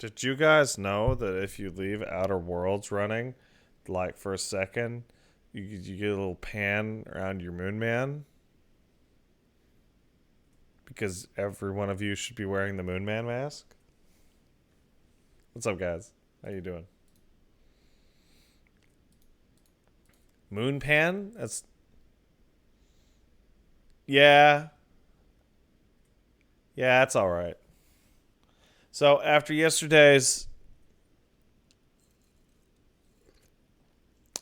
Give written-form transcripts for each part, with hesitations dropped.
Did you guys know that if you leave Outer Worlds running, like for a second, you get a little pan around your moon man? Because every one of you should be wearing the moon man mask? What's up, guys? How you doing? Moon pan? That's... Yeah. Yeah, that's alright. So, after yesterday's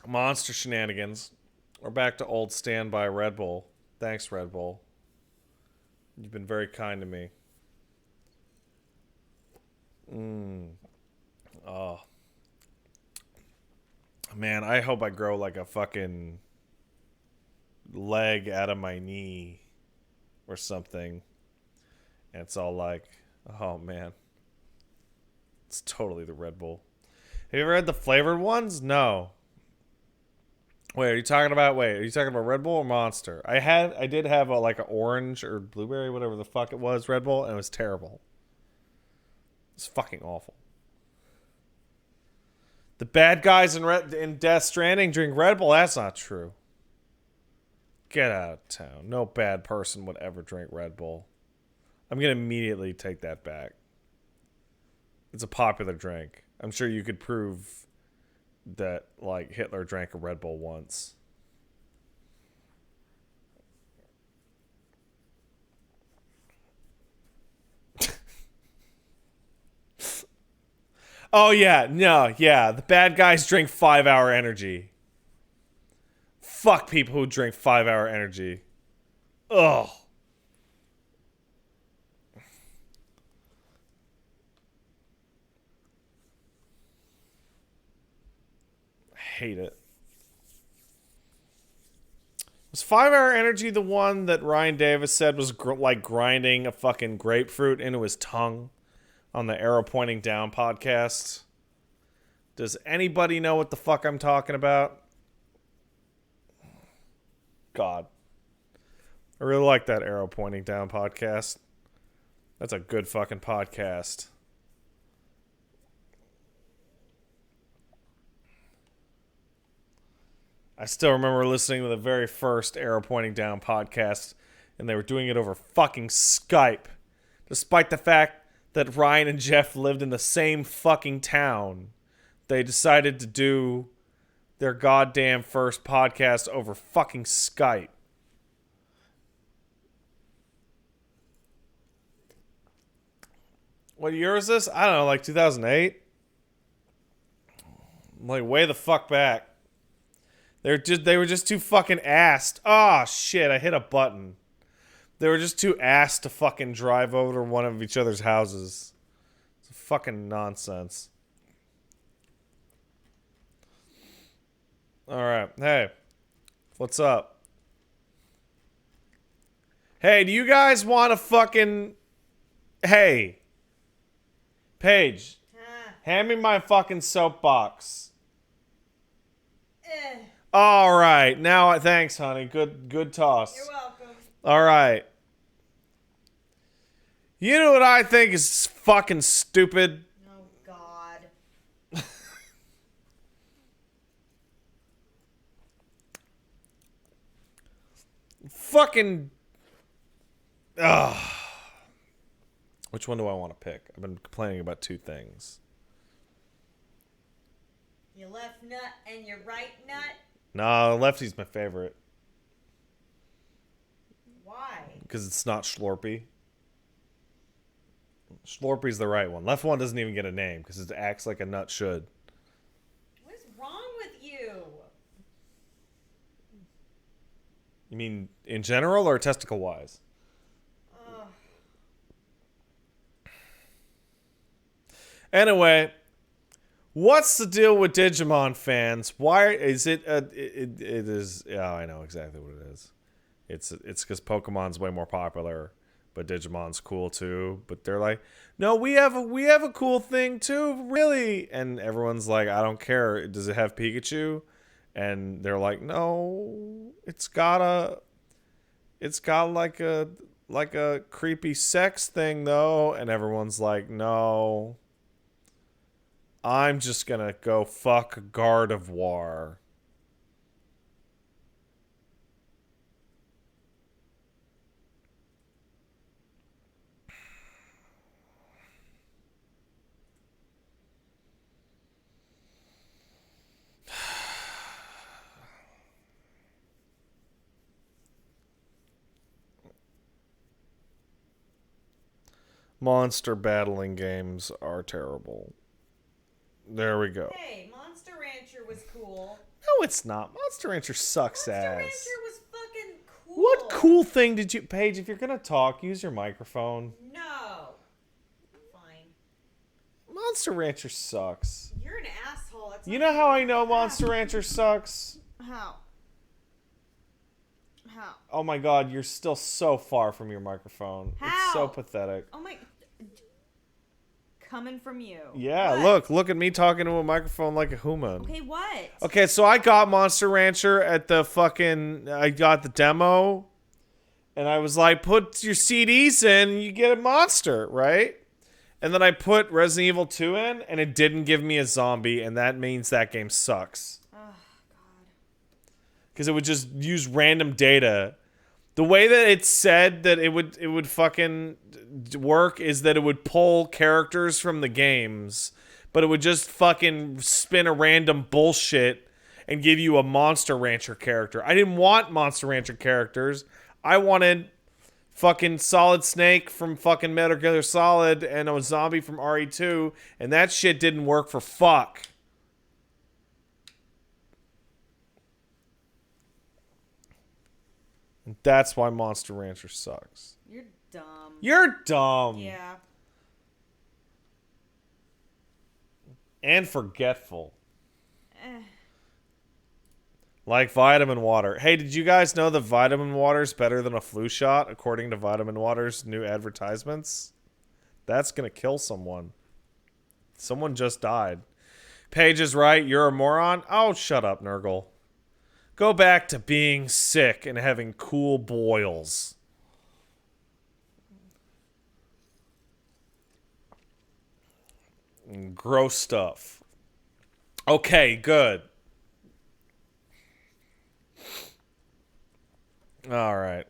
monster shenanigans, we're back to old standby Red Bull. Thanks, Red Bull. You've been very kind to me. Oh, man, I hope I grow like a fucking leg out of my knee or something. And it's all like, oh man, it's totally the Red Bull. Have you ever had the flavored ones? No. Wait, are you talking about Red Bull or Monster? I did have a like an orange or blueberry, whatever the fuck it was, Red Bull, and it was terrible. It's fucking awful. The bad guys in Death Stranding drink Red Bull. That's not true. Get out of town. No bad person would ever drink Red Bull. I'm gonna immediately take that back. It's a popular drink. I'm sure you could prove that like Hitler drank a Red Bull once. Oh yeah, no, yeah. The bad guys drink 5-hour energy. Fuck people who drink 5-hour energy. Ugh. I hate it. Was 5-hour energy the one that Ryan Davis said was like grinding a fucking grapefruit into his tongue on the Arrow Pointing Down podcast? Does anybody know what the fuck I'm talking about? God. I really like that Arrow Pointing Down podcast. That's a good fucking podcast. I still remember listening to the very first Arrow Pointing Down podcast, and they were doing it over fucking Skype, despite the fact that Ryan and Jeff lived in the same fucking town. They decided to do their goddamn first podcast over fucking Skype. What year is this? I don't know, like 2008? Like way the fuck back. They were just too fucking assed. Oh shit, I hit a button. They were just too assed to fucking drive over to one of each other's houses. It's fucking nonsense. Alright, hey. What's up? Hey, do you guys want to fucking... Hey. Paige. Hand me my fucking soapbox. All right. Now, thanks, honey. Good toss. You're welcome. All right. You know what I think is fucking stupid? Oh, God. Fucking... Ugh. Which one do I want to pick? I've been complaining about two things. Your left nut and your right nut? No, Lefty's my favorite. Why? Because it's not Schlorpy. Schlorpy's the right one. Left one doesn't even get a name because it acts like a nut should. What is wrong with you? You mean in general or testicle wise? Anyway, what's the deal with Digimon fans? Why is it? It is. Yeah, I know exactly what it is. It's because Pokemon's way more popular, but Digimon's cool too. But they're like, no, we have a cool thing too, really. And everyone's like, I don't care. Does it have Pikachu? And they're like, no, it's got like a creepy sex thing though. And everyone's like, no. I'm just gonna go fuck Gardevoir. Monster battling games are terrible. There we go. Hey, Monster Rancher was cool. No, it's not. Monster Rancher sucks Monster ass. Rancher was fucking cool. What cool thing did you... Paige, if you're gonna talk, use your microphone. No. Fine. Monster Rancher sucks. You're an asshole. That's You not know how I fair. know Monster Rancher sucks? How? How? Oh my god, you're still so far from your microphone. It's so How? pathetic. Oh my. Coming from you. Yeah, What? look at me talking to a microphone like a human. Okay, what? Okay, so I got Monster Rancher at the fucking... I got the demo, and I was like, put your CDs in, you get a monster, right? And then I put Resident Evil 2 in, and it didn't give me a zombie, and that means that game sucks. Oh, God. Because it would just use random data. The way that it said that it would fucking work is that it would pull characters from the games, but it would just fucking spin a random bullshit and give you a Monster Rancher character. I didn't want Monster Rancher characters. I wanted fucking Solid Snake from fucking Metal Gear Solid and a zombie from RE2, and that shit didn't work for fuck. And that's why Monster Rancher sucks. You're dumb. You're dumb. Yeah. And forgetful. Eh. Like vitamin water. Hey, did you guys know that vitamin water is better than a flu shot, according to Vitamin Water's new advertisements? That's gonna kill someone. Someone just died. Paige is right. You're a moron. Oh, shut up, Nurgle. Go back to being sick and having cool boils. Gross stuff. Okay, good. All right.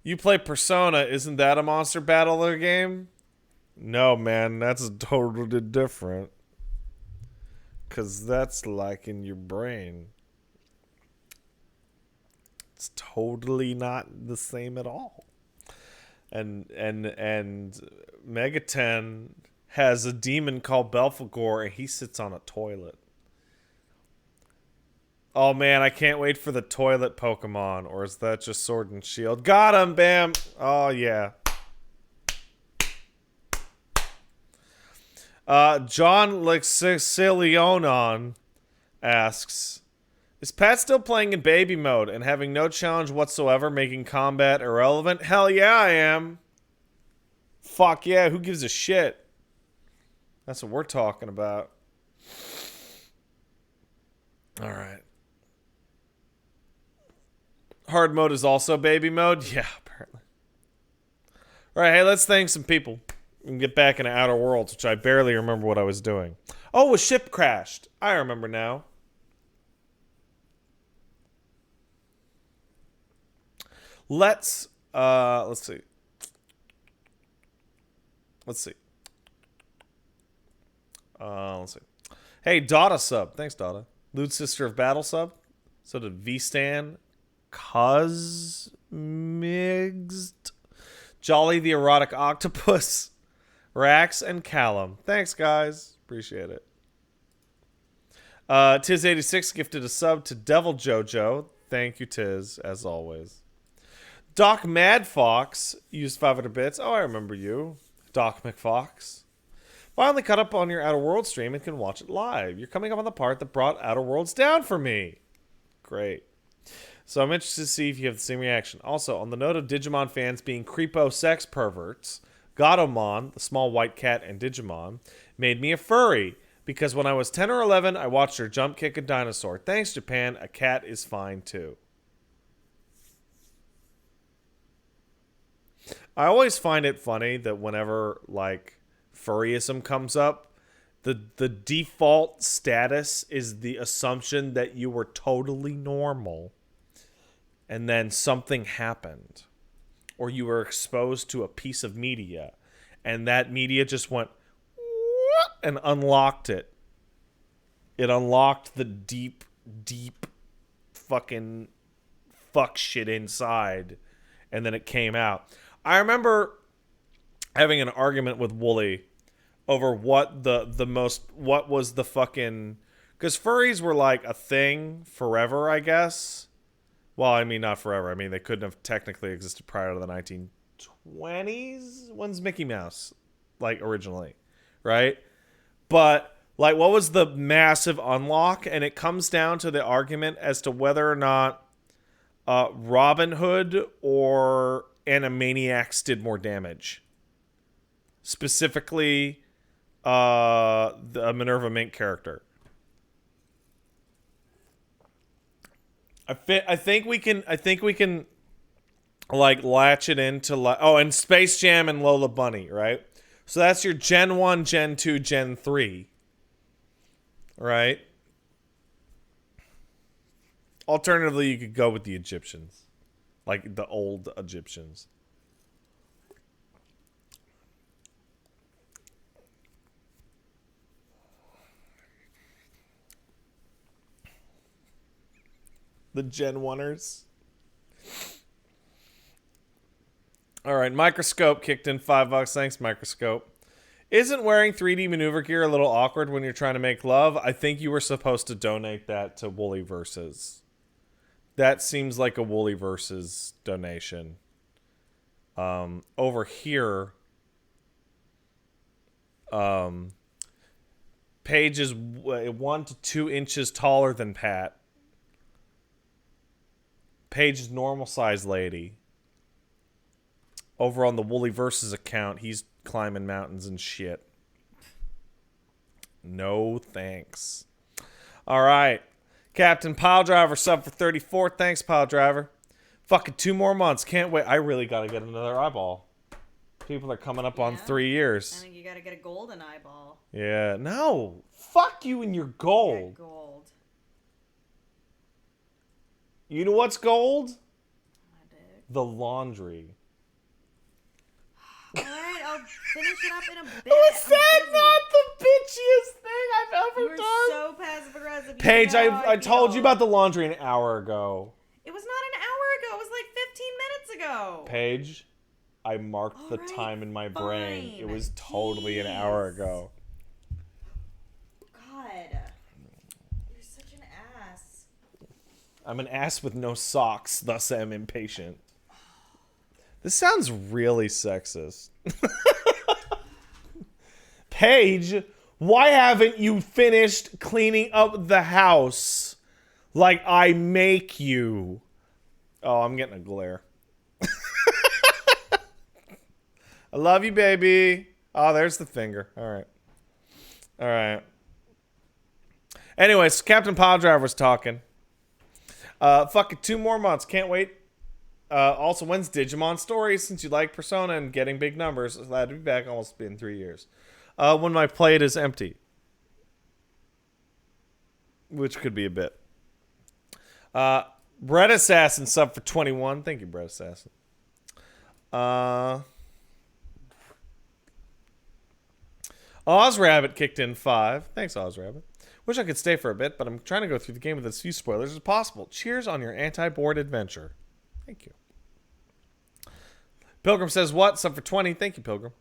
You play Persona. Isn't that a monster battler game? No, man. That's totally different. Because that's like in your brain. It's totally not the same at all. And Megaten has a demon called Belphegor, and he sits on a toilet. Oh man, I can't wait for the toilet Pokemon. Or is that just Sword and Shield? Got him, bam! Oh yeah. John Lexicilionon asks, is Pat still playing in baby mode and having no challenge whatsoever, making combat irrelevant? Hell yeah, I am. Fuck yeah, who gives a shit? That's what we're talking about. Alright. Hard mode is also baby mode? Yeah, apparently. Alright, hey, let's thank some people. We can get back into Outer Worlds, which I barely remember what I was doing. Oh, a ship crashed. I remember now. Let's see. Let's see. Hey, Dada sub. Thanks, Dada. Lewd Sister of Battle sub. So did V-Stan. Cosmigst. Jolly the Erotic Octopus. Rax and Callum. Thanks, guys. Appreciate it. Tiz86 gifted a sub to Devil Jojo. Thank you, Tiz, as always. Doc Madfox used 500 bits. Oh, I remember you. Doc McFox. Finally caught up on your Outer Worlds stream and can watch it live. You're coming up on the part that brought Outer Worlds down for me. Great. So I'm interested to see if you have the same reaction. Also, on the note of Digimon fans being creepo sex perverts, Gatomon, the small white cat and Digimon, made me a furry. Because when I was 10 or 11, I watched her jump kick a dinosaur. Thanks, Japan. A cat is fine, too. I always find it funny that whenever, like, furryism comes up, The default status is the assumption that you were totally normal, and then something happened, or you were exposed to a piece of media, and that media just went and unlocked it. It unlocked the deep, deep fucking fuck shit inside, and then it came out. I remember having an argument with Wooly over what what was the fucking, because furries were like a thing forever, I guess. Well, I mean, not forever. I mean, they couldn't have technically existed prior to the 1920s. When's Mickey Mouse, like, originally, right? But, like, what was the massive unlock? And it comes down to the argument as to whether or not Robin Hood or Animaniacs did more damage. Specifically, the Minerva Mink character. I think we can like latch it into and Space Jam and Lola Bunny, right? So that's your Gen 1, Gen 2, Gen 3. Right? Alternatively, you could go with the Egyptians. Like the old Egyptians. The Gen 1ers. All right, Microscope kicked in $5. Thanks, Microscope. Isn't wearing 3D maneuver gear a little awkward when you're trying to make love? I think you were supposed to donate that to Woolly Versus. That seems like a Woolly Versus donation. Over here, Paige is 1 to 2 inches taller than Pat. Paige is normal sized lady. Over on the Woolly Versus account, he's climbing mountains and shit. No thanks. All right. Captain Piledriver sub for 34. Thanks, Piledriver. Fucking 2 more months. Can't wait. I really got to get another eyeball. People are coming up on 3 I years. think you gotta get a golden eyeball. Yeah. No. Fuck you and your gold. Yeah, gold. You know what's gold? My dick. The laundry. Alright, I'll finish it up in a bit. Was I'm that busy. not the bitchiest thing I've You ever were done? so passive aggressive. Paige, You know how I told you feel. about the laundry an hour ago. It was not an hour ago. It was like 15 minutes ago. Paige, I marked the Alright, time in my brain. fine. It was totally an hour Jeez. ago. God. You're such an ass. I'm an ass with no socks, thus I am impatient. This sounds really sexist. Paige, why haven't you finished cleaning up the house like I make you? Oh, I'm getting a glare. I love you, baby. Oh, there's the finger. All right. All right. Anyways, Captain Piledriver was talking. Fucking 2 more months. Can't wait. Also, when's Digimon Stories? Since you like Persona and getting big numbers, glad to be back. Almost been 3 years. When my plate is empty. Which could be a bit. Bread Assassin sub for 21. Thank you, Bread Assassin. Ozrabbit kicked in 5. Thanks, Ozrabbit. Wish I could stay for a bit, but I'm trying to go through the game with as few spoilers as possible. Cheers on your anti-board adventure. Thank you. Pilgrim says, what? Sub for 20. Thank you, Pilgrim.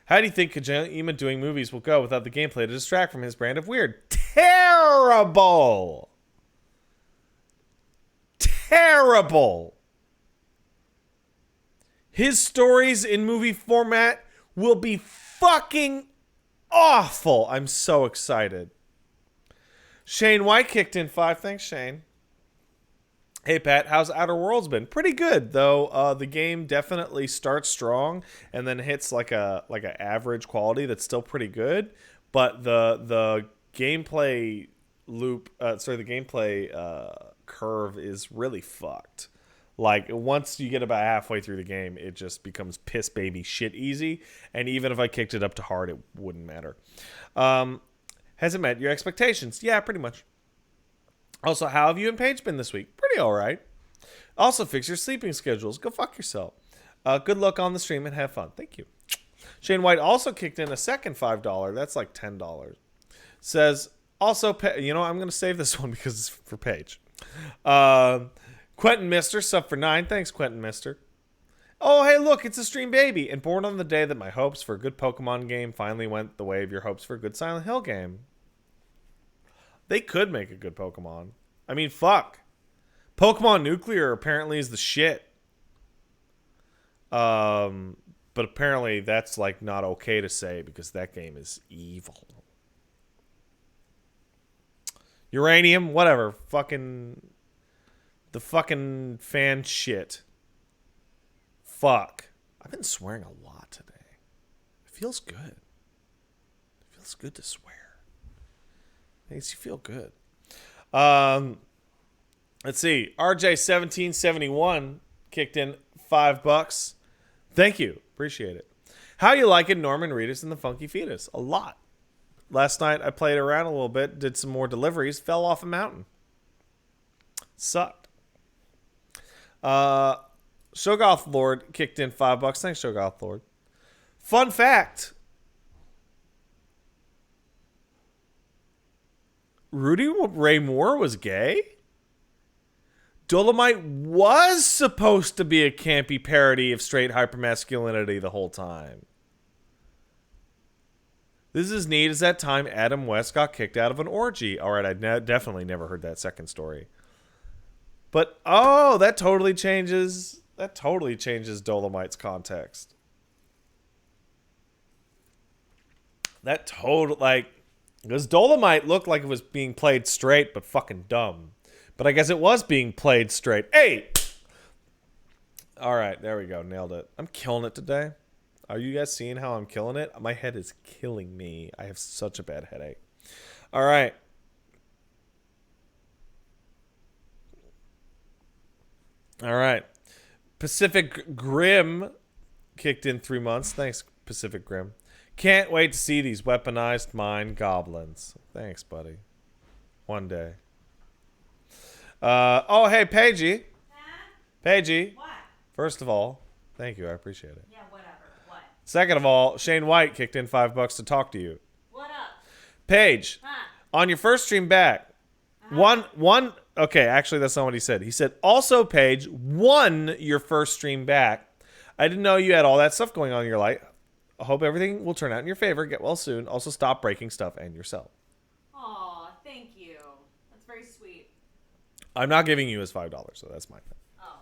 How do you think Kojima doing movies will go without the gameplay to distract from his brand of weird? Terrible! Terrible! His stories in movie format will be fucking awful. I'm so excited. Shane White kicked in 5. Thanks, Shane. Hey, Pat, how's Outer Worlds been? Pretty good, though. The game definitely starts strong and then hits like a average quality that's still pretty good. But the gameplay curve is really fucked. Like, once you get about halfway through the game, it just becomes piss baby shit easy. And even if I kicked it up to hard, it wouldn't matter. Has it met your expectations? Yeah, pretty much. Also, how have you and Paige been this week? Pretty all right. Also, fix your sleeping schedules. Go fuck yourself. Good luck on the stream and have fun. Thank you. Shane White also kicked in a second $5. That's like $10. Says, also, you know, I'm going to save this one because it's for Paige. Quentin Mister, sub for 9. Thanks, Quentin Mister. Oh, hey, look, it's a stream baby. And born on the day that my hopes for a good Pokemon game finally went the way of your hopes for a good Silent Hill game. They could make a good Pokemon. I mean, fuck. Pokemon Nuclear apparently is the shit. But apparently that's like not okay to say because that game is evil. Uranium, whatever. The fucking fan shit. Fuck. I've been swearing a lot today. It feels good. It feels good to swear. Makes you feel good. Let's see. RJ1771 kicked in $5. Thank you. Appreciate it. How you liking Norman Reedus and the Funky Fetus? A lot. Last night I played around a little bit, did some more deliveries, fell off a mountain. Sucked. Shogoth Lord kicked in $5. Thanks, Shogoth Lord. Fun fact. Rudy Ray Moore was gay? Dolomite was supposed to be a campy parody of straight hypermasculinity the whole time. This is as neat as that time Adam West got kicked out of an orgy. All right, I definitely never heard that second story. But, oh, that totally changes Dolomite's context. That total, like, because Dolomite looked like it was being played straight, but fucking dumb. But I guess it was being played straight. Hey! All right, there we go. Nailed it. I'm killing it today. Are you guys seeing how I'm killing it? My head is killing me. I have such a bad headache. All right. All right. Pacific Grim kicked in 3 months. Thanks, Pacific Grim. Can't wait to see these weaponized mine goblins. Thanks, buddy. One day. Oh, hey, Paigey. Paigey. What? First of all, thank you. I appreciate it. Yeah, whatever. What? Second of all, Shane White kicked in $5 to talk to you. What up? Paige, Huh? on your first stream back, one. Okay, actually, that's not what he said. He said, also, Paige, your first stream back. I didn't know you had all that stuff going on in your life. I hope everything will turn out in your favor. Get well soon. Also, stop breaking stuff and yourself. Aw, thank you. That's very sweet. I'm not giving you his $5, so that's my thing. Oh,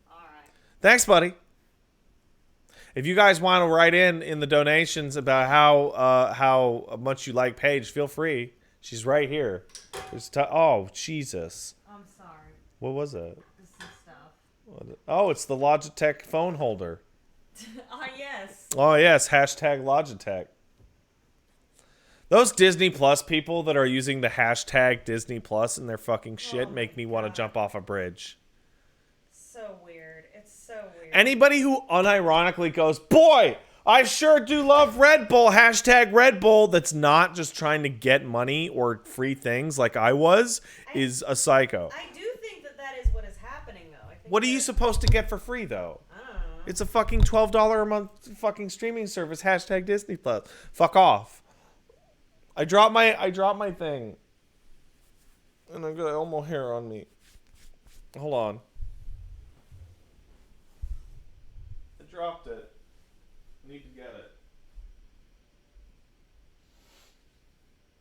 alright. Thanks, buddy. If you guys want to write in the donations about how much you like Paige, feel free. She's right here. Oh, Jesus. I'm sorry. What was it? This is stuff. Oh, it's the Logitech phone holder. Ah, yes. Oh, yes. Hashtag Logitech. Those Disney Plus people that are using the hashtag Disney Plus in their fucking shit make me want to jump off a bridge. So weird. It's so weird. Anybody who unironically goes, boy, I sure do love Red Bull, hashtag Red Bull, that's not just trying to get money or free things like I was, is a psycho. I do think that is what is happening, though. I think What are you supposed to get for free, though? I don't know. It's a fucking $12 a month fucking streaming service, hashtag Disney Plus. Fuck off. I dropped my thing. And I got Elmo hair on me. Hold on. I dropped it. I need to get it.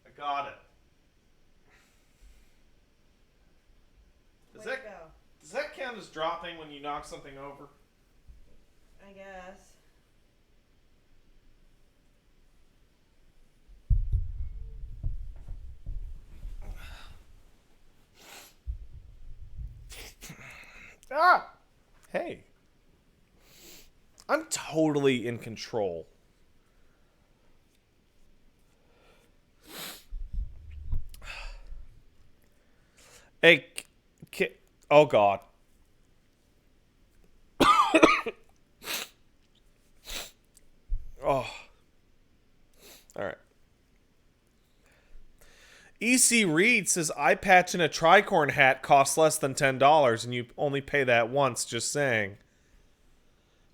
I got it. Does that count as dropping when you knock something over? I guess. Ah! Hey. I'm totally in control. Hey, oh God. Oh. All right. EC Reed says eye patch and a tricorn hat costs less than $10 and you only pay that once, just saying.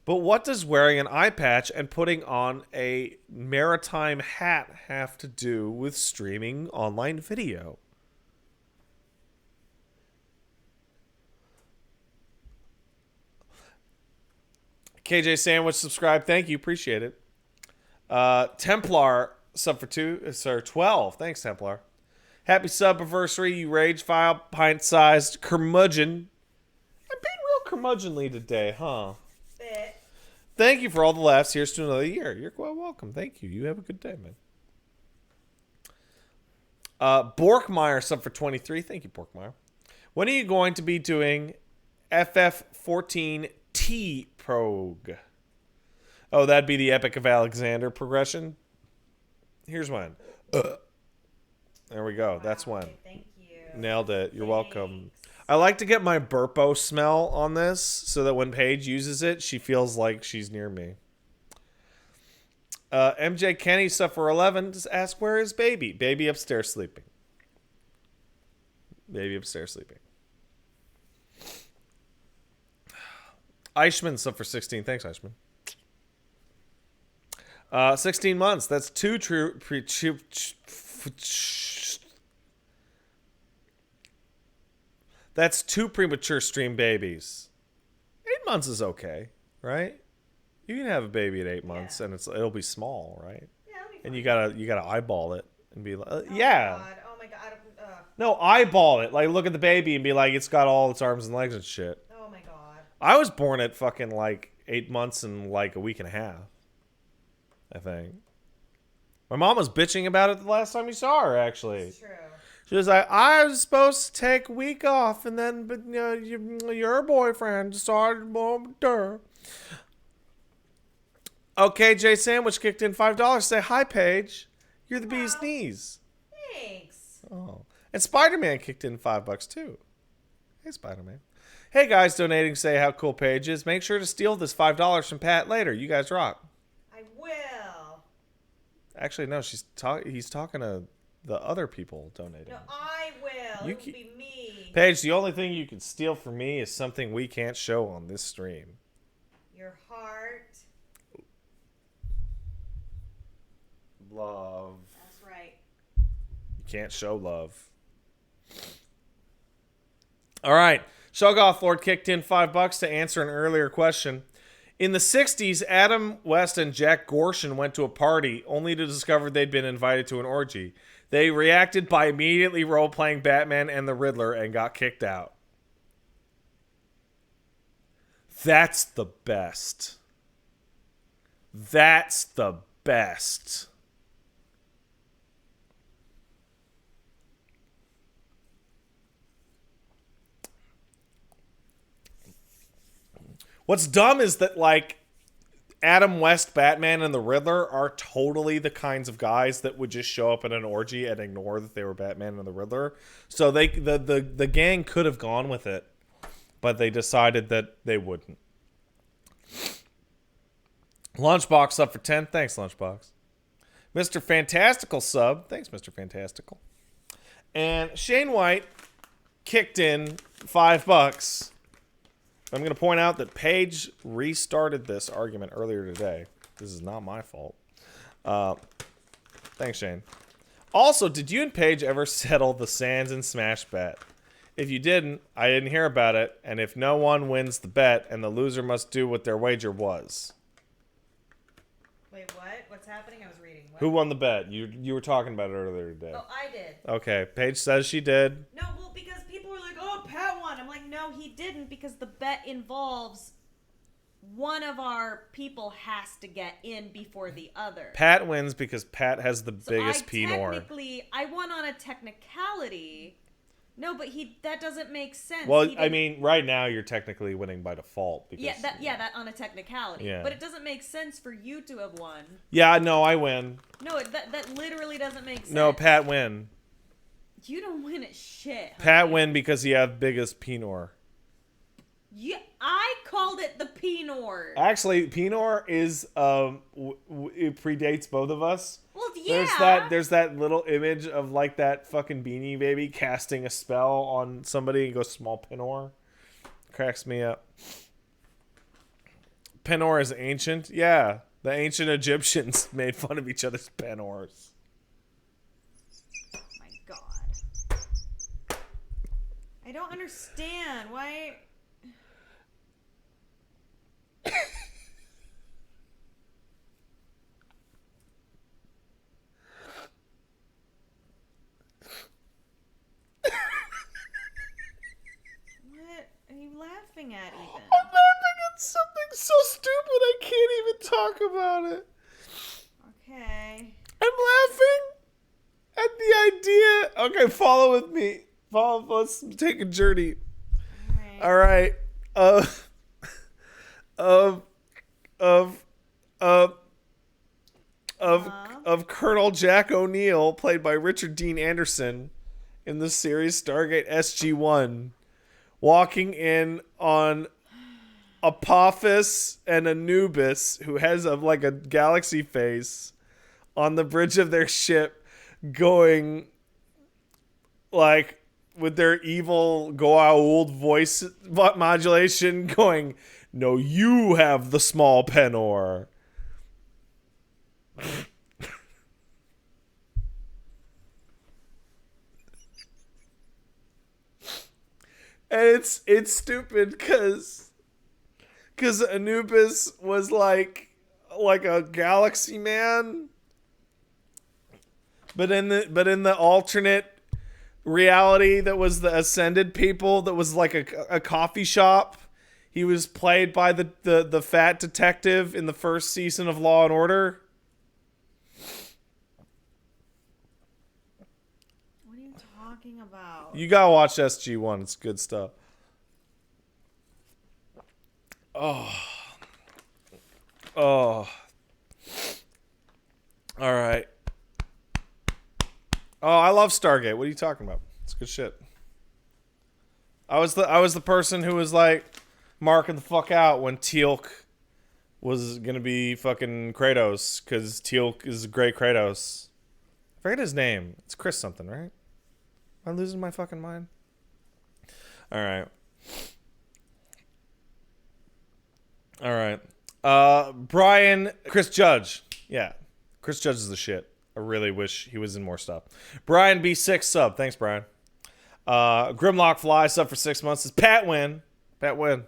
But what does wearing an eye patch and putting on a maritime hat have to do with streaming online video? KJ Sandwich subscribe. Thank you. Appreciate it. Templar sub for 12. Thanks, Templar. Happy sub-anniversary, you rage file, pint-sized curmudgeon. I'm being real curmudgeonly today, huh? Bit. Thank you for all the laughs. Here's to another year. You're quite welcome. Thank you. You have a good day, man. Borkmeyer sub for 23. Thank you, Borkmeyer. When are you going to be doing FF14T prog? Oh, that'd be the Epic of Alexander progression. Here's when. There we go. Wow, That's when. okay, thank you. Nailed it. You're Thanks. welcome. I like to get my burpo smell on this so that when Paige uses it, she feels like she's near me. MJ Kenny suffer 11. Just ask where is baby? Baby upstairs sleeping. Baby upstairs sleeping. Eichmann suffer 16. Thanks, Eichmann. 16 months. That's two true. That's two premature stream babies. 8 months is okay, right? You can have a baby at 8 months, and it'll be small, right? Yeah, it'll be And fine. you gotta eyeball it and be like, Oh yeah. My God. Oh my God. No, eyeball it. Like, look at the baby and be like, it's got all its arms and legs and shit. Oh my God. I was born at fucking like 8 months and like a week and a half, I think. My mom was bitching about it the last time you saw her, actually. It's true. She was like, I was supposed to take a week off, and then, but you know, your boyfriend started. Okay, Jay Sandwich kicked in $5. Say hi, Paige. You're the bee's Wow. knees. Thanks. Oh, and Spider-Man kicked in $5 too. Hey, Spider-Man. Hey guys, donating. Say how cool Paige is. Make sure to steal this $5 from Pat later. You guys rock. I will. Actually, no, he's talking to the other people donating. No, I will. You It will keep- be me. Paige, the only thing you can steal from me is something we can't show on this stream. Your heart. Love. That's right. You can't show love. All right. Shoggoth Lord kicked in $5 to answer an earlier question. In the 60s, Adam West and Jack Gorshin went to a party only to discover they'd been invited to an orgy. They reacted by immediately role-playing Batman and the Riddler and got kicked out. That's the best. That's the best. What's dumb is that, like, Adam West, Batman, and the Riddler are totally the kinds of guys that would just show up in an orgy and ignore that they were Batman and the Riddler. So the gang could have gone with it, but they decided that they wouldn't. Lunchbox up for 10. Thanks, Lunchbox. Mr. Fantastical sub. Thanks, Mr. Fantastical. And Shane White kicked in $5. I'm going to point out that Paige restarted this argument earlier today. This is not my fault. Thanks, Shane. Also, did you and Paige ever settle the Sands and Smash bet? If you didn't, I didn't hear about it. And if no one wins the bet, and the loser must do what their wager was. Wait, what? What's happening? I was reading. What? Who won the bet? You were talking about it earlier today. Oh, I did. Okay, Paige says she did. No, well, because people were like, "Oh, Pat won." I'm like, "No, he didn't," because the bet involves one of our people has to get in before the other. Pat wins because Pat has the So biggest Pinot. technically, I won on a technicality. No, but that doesn't make sense. Well, He I didn't- mean, right now you're technically winning by default. Because, that on a technicality. Yeah. But it doesn't make sense for you to have won. Yeah, no, I win. No, that literally doesn't make sense. No, Pat win. You don't win at shit. Pat honey. win because he have biggest Pinot. Yeah, I called it the Pinor. Actually, Pinor is it predates both of us. Well, yeah. There's that little image of like that fucking Beanie Baby casting a spell on somebody and goes small Pinor. Cracks me up. Pinor is ancient. Yeah, the ancient Egyptians made fun of each other's Pinors. Oh my god. I don't understand why. What are you laughing at, even? I'm laughing at something so stupid I can't even talk about it. Okay. I'm laughing at the idea. Okay, follow with me. Let's take a journey. All right. Of Colonel Jack O'Neill, played by Richard Dean Anderson, in the series Stargate SG-1, walking in on Apophis and Anubis, who has like a galaxy face, on the bridge of their ship, going like with their evil Goa'uld voice modulation, going, "No, you have the small Penor." And it's stupid because Anubis was like a galaxy man, but in the alternate reality that was the Ascended people, that was like a coffee shop, he was played by the fat detective in the first season of Law and Order. What are you talking about? You gotta watch SG-1. It's good stuff. Oh. All right. Oh, I love Stargate. What are you talking about? It's good shit. I was the person who was like marking the fuck out when Teal'c was gonna be fucking Kratos, because Teal'c is a great Kratos. I forget his name. It's Chris something, right? Am I losing my fucking mind? All right. Chris Judge. Yeah. Chris Judge is the shit. I really wish he was in more stuff. Brian B6 sub. Thanks, Brian. Grimlock Fly sub for 6 months. Is Pat Win. Pat Win.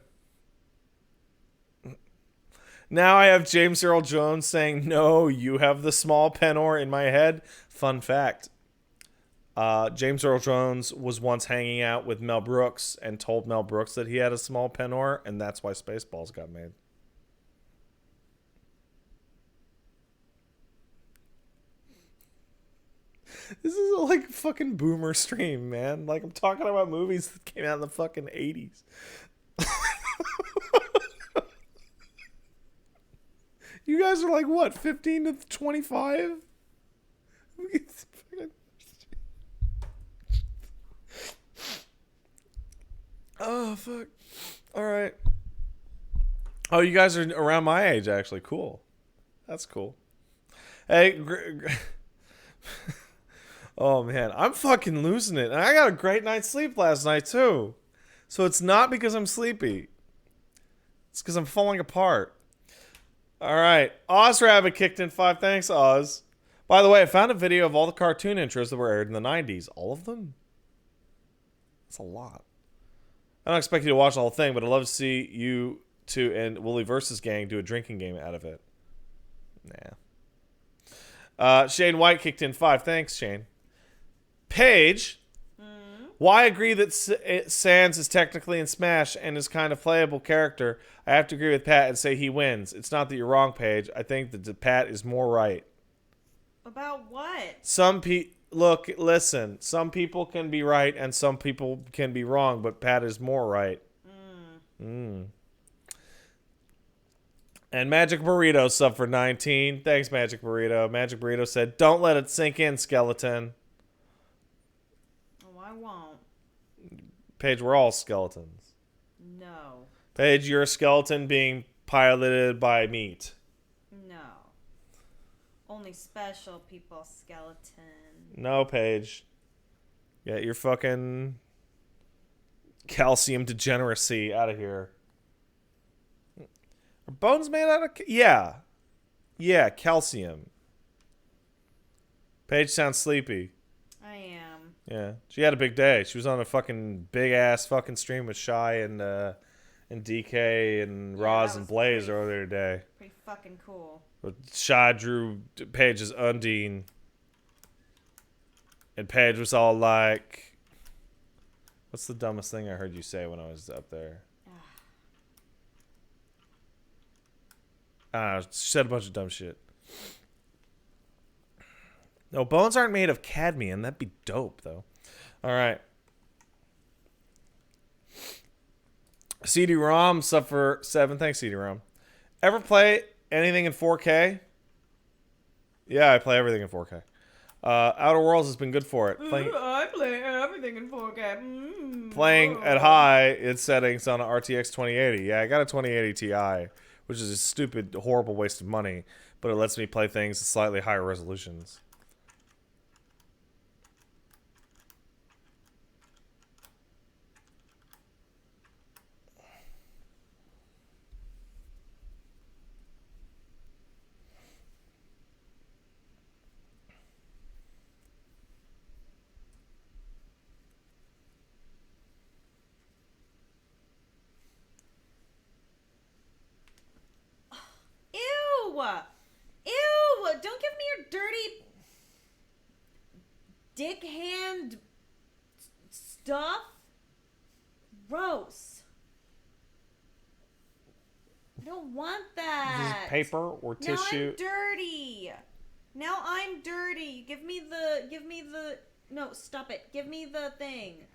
Now I have James Earl Jones saying, "No, you have the small Penor," in my head. Fun fact. James Earl Jones was once hanging out with Mel Brooks and told Mel Brooks that he had a small Penor, and that's why Spaceballs got made. This is like a fucking boomer stream, man. Like, I'm talking about movies that came out in the fucking 80s. You guys are like, what, 15 to 25? Oh, fuck. All right. Oh, you guys are around my age, actually. Cool. That's cool. Hey, oh, man. I'm fucking losing it. And I got a great night's sleep last night, too. So it's not because I'm sleepy. It's because I'm falling apart. All right. Oz Rabbit kicked in 5. Thanks, Oz. By the way, I found a video of all the cartoon intros that were aired in the 90s. All of them? That's a lot. I don't expect you to watch the whole thing, but I'd love to see you two and Wooly Versus Gang do a drinking game out of it. Nah. Shane White kicked in 5. Thanks, Shane. Paige. Why agree that Sans is technically in Smash and is kind of playable character? I have to agree with Pat and say he wins. It's not that you're wrong, Paige. I think that Pat is more right. About what? Look, listen. Some people can be right and some people can be wrong, but Pat is more right. And Magic Burrito sub for 19. Thanks, Magic Burrito. Magic Burrito said, "Don't let it sink in, skeleton." Oh, I won't. Paige, we're all skeletons. No. Paige, you're a skeleton being piloted by meat. No. Only special people skeleton. No, Paige. Get your fucking calcium degeneracy out of here. Are bones made out of... Yeah. Yeah, calcium. Paige sounds sleepy. I am. Yeah. She had a big day. She was on a fucking big-ass fucking stream with Shy and DK and Yeah, Roz that and was Blaze pretty- earlier today. Pretty fucking cool. But Shy drew Paige's Undine. And Paige was all like... What's the dumbest thing I heard you say when I was up there? I don't know. She said a bunch of dumb shit. No, bones aren't made of cadmium. That'd be dope, though. All right. CD-ROM, suffer 7. Thanks, CD-ROM. Ever play anything in 4K? Yeah, I play everything in 4K. Outer Worlds has been good for it. I play everything in 4K. Playing at high its settings on an RTX 2080. Yeah, I got a 2080 Ti, which is a stupid, horrible waste of money, but it lets me play things at slightly higher resolutions. Ew! Ew! Don't give me your dirty dick hand stuff. Gross. I don't want that. This is paper or Now tissue. I'm dirty. Now I'm dirty. Give me the. No, stop it. Give me the thing.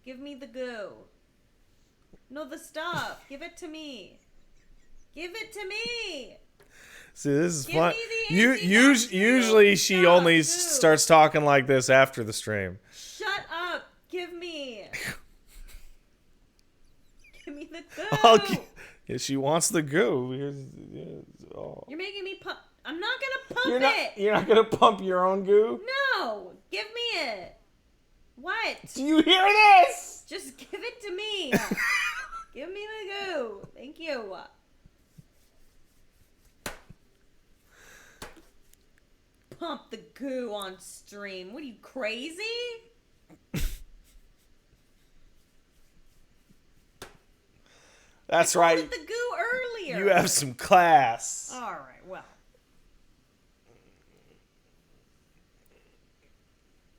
Give me the goo. No, the stuff. Give it to me. Give it to me. See, this is Give fun. me the You antibacterial usually she stuff, only goo. starts talking like this after the stream. Shut up. Give me. Give me the goo. Yeah, she wants the goo. Oh. You're making me pump. I'm not gonna pump You're not. it. You're not gonna pump your own goo. No. Give me it. What? Do you hear this? Just give it to me. Give me the goo. Thank you. Pump the goo on stream. What are you, crazy? That's I right. called it the goo earlier. You have some class. All right. Well.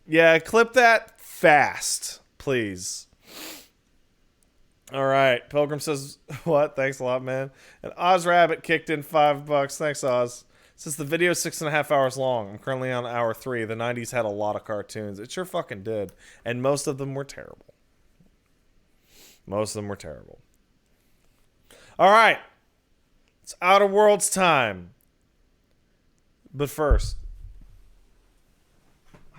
Yeah, clip that fast, please. All right. Pilgrim says, what? Thanks a lot, man. And Oz Rabbit kicked in $5. Thanks, Oz. Says the video is 6.5 hours long. I'm currently on hour 3. The 90s had a lot of cartoons. It sure fucking did. And most of them were terrible. Most of them were terrible. All right. It's Outer Worlds time. But first.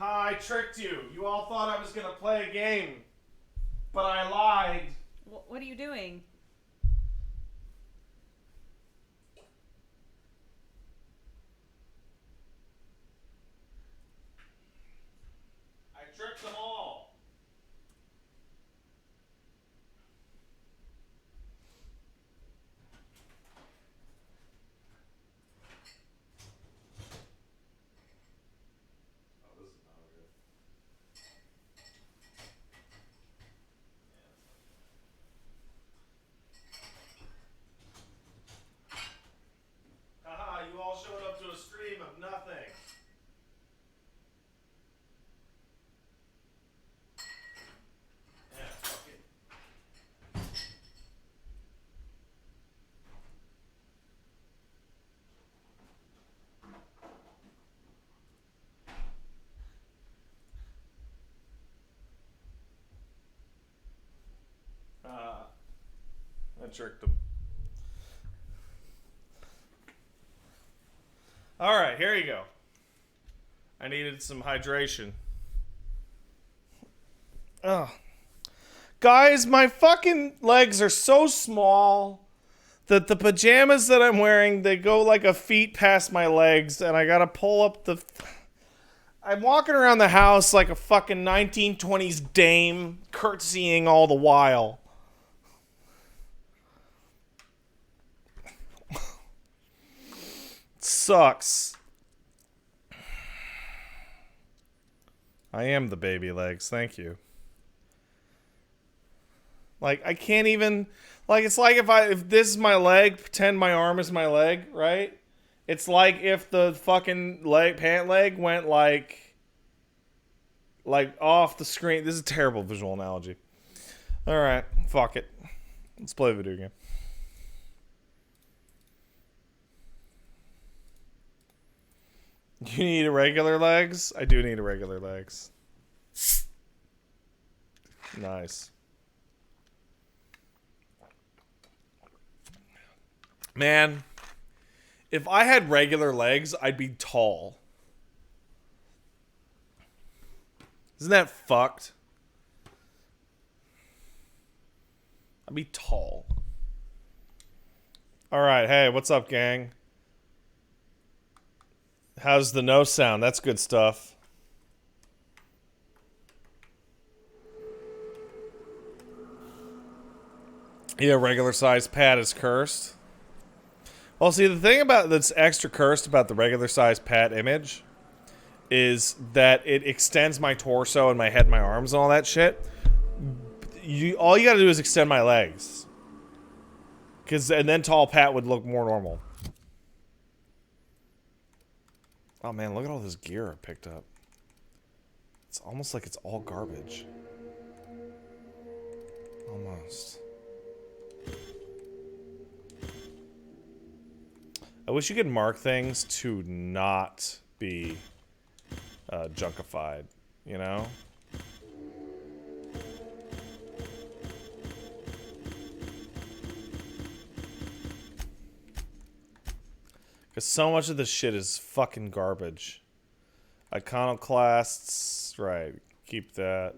I tricked you. You all thought I was going to play a game. But I lied. What are you doing? I tricked them all. Oh, this is not good. Haha, you all showed up to a stream of nothing. Yeah, fuck it. I tricked them. All right, here you go. I needed some hydration. Oh. Guys, my fucking legs are so small that the pajamas that I'm wearing, they go like a feet past my legs, and I gotta pull up the... I'm walking around the house like a fucking 1920s dame, curtsying all the while. Sucks. I am the baby legs, thank you. Like, I can't even... Like, it's like if this is my leg, pretend my arm is my leg, right? It's like if the fucking pant leg went, like off the screen. This is a terrible visual analogy. Alright, fuck it. Let's play a video game. You need irregular legs? I do need irregular legs. Nice. Man, if I had regular legs, I'd be tall. Isn't that fucked? I'd be tall. Alright, hey, what's up, gang? How's the no sound? That's good stuff. Yeah, regular size pad is cursed. Well, see, the thing about that's extra cursed about the regular size pad image is that it extends my torso and my head and my arms and all that shit. All you gotta do is extend my legs. And then tall Pat would look more normal. Oh man, look at all this gear I picked up. It's almost like it's all garbage. Almost. I wish you could mark things to not be junkified, you know? Because so much of this shit is fucking garbage. Iconoclasts, right, keep that.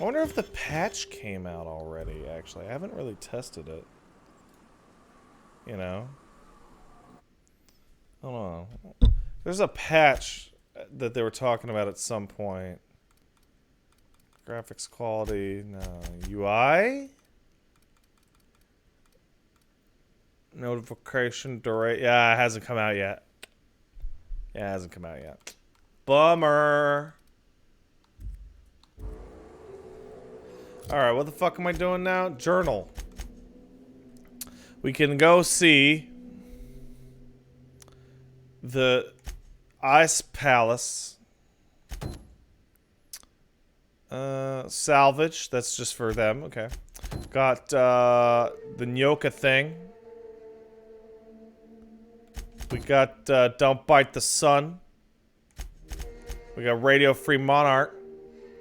I wonder if the patch came out already, actually. I haven't really tested it. You know? I don't know. There's a patch that they were talking about at some point. Graphics quality, no. UI? Notification duration. Yeah, it hasn't come out yet. Yeah, it hasn't come out yet. Bummer. Alright, what the fuck am I doing now? Journal. We can go see the Ice Palace. Salvage. That's just for them. Okay. Got the Nyoka thing. We got Don't Bite the Sun. We got Radio Free Monarch,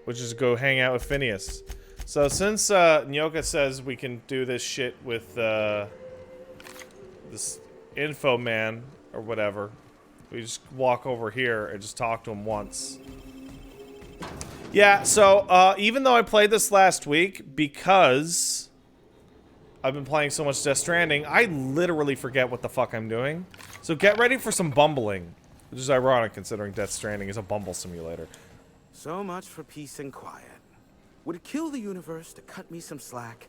which is go hang out with Phineas. So since Nyoka says we can do this shit with this info man or whatever, we just walk over here and just talk to him once. Yeah, so even though I played this last week, because I've been playing so much Death Stranding, I literally forget what the fuck I'm doing. So get ready for some bumbling, which is ironic considering Death Stranding is a bumble simulator. So much for peace and quiet. Would it kill the universe to cut me some slack?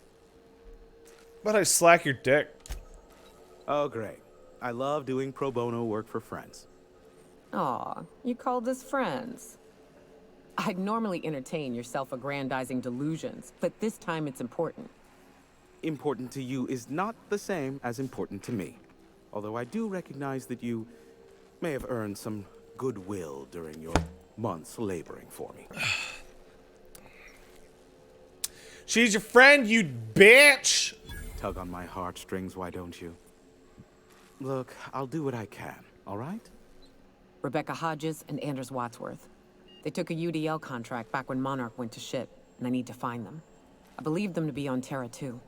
But I slack your dick. Oh, great. I love doing pro bono work for friends. Aw, you called us friends. I'd normally entertain your self-aggrandizing delusions, but this time it's important. Important to you is not the same as important to me. Although I do recognize that you may have earned some goodwill during your months laboring for me. She's your friend, you bitch! Tug on my heartstrings, why don't you? Look, I'll do what I can, all right? Rebecca Hodges and Anders Wadsworth. They took a UDL contract back when Monarch went to shit, and I need to find them. I believe them to be on Terra 2.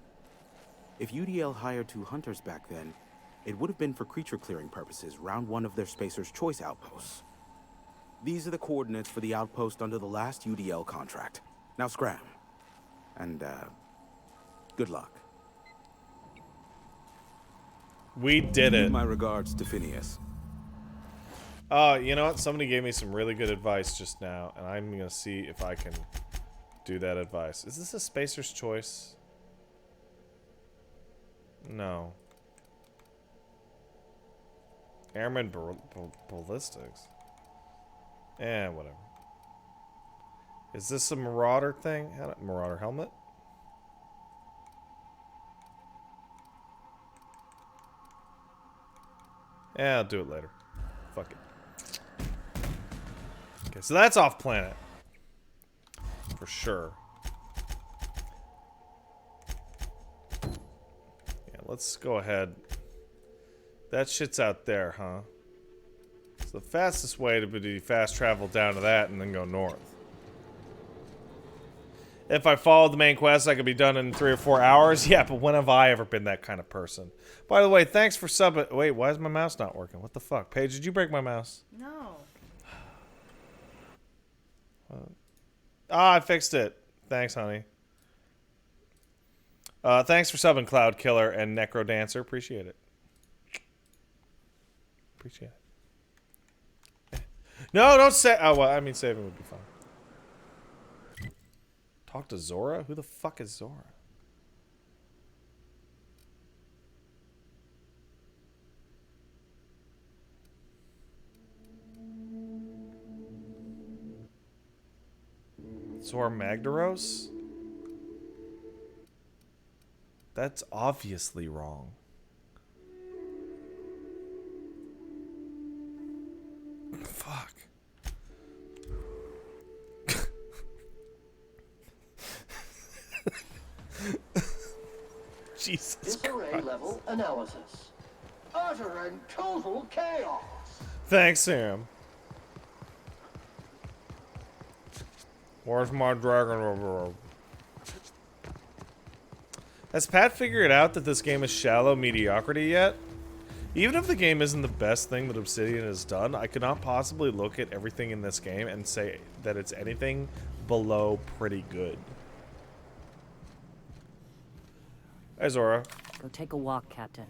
If UDL hired 2 hunters back then, it would have been for creature clearing purposes, round one of their Spacer's Choice outposts. These are the coordinates for the outpost under the last UDL contract. Now scram. And, good luck. We did it. My regards to Phineas. You know what? Somebody gave me some really good advice just now, and I'm gonna see if I can do that advice. Is this a Spacer's Choice? No. Airman Ballistics. Whatever. Is this a Marauder thing? Marauder helmet? Yeah, I'll do it later. Fuck it. Okay, so that's off planet. For sure. Yeah, let's go ahead. That shit's out there, huh? So the fastest way to be fast travel down to that and then go north. If I followed the main quest, I could be done in 3 or 4 hours. Yeah, but when have I ever been that kind of person? By the way, thanks for subbing. Wait, why is my mouse not working? What the fuck? Paige, did you break my mouse? No. I fixed it. Thanks, honey. Thanks for subbing, Cloud Killer and Necro Dancer. Appreciate it. Appreciate it. No, don't say. Oh, well, I mean, saving would be fine. Talk to Zora? Who the fuck is Zora? Zora Magdaros? That's obviously wrong. Fuck. Jesus Disarray Christ. level analysis. Utter and total chaos. Thanks, Sam. Where's my dragon? Has Pat figured out that this game is shallow mediocrity yet? Even if the game isn't the best thing that Obsidian has done, I could not possibly look at everything in this game and say that it's anything below pretty good. Hey, Zora. Go take a walk, Captain.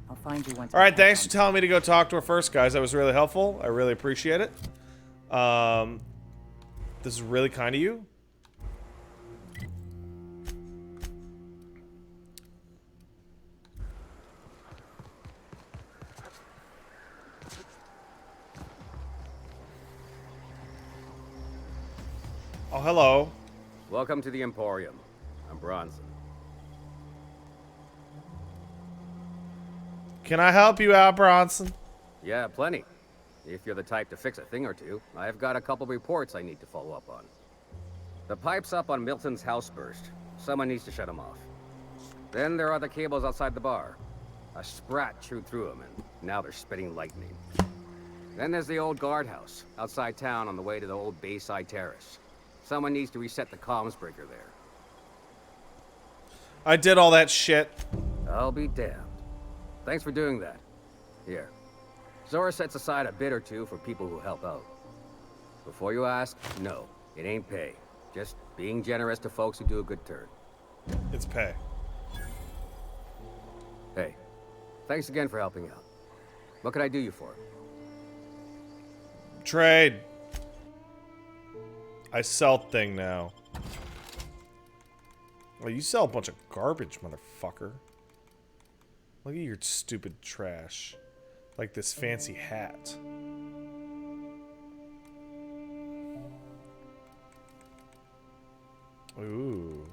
I'll find you once. Alright, thanks for telling me to go talk to her first, guys. That was really helpful. I really appreciate it. This is really kind of you. Oh, hello. Welcome to the Emporium. I'm Bronson. Can I help you out, Bronson? Yeah, plenty. If you're the type to fix a thing or two, I've got a couple reports I need to follow up on. The pipes up on Milton's house burst. Someone needs to shut them off. Then there are the cables outside the bar. A sprat chewed through them, and now they're spitting lightning. Then there's the old guardhouse, outside town on the way to the old Bayside Terrace. Someone needs to reset the comms breaker there. I did all that shit. I'll be damned. Thanks for doing that. Here. Zora sets aside a bit or two for people who help out. Before you ask, no, it ain't pay. Just being generous to folks who do a good turn. It's pay. Hey, thanks again for helping out. What can I do you for? Trade. I sell thing now. Well, you sell a bunch of garbage, motherfucker. Look at your stupid trash. Like this fancy hat. Ooh.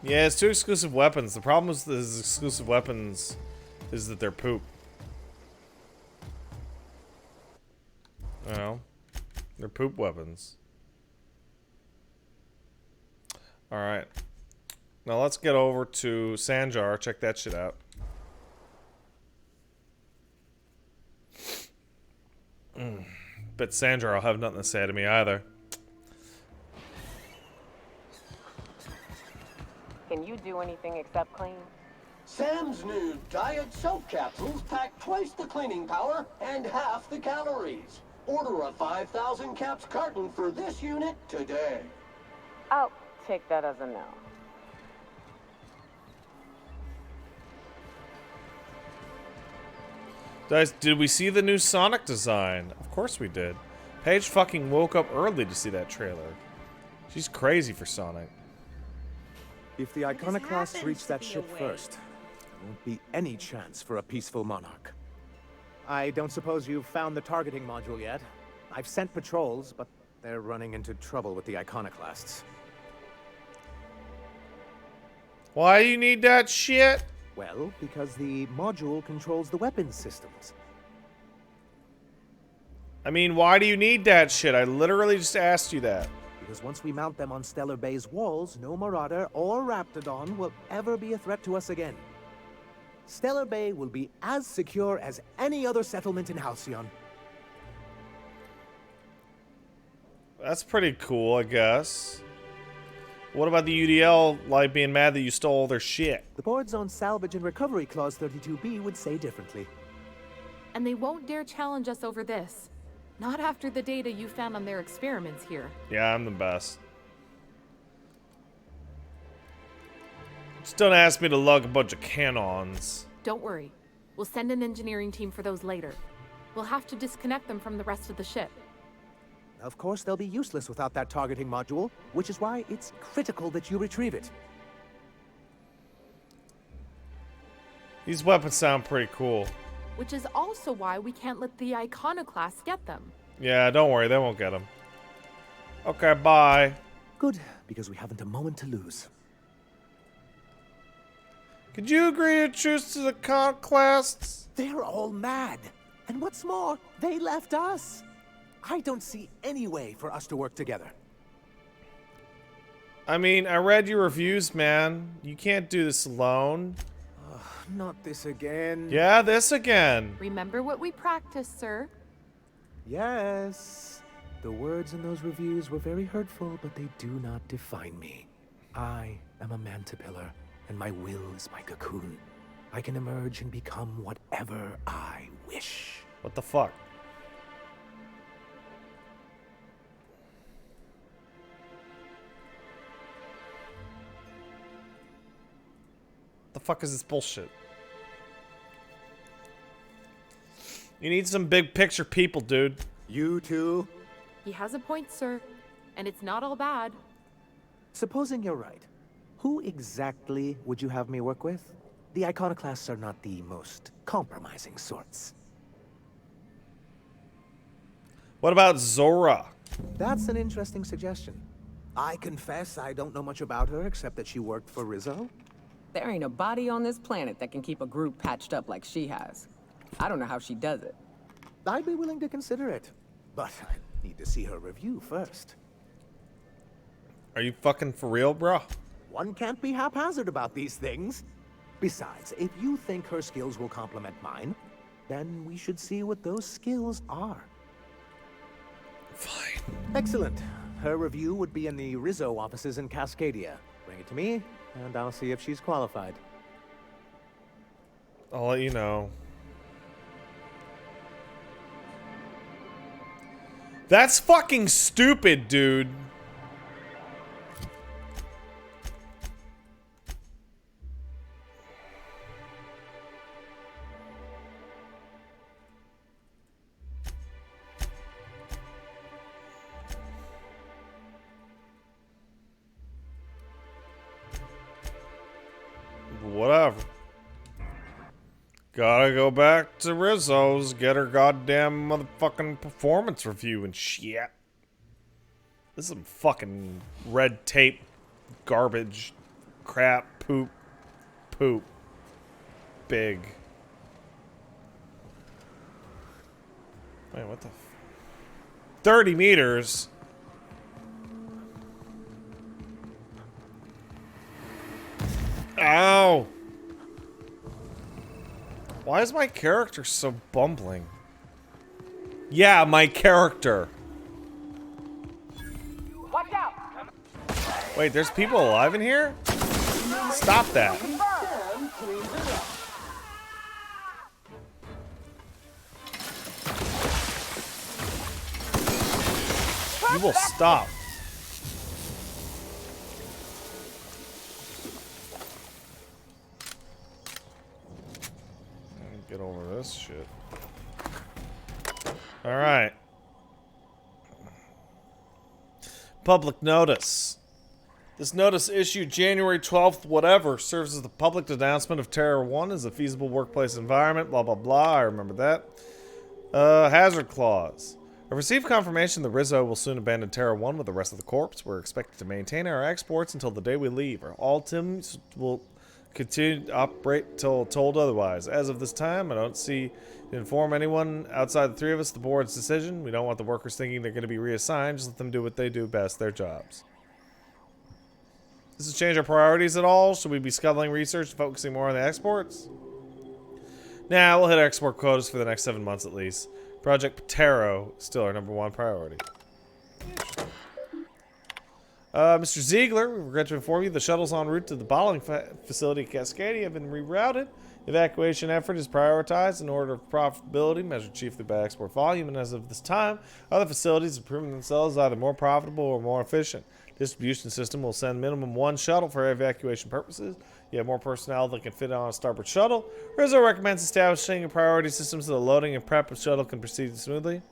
Yeah, it's 2 exclusive weapons. The problem with these exclusive weapons is that they're poop. You know? They're poop weapons. Alright. Now let's get over to Sanjar. Check that shit out. But Sanjar will have nothing to say to me either. Can you do anything except clean? Sam's new diet soap capsules pack twice the cleaning power and half the calories. Order a 5,000 caps carton for this unit today. I'll take that as a no. Guys, did we see the new Sonic design? Of course we did. Paige fucking woke up early to see that trailer. She's crazy for Sonic. If the happens Iconoclasts to reach that be ship awake. first, there won't be any chance for a peaceful monarch. I don't suppose you've found the targeting module yet. I've sent patrols, but they're running into trouble with the Iconoclasts. Why do you need that shit? Well, because the module controls the weapons systems. I mean, why do you need that shit? I literally just asked you that. Because once we mount them on Stellar Bay's walls, no Marauder or Raptidon will ever be a threat to us again. Stellar Bay will be as secure as any other settlement in Halcyon. That's pretty cool, I guess. What about the UDL, like, being mad that you stole all their shit? The board's own Salvage and Recovery Clause 32B would say differently. And they won't dare challenge us over this. Not after the data you found on their experiments here. Yeah, I'm the best. Just don't ask me to lug a bunch of cannons. Don't worry. We'll send an engineering team for those later. We'll have to disconnect them from the rest of the ship. Of course, they'll be useless without that targeting module, which is why it's critical that you retrieve it. These weapons sound pretty cool. Which is also why we can't let the Iconoclasts get them. Yeah, don't worry, they won't get them. Okay, bye. Good, because we haven't a moment to lose. Could you agree to truce to the Iconoclasts? They're all mad. And what's more, they left us. I don't see any way for us to work together. I mean, I read your reviews, man. You can't do this alone. Not this again. Yeah, this again. Remember what we practiced, sir. Yes. The words in those reviews were very hurtful, but they do not define me. I am a Mantipillar, and my will is my cocoon. I can emerge and become whatever I wish. What the fuck? The fuck is this bullshit? You need some big picture people, dude. You too? He has a point, sir. And it's not all bad. Supposing you're right, who exactly would you have me work with? The Iconoclasts are not the most compromising sorts. What about Zora? That's an interesting suggestion. I confess I don't know much about her except that she worked for Rizzo. There ain't a body on this planet that can keep a group patched up like she has. I don't know how she does it. I'd be willing to consider it, but I need to see her review first. Are you fucking for real, bro? One can't be haphazard about these things. Besides, if you think her skills will complement mine, then we should see what those skills are. Fine. Excellent. Her review would be in the Rizzo offices in Cascadia. Bring it to me, and I'll see if she's qualified. I'll let you know. That's fucking stupid, dude. Whatever. Gotta go back to Rizzo's, get her goddamn motherfucking performance review and shit. This is some fucking red tape, garbage, crap, poop, big. Wait, what the 30 meters? Ow! Why is my character so bumbling? Yeah, my character. Watch out! Wait, there's people alive in here? Stop that. Sam cleans it will stop. Get over this shit. Alright. Public notice. This notice issued January 12th, whatever, serves as the public announcement of Terra 1 as a feasible workplace environment, blah, blah, blah. I remember that. Hazard clause. I've received confirmation that Rizzo will soon abandon Terra 1 with the rest of the corps. We're expected to maintain our exports until the day we leave. All teams will continue to operate until told otherwise. As of this time, I don't see to inform anyone outside the three of us the board's decision. We don't want the workers thinking they're going to be reassigned. Just let them do what they do best, their jobs. Does this change our priorities at all? Should we be scuttling research and focusing more on the exports? Nah, we'll hit our export quotas for the next 7 months at least. Project Patero is still our #1 priority. Mr. Ziegler, we regret to inform you the shuttles en route to the bottling facility at Cascadia have been rerouted. Evacuation effort is prioritized in order of profitability, measured chiefly by export volume, and as of this time, other facilities have proven themselves either more profitable or more efficient. Distribution system will send minimum 1 shuttle for evacuation purposes. You have more personnel that can fit on a starboard shuttle. Rizzo recommends establishing a priority system so the loading and prep of shuttle can proceed smoothly.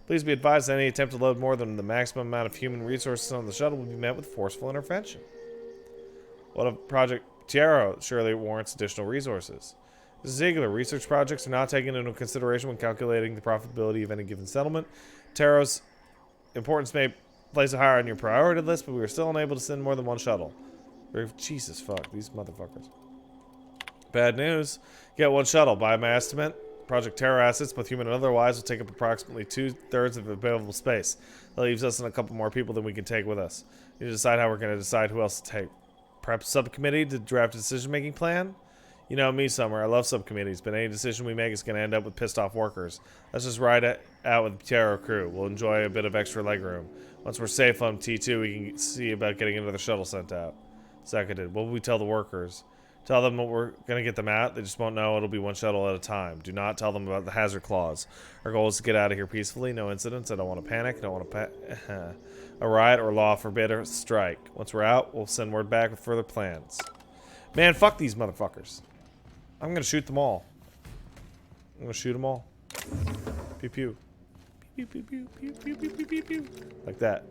Please be advised that any attempt to load more than the maximum amount of human resources on the shuttle will be met with forceful intervention. What of Project Tiero? Surely it warrants additional resources. Mr. Ziegler, research projects are not taken into consideration when calculating the profitability of any given settlement. Tiero's importance may place it higher on your priority list, but we are still unable to send more than 1 shuttle. Jesus fuck, these motherfuckers. Bad news. Get 1 shuttle. By my estimate, Project Terror assets, both human and otherwise, will take up approximately 2/3 of available space. That leaves us and a couple more people than we can take with us. We need to decide how we're going to decide who else to take. Perhaps subcommittee to draft a decision-making plan? You know me, Summer. I love subcommittees, but any decision we make is going to end up with pissed-off workers. Let's just ride it out with the Terror crew. We'll enjoy a bit of extra legroom. Once we're safe on T2, we can see about getting another shuttle sent out. Seconded. What will we tell the workers? Tell them what we're going to get them out. They just won't know. It'll be 1 shuttle at a time. Do not tell them about the hazard clause. Our goal is to get out of here peacefully. No incidents. I don't want to panic. I don't want to a riot or law forbid a strike. Once we're out, we'll send word back with further plans. Man, fuck these motherfuckers. I'm going to shoot them all. I'm going to shoot them all. Pew pew. Pew pew pew pew pew pew pew pew pew. Like that.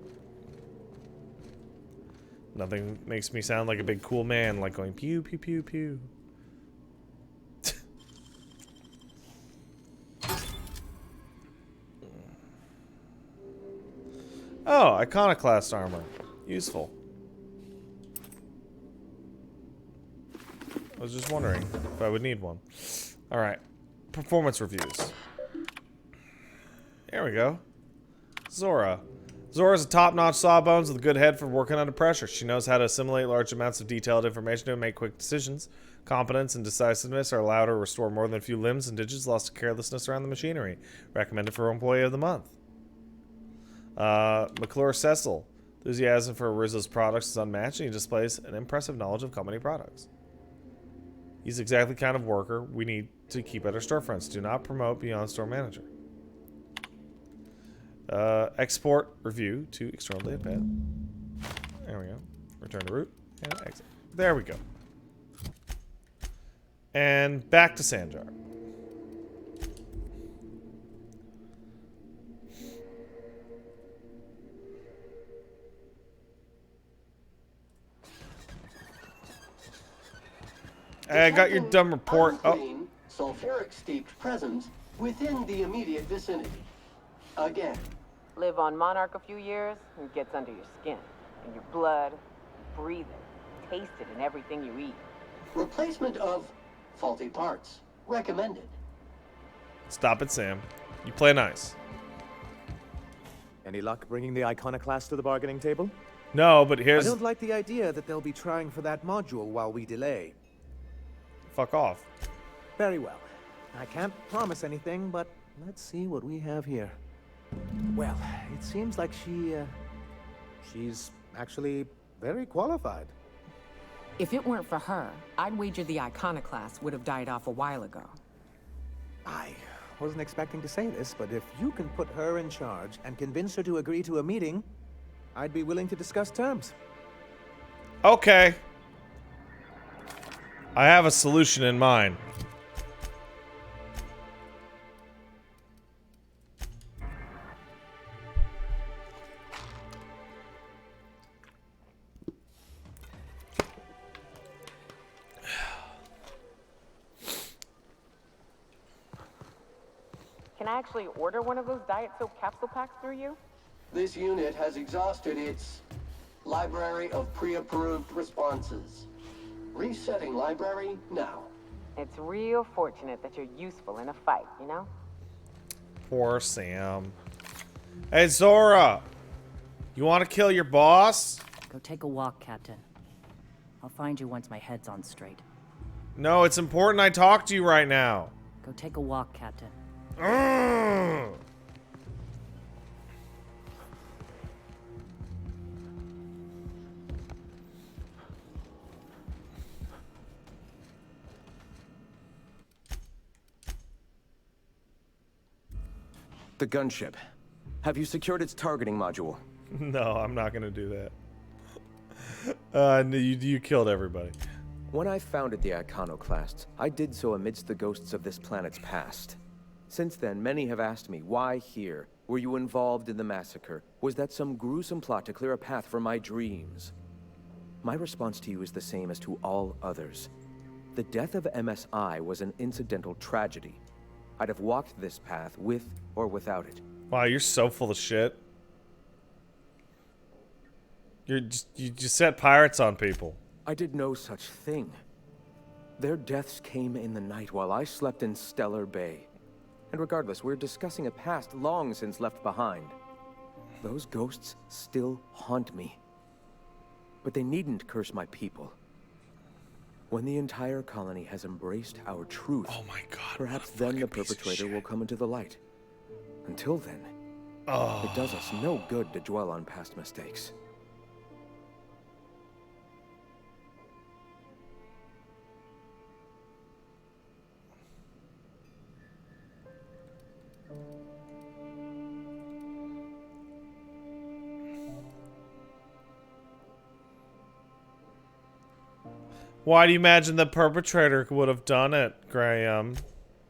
Nothing makes me sound like a big cool man like going pew pew pew pew. Oh, iconoclast armor. Useful. I was just wondering if I would need one. Alright. Performance reviews. There we go. Zora. Zora's a top-notch sawbones with a good head for working under pressure. She knows how to assimilate large amounts of detailed information to make quick decisions. Competence and decisiveness are allowed to restore more than a few limbs and digits lost to carelessness around the machinery. Recommended for Employee of the Month. McClure Cecil. Enthusiasm for Rizzo's products is unmatched, and he displays an impressive knowledge of company products. He's exactly the kind of worker we need to keep at our storefronts. Do not promote beyond store manager. Export review to external datapad. There we go. Return to root and exit. There we go. And back to Sanjar. I got your dumb report. Unclean, sulfuric steeped presence within the immediate vicinity. Again. Live on Monarch a few years, and it gets under your skin, in your blood, you breathe it, taste it in everything you eat. Replacement of faulty parts. Recommended. Stop it, Sam. You play nice. Any luck bringing the iconoclast to the bargaining table? No, but here's... I don't like the idea that they'll be trying for that module while we delay. Fuck off. Very well. I can't promise anything, but let's see what we have here. Well, it seems like she's actually very qualified. If it weren't for her, I'd wager the iconoclast would have died off a while ago. I wasn't expecting to say this, but if you can put her in charge and convince her to agree to a meeting, I'd be willing to discuss terms. Okay. I have a solution in mind. Can I actually order one of those Diet Soap capsule packs through you? This unit has exhausted its library of pre-approved responses. Resetting library now. It's real fortunate that you're useful in a fight, you know? Poor Sam. Hey, Zora! You want to kill your boss? Go take a walk, Captain. I'll find you once my head's on straight. No, it's important I talk to you right now. Go take a walk, Captain. Ugh. The gunship. Have you secured its targeting module? No, I'm not gonna do that. No, you killed everybody. When I founded the Iconoclasts, I did so amidst the ghosts of this planet's past. Since then, many have asked me, why here? Were you involved in the massacre? Was that some gruesome plot to clear a path for my dreams? My response to you is the same as to all others. The death of MSI was an incidental tragedy. I'd have walked this path with or without it. Wow, you're so full of shit. You just set pirates on people. I did no such thing. Their deaths came in the night while I slept in Stellar Bay. And regardless, we're discussing a past long since left behind. Those ghosts still haunt me. But they needn't curse my people. When the entire colony has embraced our truth, oh my God, perhaps then the perpetrator will come into the light. Until then, it does us no good to dwell on past mistakes. Why do you imagine the perpetrator would have done it, Graham?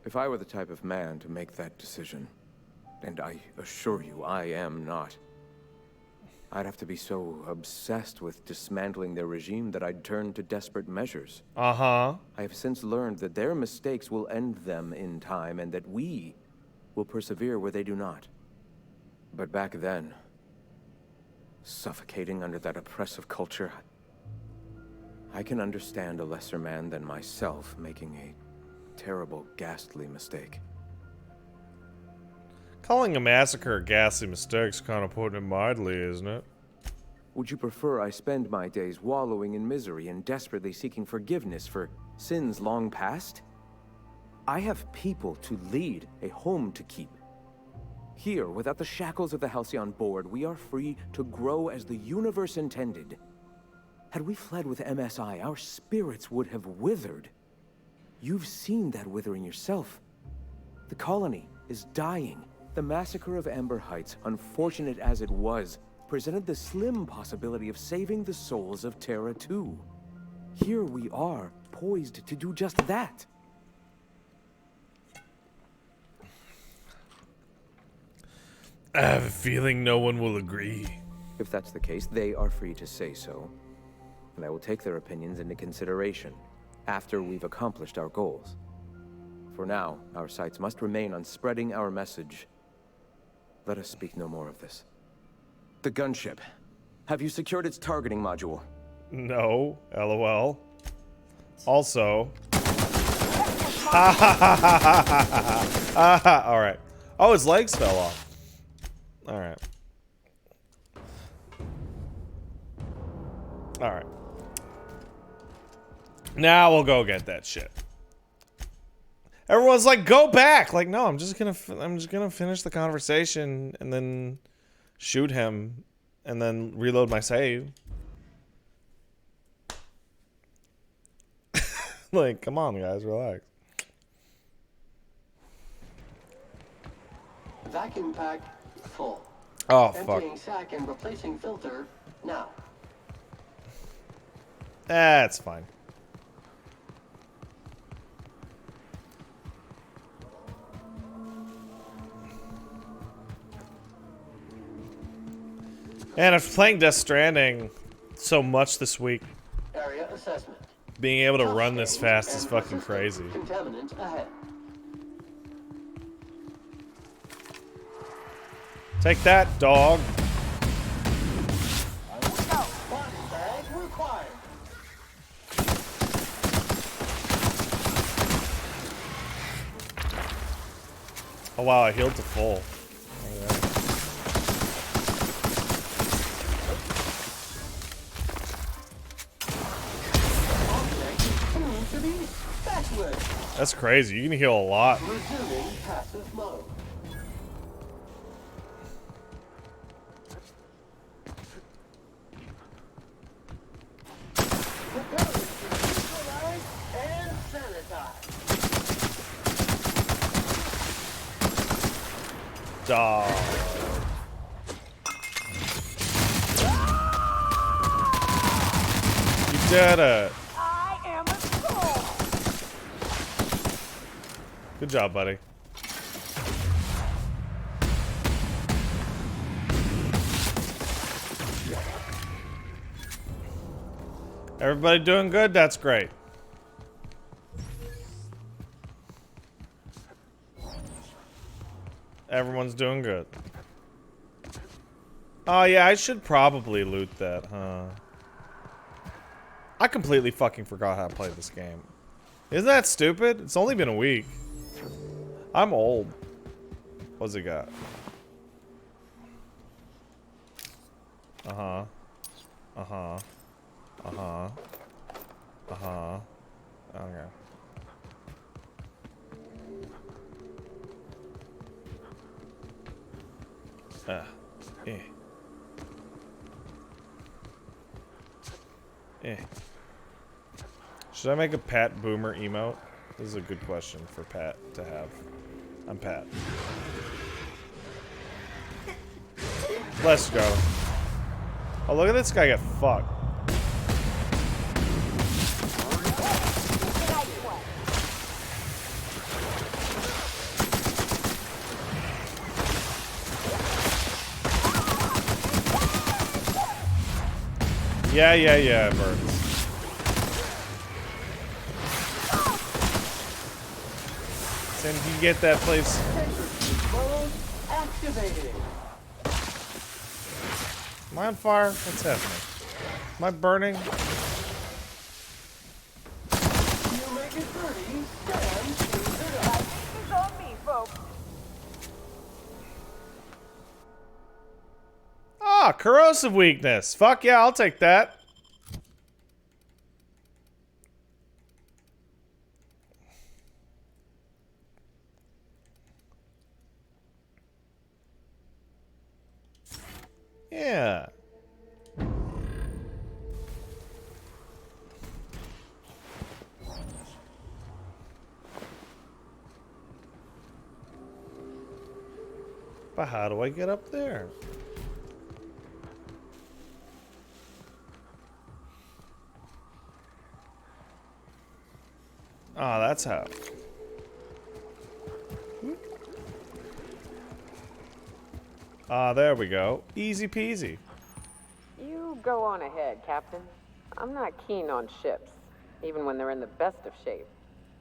If I were the type of man to make that decision, and I assure you I am not, I'd have to be so obsessed with dismantling their regime that I'd turn to desperate measures. Uh-huh. I have since learned that their mistakes will end them in time, and that we will persevere where they do not. But back then, suffocating under that oppressive culture, I can understand a lesser man than myself making a terrible, ghastly mistake. Calling a massacre a ghastly mistake's kind of putting it mildly, isn't it? Would you prefer I spend my days wallowing in misery and desperately seeking forgiveness for sins long past? I have people to lead, a home to keep. Here, without the shackles of the Halcyon Board, we are free to grow as the universe intended. Had we fled with MSI, our spirits would have withered. You've seen that withering yourself. The colony is dying. The massacre of Amber Heights, unfortunate as it was, presented the slim possibility of saving the souls of Terra 2. Here we are, poised to do just that. I have a feeling no one will agree. If that's the case, they are free to say so. And I will take their opinions into consideration after we've accomplished our goals. For now, our sights must remain on spreading our message. Let us speak no more of this. The gunship. Have you secured its targeting module? No, LOL. Also. Alright. Oh, his legs fell off. Alright. Alright. Now we'll go get that shit. Everyone's like, go back. Like, no, I'm just gonna finish the conversation and then shoot him and then reload my save. Like, come on, guys, relax. Vacuum pack full. Oh, fuck. Emptying sack and replacing filter now. That's fine. And after playing Death Stranding so much this week, Area assessment. being able to run this fast is fucking crazy. Contaminant ahead. Take that, dog. Body bag required. Oh wow, I healed to full. To be specialist. That's crazy. You can heal a lot. Resuming passive mode. Preparing to neutralize and sanitize. Dog. You did it. I am a soul. Good job, buddy. Everybody doing good? That's great. Everyone's doing good. Oh yeah, I should probably loot that, huh? I completely fucking forgot how to play this game. Isn't that stupid? It's only been a week. I'm old. What's it got? Uh-huh. Uh-huh. Uh-huh. Uh-huh. Okay. Eh. Eh. Should I make a Pat Boomer emote? This is a good question for Pat to have. I'm Pat. Let's go. Oh, look at this guy get fucked. Yeah, birds. Then you get that place. Mode activating. Am I on fire? What's happening? Am I burning? You make it 30, stand to the right. It's on me, folks. Ah, corrosive weakness. Fuck yeah, I'll take that. Yeah. But how do I get up there? Ah, that's how. Ah, there we go. Easy peasy. You go on ahead, Captain. I'm not keen on ships, even when they're in the best of shape.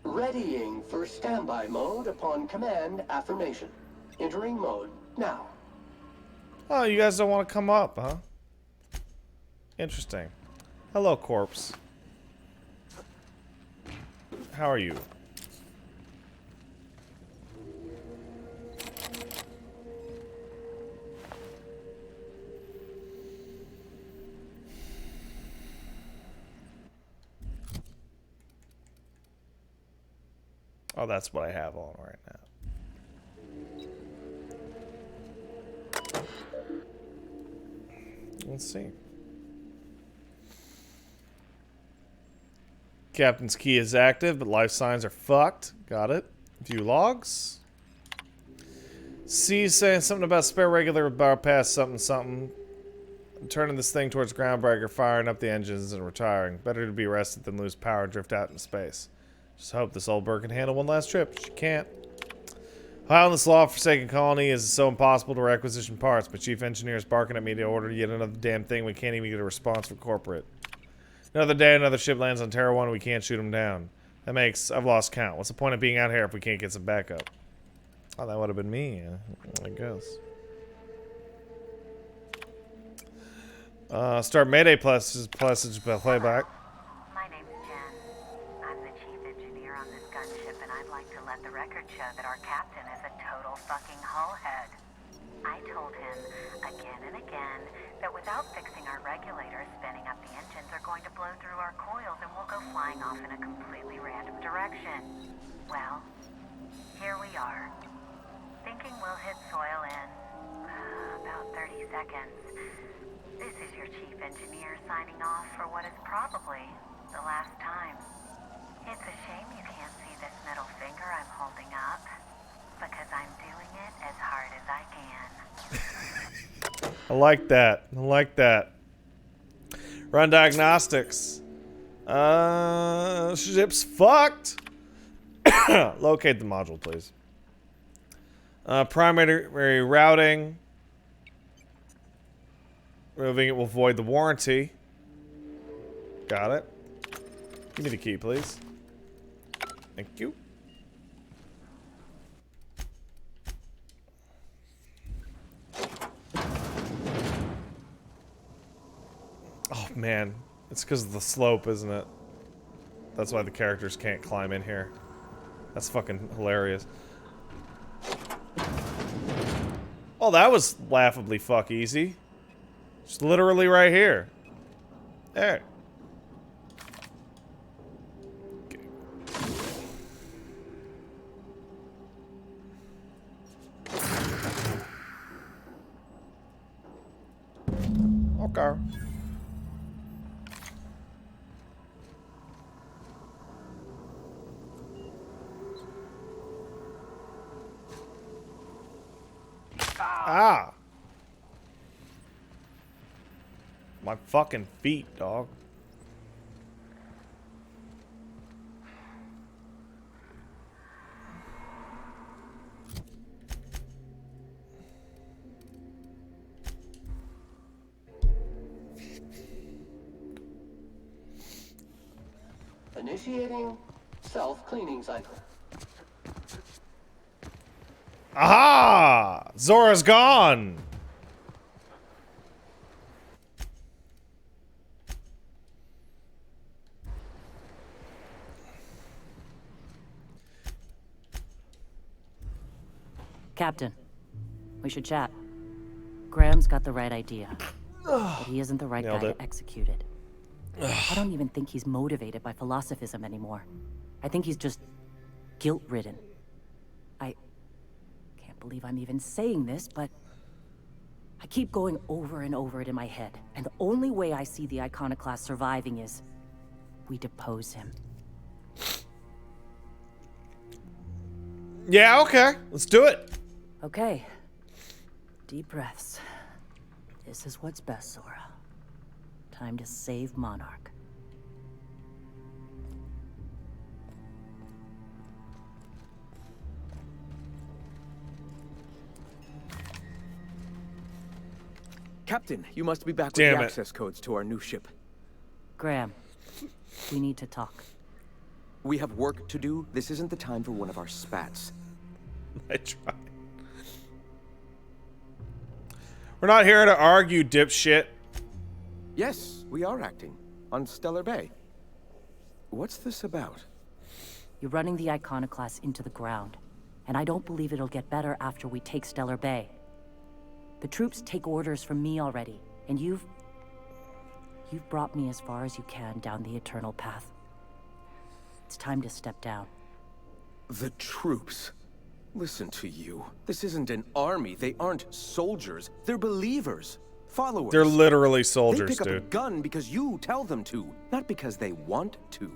Readying for standby mode upon command affirmation. Entering mode now. Oh, you guys don't want to come up, huh? Interesting. Hello, corpse. How are you? Oh, that's what I have on right now. Let's see. Captain's key is active, but life signs are fucked. Got it. View logs. C saying something about spare regular bar pass something something. Turning this thing towards Groundbreaker, firing up the engines and retiring. Better to be arrested than lose power and drift out into space. Just hope this old bird can handle one last trip. She can't. High on this law-forsaken colony is so impossible to requisition parts, but chief engineer is barking at me to order yet another damn thing. We can't even get a response from corporate. Another day, another ship lands on Terra 1, we can't shoot them down. That makes... I've lost count. What's the point of being out here if we can't get some backup? Oh, that would have been me, I guess. Start Mayday plus playback. My name's Jen. I'm the chief engineer on this gunship, and I'd like to let the record show that our captain is a total fucking hullhead. I told him again and again that without fixing our regulators, spinning up the engines are going to blow through our coils and we'll go flying off in a completely random direction. Well, here we are. Thinking we'll hit soil in about 30 seconds. This is your chief engineer signing off for what is probably the last time. It's a shame you can't see this middle finger I'm holding up, because I'm doing it as hard as I can. I like that. I like that. Run diagnostics. Ship's fucked. Locate the module, please. Primary routing. Removing it will void the warranty. Got it. Give me the key, please. Thank you. Oh, man. It's because of the slope, isn't it? That's why the characters can't climb in here. That's fucking hilarious. Oh, that was laughably fuck easy. Just literally right here. There. Okay. Ah. My fucking feet, dog. Initiating self-cleaning cycle. Aha! Zora's gone! Captain, we should chat. Graham's got the right idea, but he isn't the right guy to execute it. I don't even think he's motivated by philosophism anymore. I think he's just guilt-ridden. I can't believe I'm even saying this, but I keep going over and over it in my head, and the only way I see the Iconoclast surviving is we depose him. Yeah, okay. Let's do it. Okay. Deep breaths. This is what's best, Zora. Time to save Monarch. Captain, you must be back with the access codes to our new ship. Graham, we need to talk. We have work to do. This isn't the time for one of our spats. I tried. We're not here to argue, dipshit. Yes, we are acting. On Stellar Bay. What's this about? You're running the Iconoclast into the ground, and I don't believe it'll get better after we take Stellar Bay. The troops take orders from me already, and you've brought me as far as you can down the Eternal Path. It's time to step down. The troops? Listen to you. This isn't an army. They aren't soldiers. They're believers. Followers. They're literally soldiers, they pick dude. up a gun because you tell them to, not because they want to.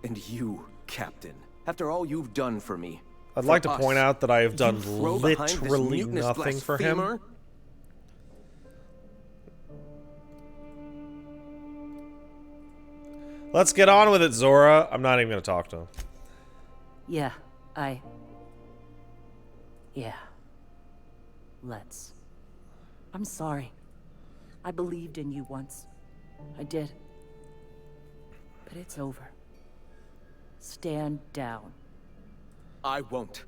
And you, Captain, after all you've done for me, I'd like to For point us. out that I have You done throw behind this literally mutinous nothing for him. blasphemer? Let's get on with it, Zora. I'm not even gonna talk to him. Yeah, Yeah. Let's. I'm sorry. I believed in you once. I did. But it's over. Stand down. I won't.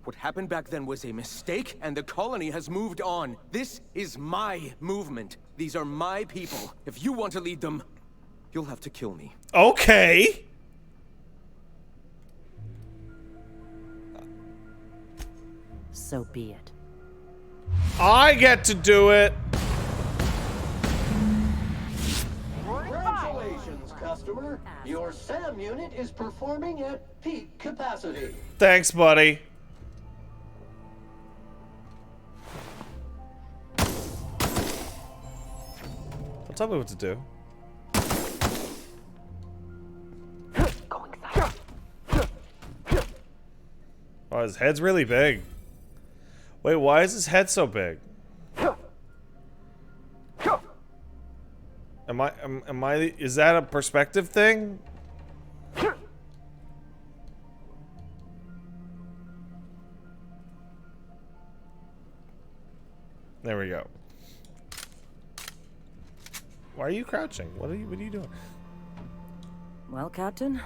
What happened back then was a mistake, and the colony has moved on. This is my movement. These are my people. If you want to lead them, you'll have to kill me. Okay. So be it. I get to do it. Congratulations, customer. Your SAM unit is performing at peak capacity. Thanks, buddy. Don't tell me what to do. Oh, his head's really big. Wait, why is his head so big? Am I, is that a perspective thing? There we go. Why are you crouching? What are you doing? Well, Captain,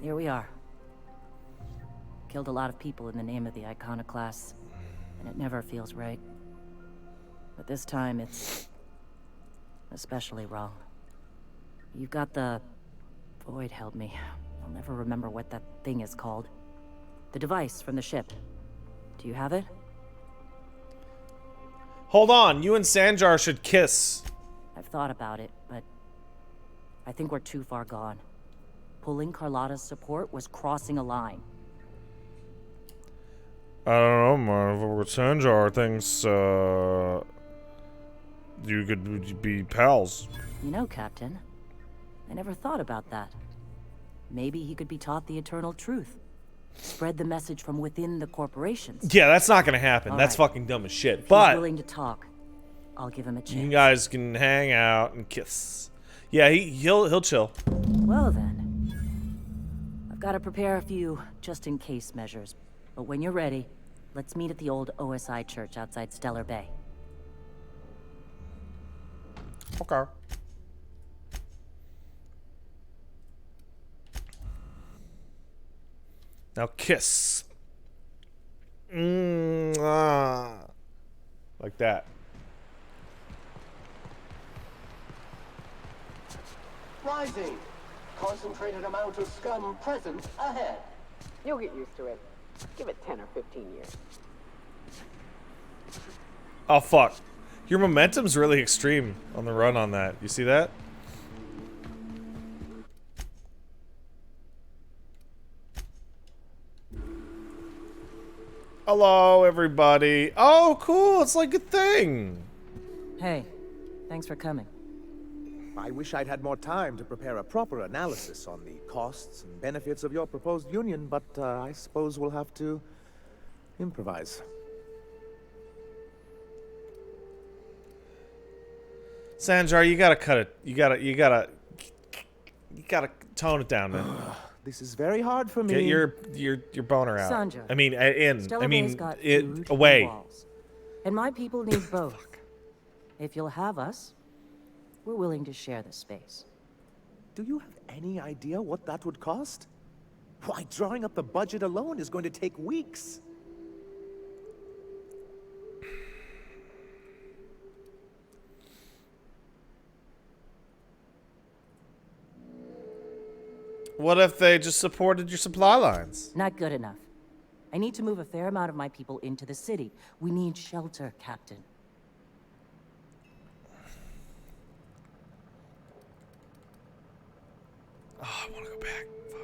here we are. Killed a lot of people in the name of the Iconoclasts, and it never feels right. But this time it's especially wrong. You've got the... Void held me. I'll never remember what that thing is called. The device from the ship. Do you have it? Hold on, you and Sanjar should kiss. I've thought about it, but I think we're too far gone. Pulling Carlotta's support was crossing a line. I don't know, man. Sanjar thinks, you could be pals. You know, Captain, I never thought about that. Maybe he could be taught the eternal truth. Spread the message from within the corporations. Yeah, that's not gonna happen. All That's right. fucking dumb as shit. If But he's willing to talk, I'll give him a chance. you guys can hang out and kiss. Yeah, he'll chill. Well then, I've got to prepare a few just-in-case measures. But when you're ready, let's meet at the old OSI church outside Stellar Bay. Okay. Now kiss. Like that. Rising. Concentrated amount of scum present ahead. You'll get used to it. Give it 10 or 15 years. Oh fuck. Your momentum's really extreme on the run on that. You see that? Hello, everybody. Oh, cool. It's like a thing. Hey, thanks for coming. I wish I'd had more time to prepare a proper analysis on the costs and benefits of your proposed union, but I suppose we'll have to improvise. Sanjar, you gotta cut it. You gotta tone it down, man. This is very hard for me. Get your boner out. Sanjar, I mean, in. Stellar I mean, Bay's got food it and away. walls. And my people need both. If you'll have us, we're willing to share the space. Do you have any idea what that would cost? Why, drawing up the budget alone is going to take weeks. What if they just supported your supply lines? Not good enough. I need to move a fair amount of my people into the city. We need shelter, Captain. Oh, I want to go back. Fuck.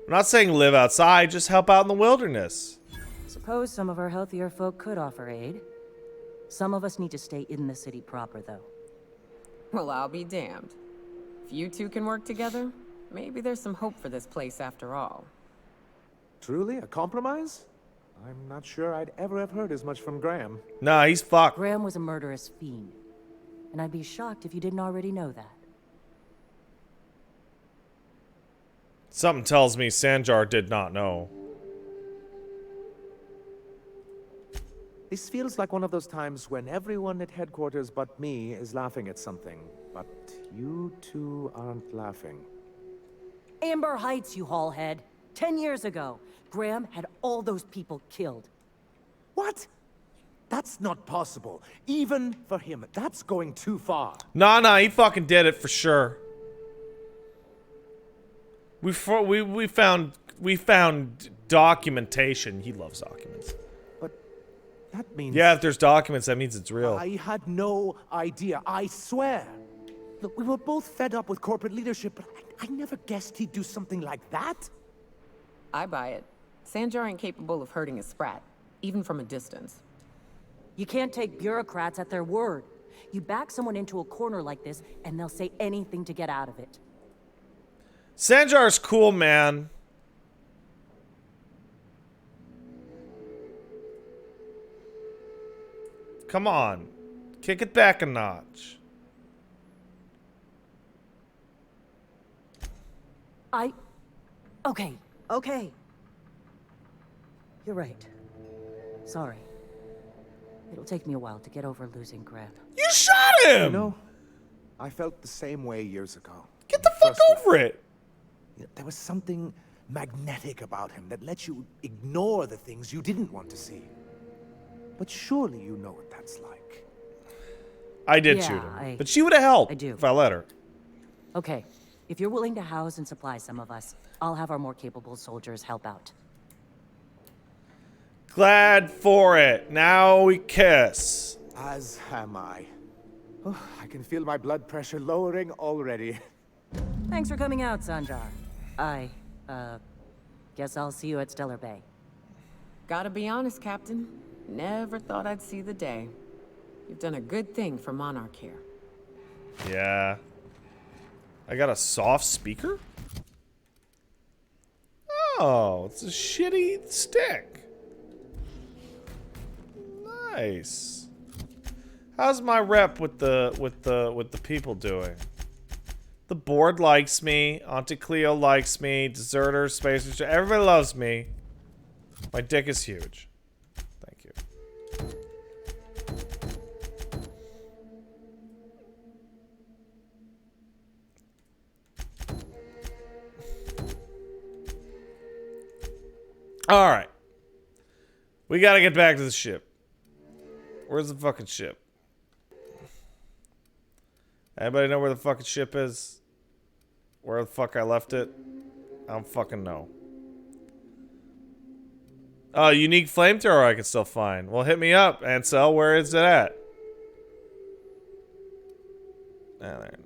I'm not saying live outside, just help out in the wilderness. Suppose some of our healthier folk could offer aid. Some of us need to stay in the city proper, though. Well, I'll be damned. If you two can work together, maybe there's some hope for this place after all. Truly? A compromise? I'm not sure I'd ever have heard as much from Graham. Nah, he's fucked. Graham was a murderous fiend. And I'd be shocked if you didn't already know that. Something tells me Sanjar did not know. This feels like one of those times when everyone at headquarters but me is laughing at something. But you two aren't laughing. Amber Heights, you haulhead. 10 years ago, Graham had all those people killed. What? That's not possible. Even for him, that's going too far. Nah, he fucking did it for sure. We found documentation. He loves documents. But that means... Yeah, if there's documents, that means it's real. I had no idea, I swear. Look, we were both fed up with corporate leadership, but I never guessed he'd do something like that. I buy it. Sanjar ain't capable of hurting a sprat, even from a distance. You can't take bureaucrats at their word. You back someone into a corner like this, and they'll say anything to get out of it. Sanjar's cool, man. Come on. Kick it back a notch. Okay. You're right. Sorry. It'll take me a while to get over losing Graham. You shot him! You know, I felt the same way years ago. Get the fuck over it! There was something magnetic about him that let you ignore the things you didn't want to see. But surely you know what that's like. I did shoot him. But she would have helped if I let her. Okay. If you're willing to house and supply some of us, I'll have our more capable soldiers help out. Glad for it. Now we kiss. As am I. Oh, I can feel my blood pressure lowering already. Thanks for coming out, Sanjar. I, guess I'll see you at Stellar Bay. Gotta be honest, Captain. Never thought I'd see the day. You've done a good thing for Monarch here. Yeah. I got a soft speaker? Oh, it's a shitty stick. Nice. How's my rep with the people doing? The board likes me. Auntie Cleo likes me. Deserter, Spacers, everybody loves me. My dick is huge. Thank you. All right. We gotta get back to the ship. Where's the fucking ship? Anybody know where the fucking ship is? Where the fuck I left it? I don't fucking know. Oh, unique flamethrower I can still find. Well, hit me up, Ansel. Where is it at? Ah, there.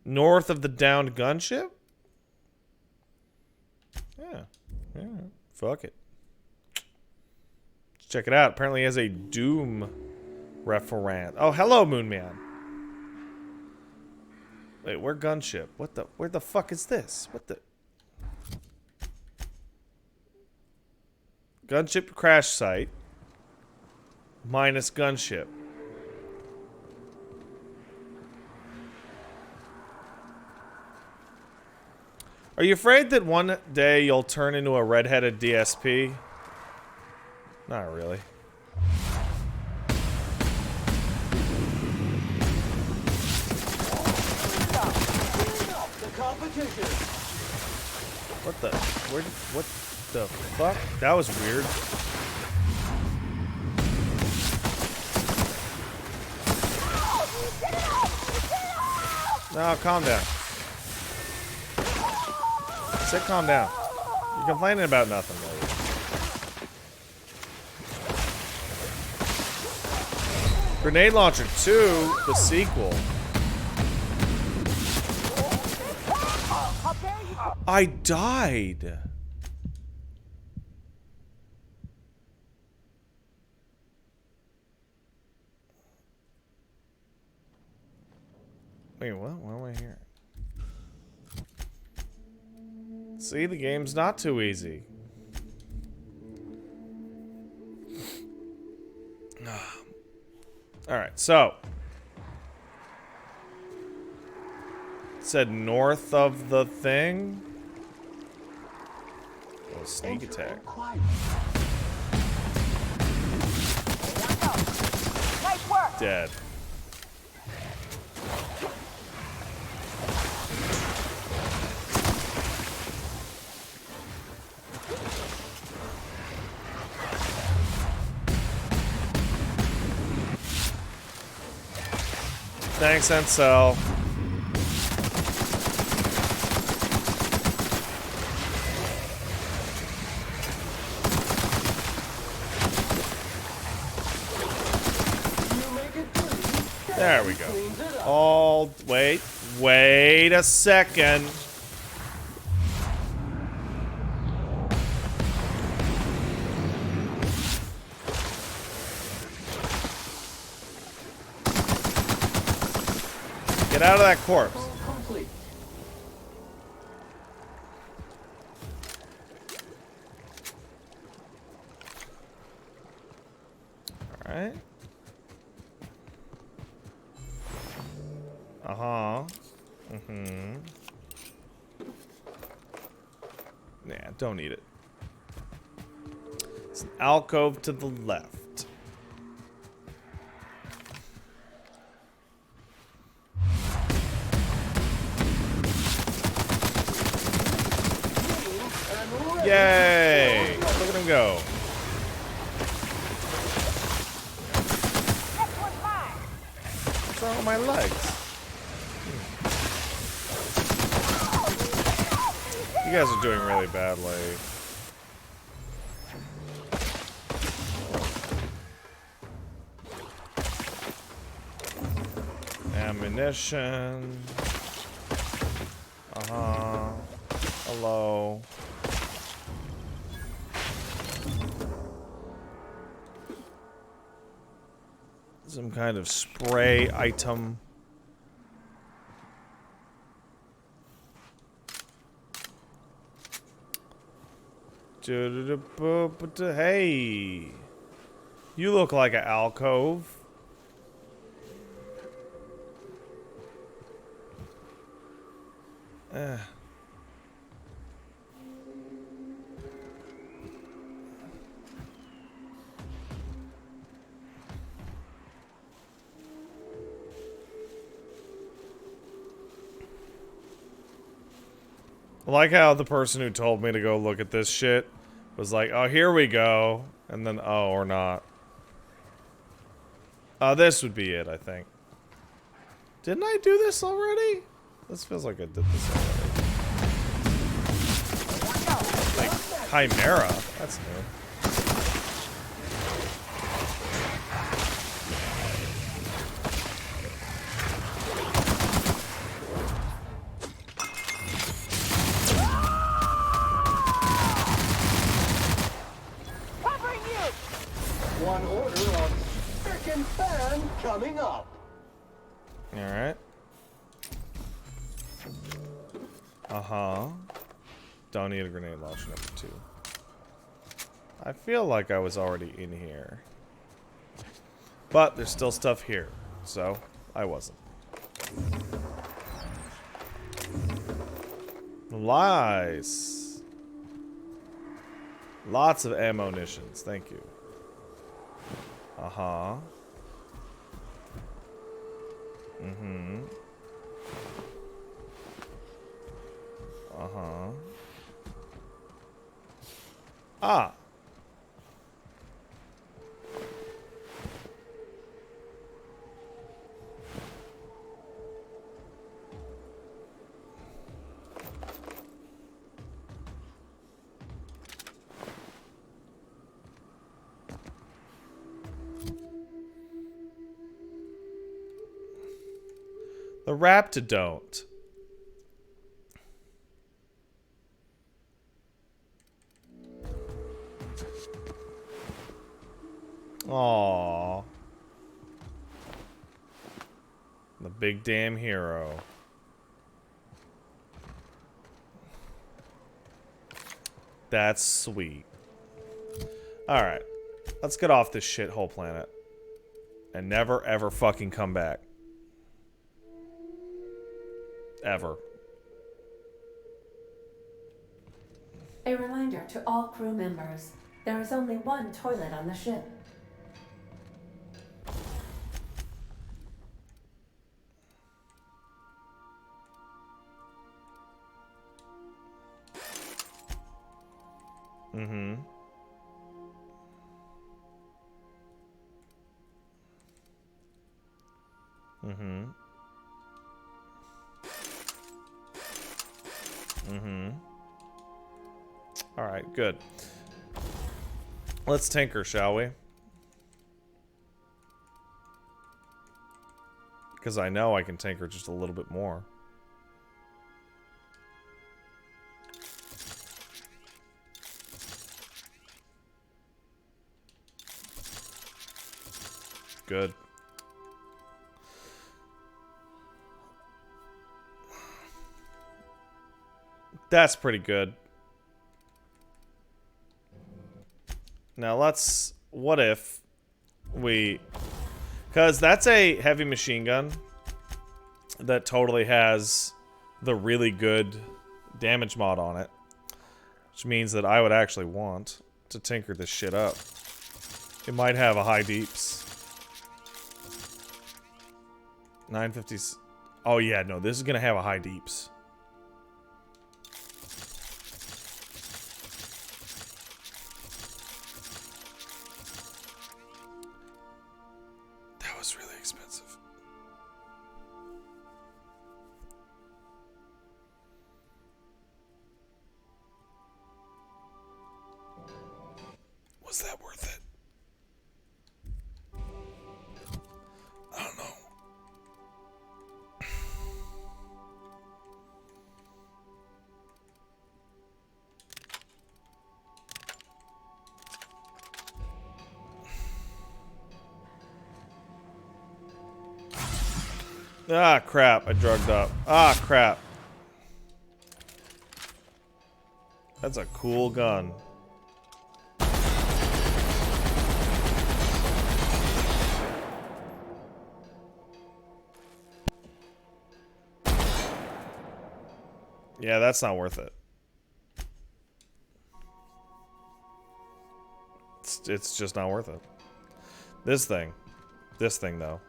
North of the downed gunship? Yeah. Fuck it. Let's check it out. Apparently he has a Doom referent. Oh, hello, Moonman. Wait, where gunship? Where the fuck is this? What the? Gunship crash site. Minus gunship. Are you afraid that one day you'll turn into a redheaded DSP? Not really. What the? What the fuck? That was weird. No, calm down. Sit calm down. You're complaining about nothing, lady. Grenade Launcher 2, the sequel. I died. Wait, what? Why am I here? See, the game's not too easy. Alright, so. It said north of the thing. Oh, sneak attack. Nice work. Dead. Thanks, Ansel. There we go. Wait a second. Get out of that corpse. All right. Nah, don't need it. It's an alcove to the left. Yay! Look at him go. What's wrong with my legs? You guys are doing really badly. Ammunition. Hello. Some kind of spray item. Hey, you look like an alcove. I like how the person who told me to go look at this shit was like, oh, here we go. And then, oh, or not. This would be it, I think. Didn't I do this already? This feels like I did this already. Like, Chimera. That's new. One order of frickin' fan coming up. Alright. Don't need a grenade launcher number 2. I feel like I was already in here. But there's still stuff here. So, I wasn't. Lies. Lots of ammunitions. Thank you. Ah. The Raptidont. Aww. The big damn hero. That's sweet. Alright. Let's get off this shithole planet. And never ever fucking come back. Ever. A reminder to all crew members. There is only one toilet on the ship. Mm-hmm. Mm-hmm. Mm-hmm. Alright, good. Let's tinker, shall we? Because I know I can tinker just a little bit more. Good. That's pretty good. Now let's... What if we... Because that's a heavy machine gun that totally has the really good damage mod on it. Which means that I would actually want to tinker this shit up. It might have a high deeps. 950s. Oh yeah, no, this is gonna have a high deeps. That was really expensive. Was that worth it? I don't know. Ah, crap. I drugged up. Ah, crap. That's a cool gun. Yeah, that's not worth it. It's just not worth it. This thing, though.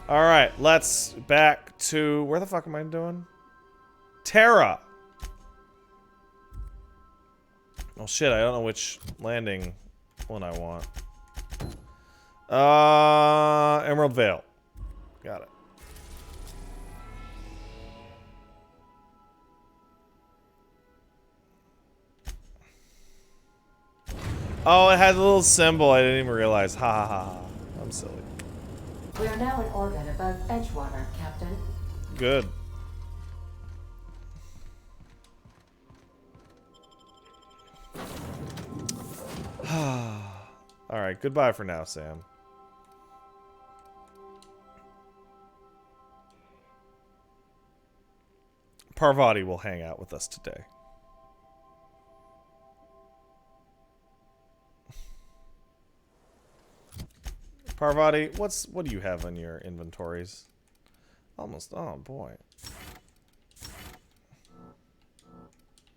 Alright, let's back to... Where the fuck am I doing? Terra! Oh shit, I don't know which landing one I want. Emerald Vale. Got it. Oh, it had a little symbol. I didn't even realize. Ha ha ha. I'm silly. We are now in orbit above Edgewater, Captain. Good. Alright, goodbye for now, Sam. Parvati will hang out with us today. Parvati, what do you have in your inventories? Almost, oh boy.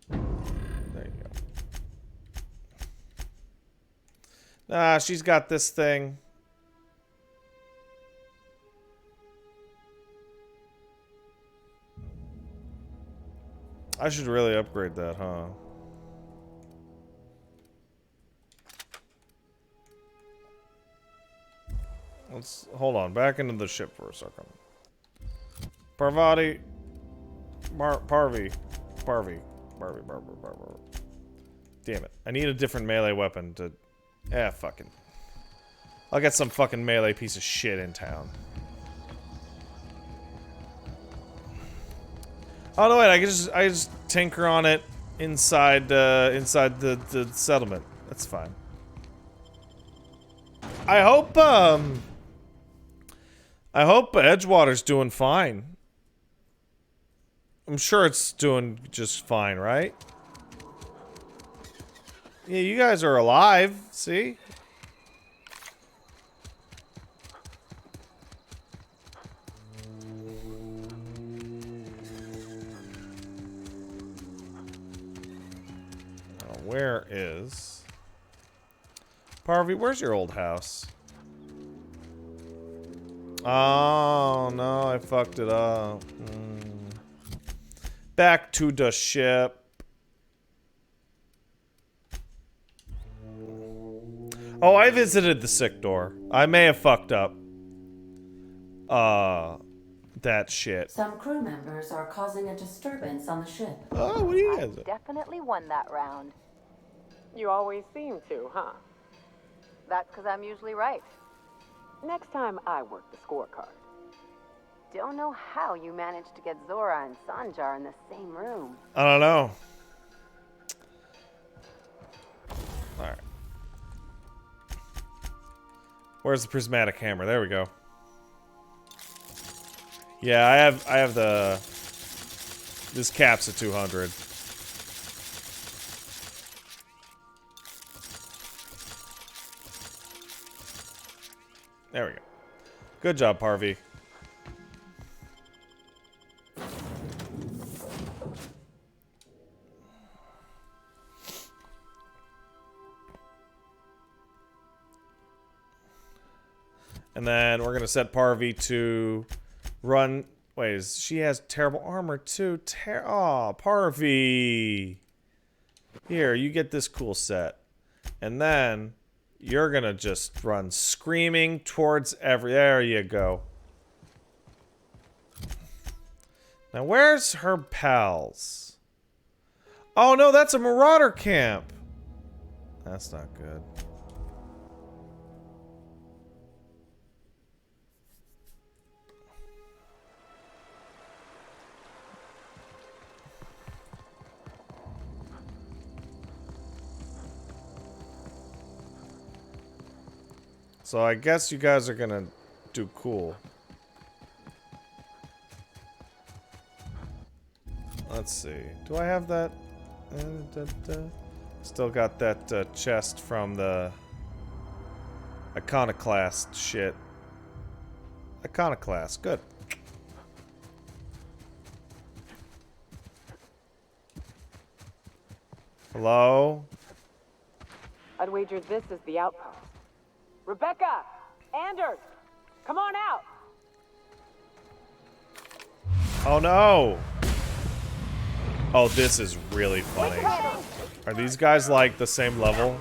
There you go. Ah, she's got this thing. I should really upgrade that, huh? Let's hold on. Back into the ship for a second. Parvati. Parvi. Damn it. I need a different melee weapon to... fucking... I'll get some fucking melee piece of shit in town. Oh no, wait, I just tinker on it inside the settlement. That's fine. I hope I hope Edgewater's doing fine. I'm sure it's doing just fine, right? Yeah, you guys are alive, see? Where is... Parvy, where's your old house? Oh, no, I fucked it up. Back to the ship. Oh, I visited the sick door. I may have fucked up. That shit. Some crew members are causing a disturbance on the ship. Oh, what do you guys? Definitely won that round. You always seem to, huh? That's because I'm usually right. Next time I work the scorecard. Don't know how you managed to get Zora and Sanjar in the same room. I don't know. Alright. Where's the prismatic hammer? There we go. Yeah, I have the... This cap's at 200. There we go. Good job, Parvy. And then we're gonna set Parvy to run. Wait, she has terrible armor too. Aw, Parvy. Here, you get this cool set. And then you're gonna just run screaming towards there you go. Now, where's her pals? Oh no, that's a Marauder camp. That's not good. So I guess you guys are gonna do cool. Let's see. Do I have that? Still got that chest from the Iconoclast shit. Iconoclast, good. Hello? I'd wager this is the outpost. Rebecca! Anders! Come on out! Oh no! Oh, this is really funny. Are these guys like the same level?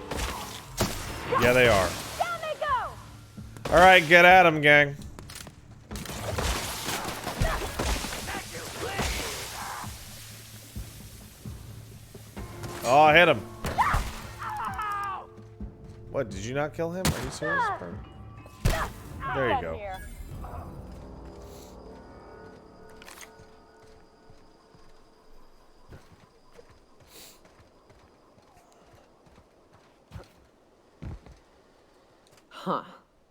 Yeah, they are. Down they go! Alright, get at them, gang. Oh, I hit him. What, did you not kill him? Are you serious? There you go. Huh.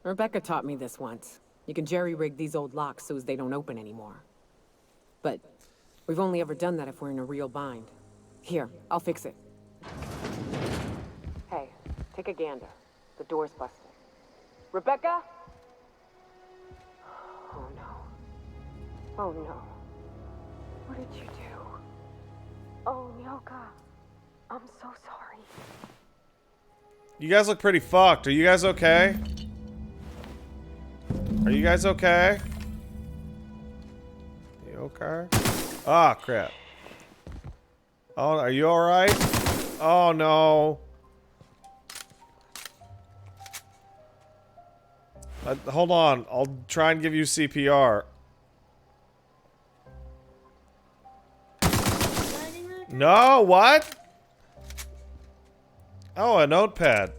Rebecca taught me this once. You can jerry-rig these old locks so as they don't open anymore. But we've only ever done that if we're in a real bind. Here, I'll fix it. Hey, take a gander. The door's busted. Rebecca? Oh no. Oh no. What did you do? Oh, Nyoka. I'm so sorry. You guys look pretty fucked. Are you guys okay? Are you guys okay? You okay? Ah, crap. Oh, are you alright? Oh, no. Hold on. I'll try and give you CPR. No, what? Oh, a notepad.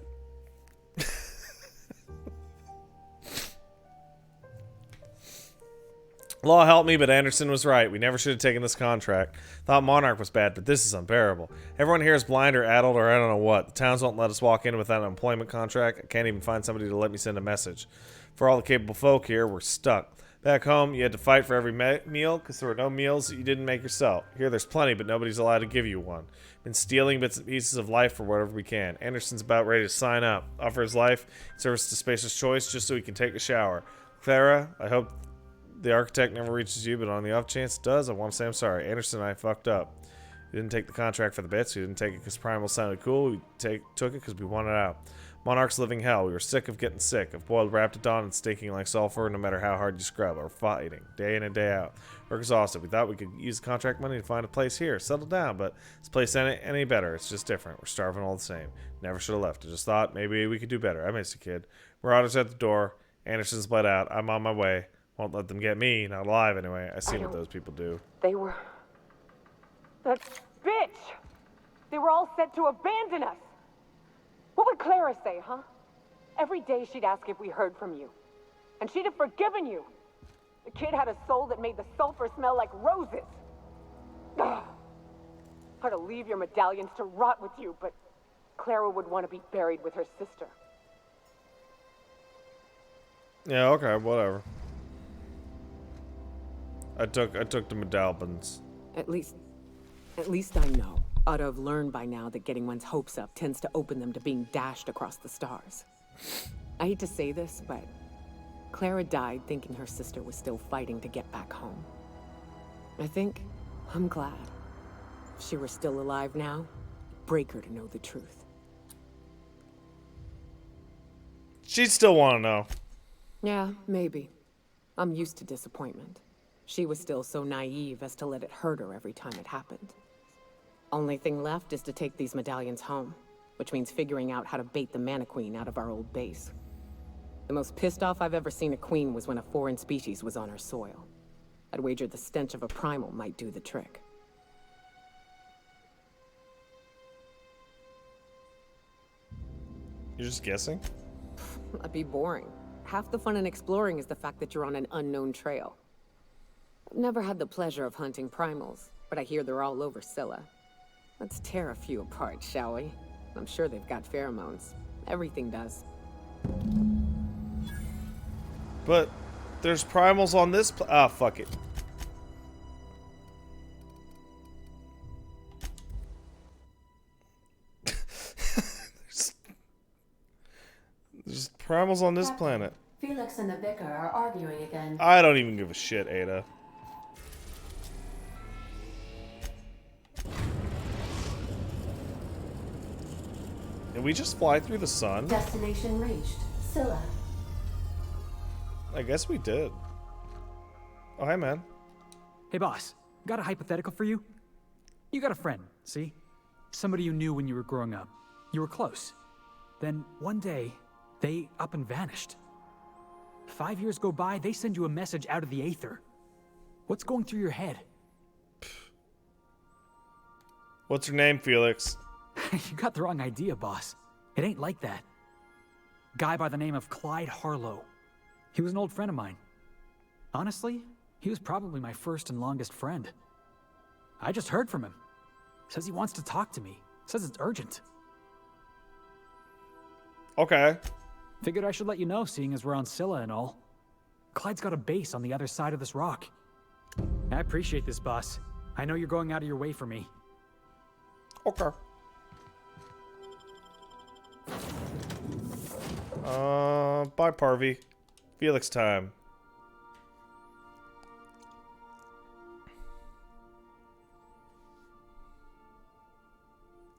Law helped me, but Anderson was right. We never should have taken this contract. Thought Monarch was bad, but this is unbearable. Everyone here is blind or addled or I don't know what. The towns won't let us walk in without an employment contract. I can't even find somebody to let me send a message. For all the capable folk here, we're stuck. Back home, you had to fight for every meal because there were no meals that you didn't make yourself. Here, there's plenty, but nobody's allowed to give you one. Been stealing bits and pieces of life for whatever we can. Anderson's about ready to sign up. Offer his life in service to Spacer's Choice just so he can take a shower. Clara, I hope the architect never reaches you, but on the off chance it does, I want to say I'm sorry. Anderson and I fucked up. We didn't take the contract for the bits. We didn't take it because Primal sounded cool. We took it because we wanted out. Monarch's living hell. We were sick of getting sick, of boiled Raptidon and stinking like sulfur no matter how hard you scrub, or fighting, day in and day out. We're exhausted. We thought we could use the contract money to find a place here, settle down, but this place ain't any better. It's just different. We're starving all the same. Never should have left. I just thought maybe we could do better. I miss you, kid. Marauders at the door. Anderson's bled out. I'm on my way. Won't let them get me. Not alive, anyway. I see what those people do. They were... That bitch! They were all set to abandon us! What would Clara say, huh? Every day she'd ask if we heard from you. And she'd have forgiven you. The kid had a soul that made the sulfur smell like roses. Ugh. I'd to leave your medallions to rot with you, but Clara would want to be buried with her sister. Yeah, okay, whatever. I took the medallions. At least I know. Ought to have learned by now that getting one's hopes up tends to open them to being dashed across the stars. I hate to say this, but Clara died thinking her sister was still fighting to get back home. I'm glad. If she were still alive now, it'd break her to know the truth. She'd still want to know. Yeah, maybe. I'm used to disappointment. She was still so naive as to let it hurt her every time it happened. Only thing left is to take these medallions home, which means figuring out how to bait the Mana Queen out of our old base. The most pissed off I've ever seen a queen was when a foreign species was on her soil. I'd wager the stench of a primal might do the trick. You're just guessing? That'd be boring. Half the fun in exploring is the fact that you're on an unknown trail. I've never had the pleasure of hunting primals, but I hear they're all over Scylla. Let's tear a few apart, shall we? I'm sure they've got pheromones. Everything does. But there's primals on this fuck it. there's primals on this planet. Felix and the Vicar are arguing again. I don't even give a shit, Ada. Did we just fly through the sun? Destination reached. Scylla. I guess we did. Oh, hi, man. Hey, boss. Got a hypothetical for you? You got a friend, see? Somebody you knew when you were growing up. You were close. Then, one day, they up and vanished. 5 years go by, they send you a message out of the aether. What's going through your head? What's your name, Felix? You got the wrong idea, boss. It ain't like that. Guy by the name of Clyde Harlow. He was an old friend of mine. Honestly, he was probably my first and longest friend. I just heard from him. Says he wants to talk to me. Says it's urgent. Okay. Figured I should let you know, seeing as we're on Scylla and all. Clyde's got a base on the other side of this rock. I appreciate this, boss. I know you're going out of your way for me. Okay. Bye, Parvy. Felix time.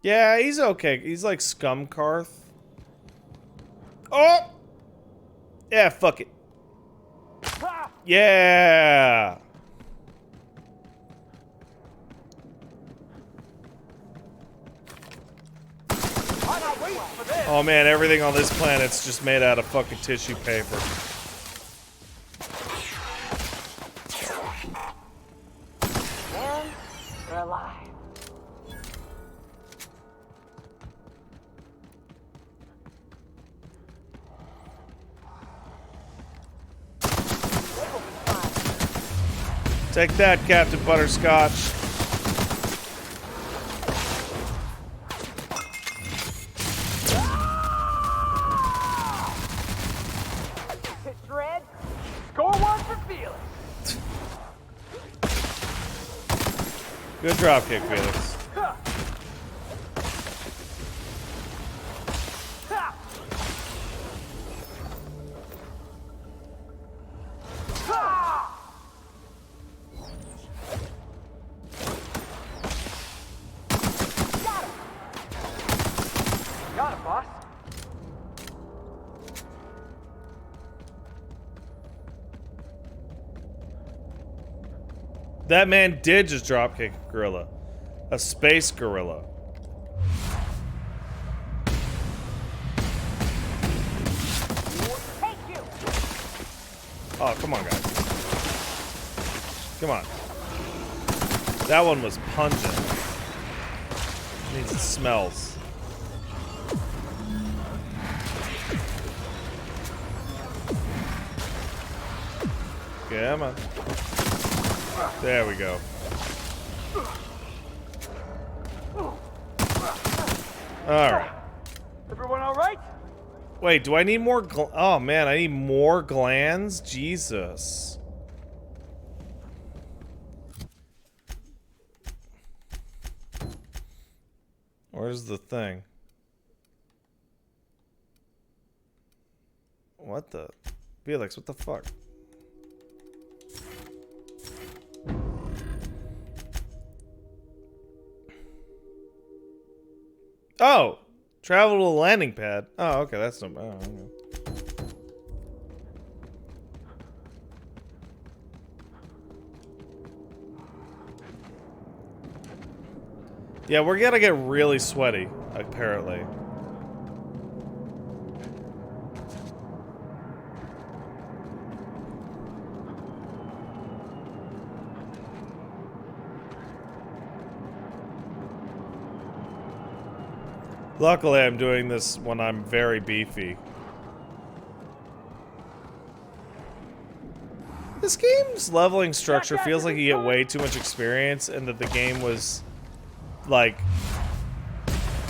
Yeah, he's okay. He's like Scumcarth. Oh! Yeah, fuck it. Yeah! Oh man, everything on this planet's just made out of fucking tissue paper. And we're alive. Take that, Captain Butterscotch. Dread, score one for Felix. Good dropkick, Felix. Got it, boss. That man did just dropkick a gorilla. A space gorilla. Oh, come on, guys. Come on. That one was pungent. Means it smells. Come on. There we go. Alright. Everyone alright? Wait, do I need more oh man, I need more glands? Jesus. Where's the thing? What the? Felix, what the fuck? Oh! Travel to the landing pad. Oh, okay, that's no. Oh, okay. Yeah, we're gonna get really sweaty, apparently. Luckily, I'm doing this when I'm very beefy. This game's leveling structure feels like you get way too much experience and that the game was, like,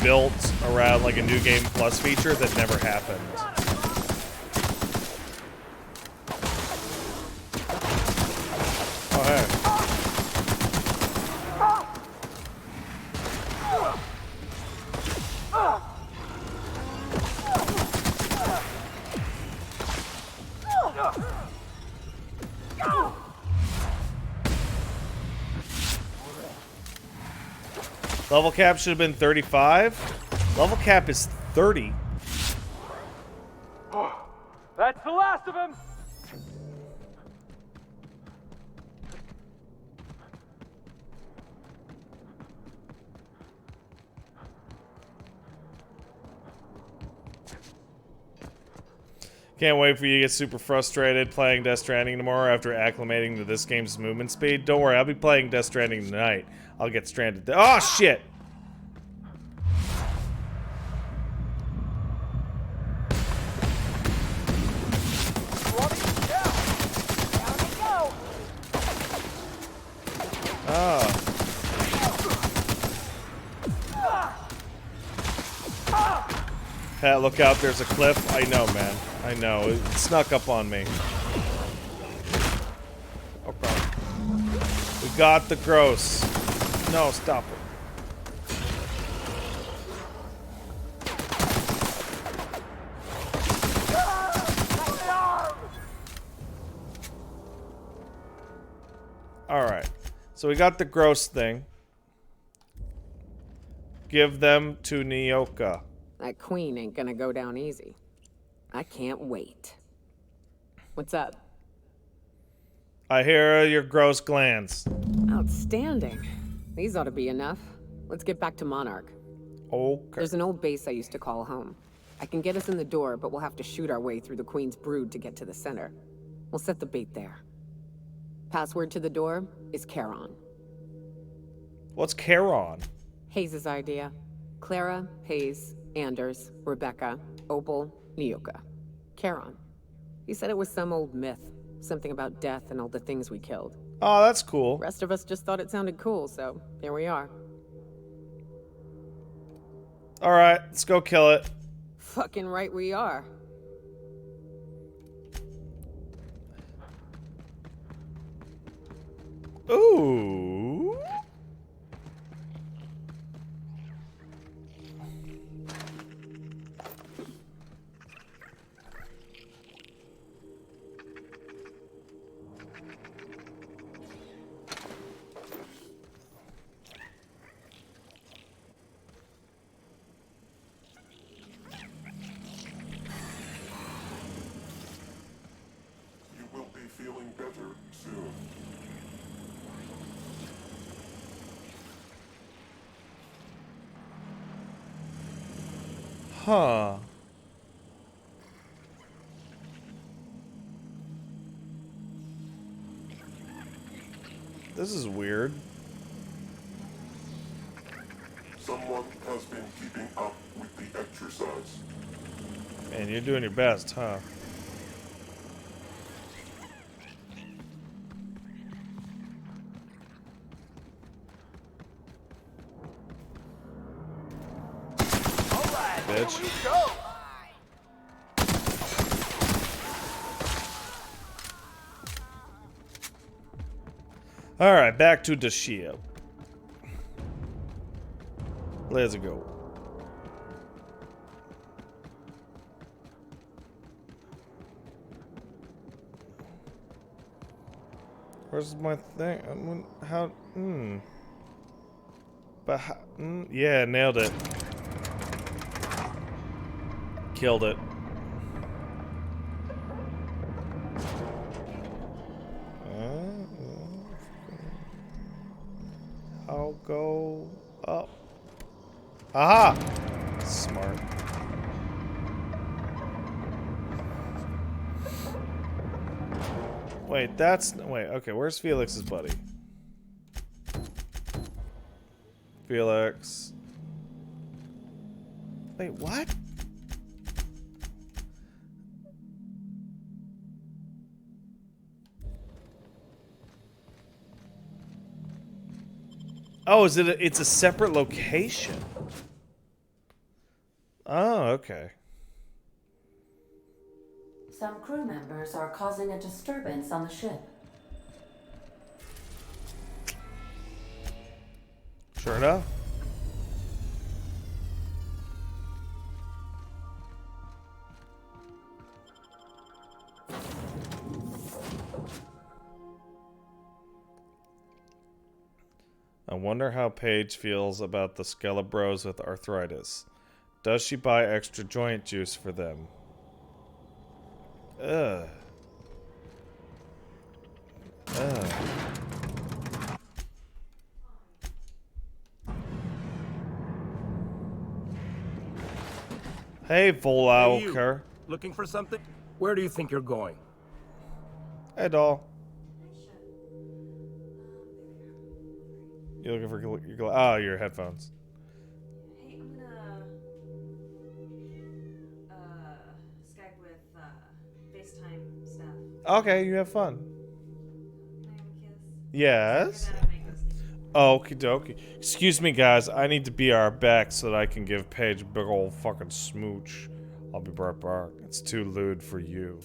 built around, like, a New Game Plus feature that never happened. Oh, hey. Level cap should have been 35. Level cap is 30. That's the last of him! Can't wait for you to get super frustrated playing Death Stranding tomorrow after acclimating to this game's movement speed. Don't worry, I'll be playing Death Stranding tonight. I'll get stranded. Oh, shit! Oh. Pat, look out, there's a cliff. I know, man. I know. It snuck up on me. Okay. We got the gross. No, stop it. Alright. So we got the gross thing. Give them to Nyoka. That queen ain't gonna go down easy. I can't wait. What's up? I hear your gross glands. Outstanding. These ought to be enough. Let's get back to Monarch. Okay. There's an old base I used to call home. I can get us in the door, but we'll have to shoot our way through the Queen's brood to get to the center. We'll set the bait there. Password to the door is Charon. What's Charon? Hayes' idea. Clara, Hayes, Anders, Rebecca, Opal, Nyoka. Charon. He said it was some old myth. Something about death and all the things we killed. Oh, that's cool. Rest of us just thought it sounded cool, so here we are. Alright, let's go kill it. Fucking right we are. Ooh. Huh. This is weird. Someone has been keeping up with the exercise. Man, you're doing your best, huh? Bitch. Alright, back to Dashia. Let's go. Where's my thing? How? But how, yeah, nailed it. Killed it. I'll go up. Aha! Smart. Wait, okay, where's Felix's buddy? Felix. Wait, what? Oh, it's a separate location. Oh, okay. Some crew members are causing a disturbance on the ship. Sure enough. I wonder how Paige feels about the Skelebros with arthritis. Does she buy extra joint juice for them? Ugh. Ugh. Hey, Volauker. Looking for something? Where do you think you're going? Hey, doll. You looking for your headphones. Hey, I'm gonna Skype with FaceTime stuff. Okay, you have fun. Yes. Okie dokie. Excuse me, guys. I need to be our back so that I can give Paige a big old fucking smooch. I'll be right back. It's too lewd for you.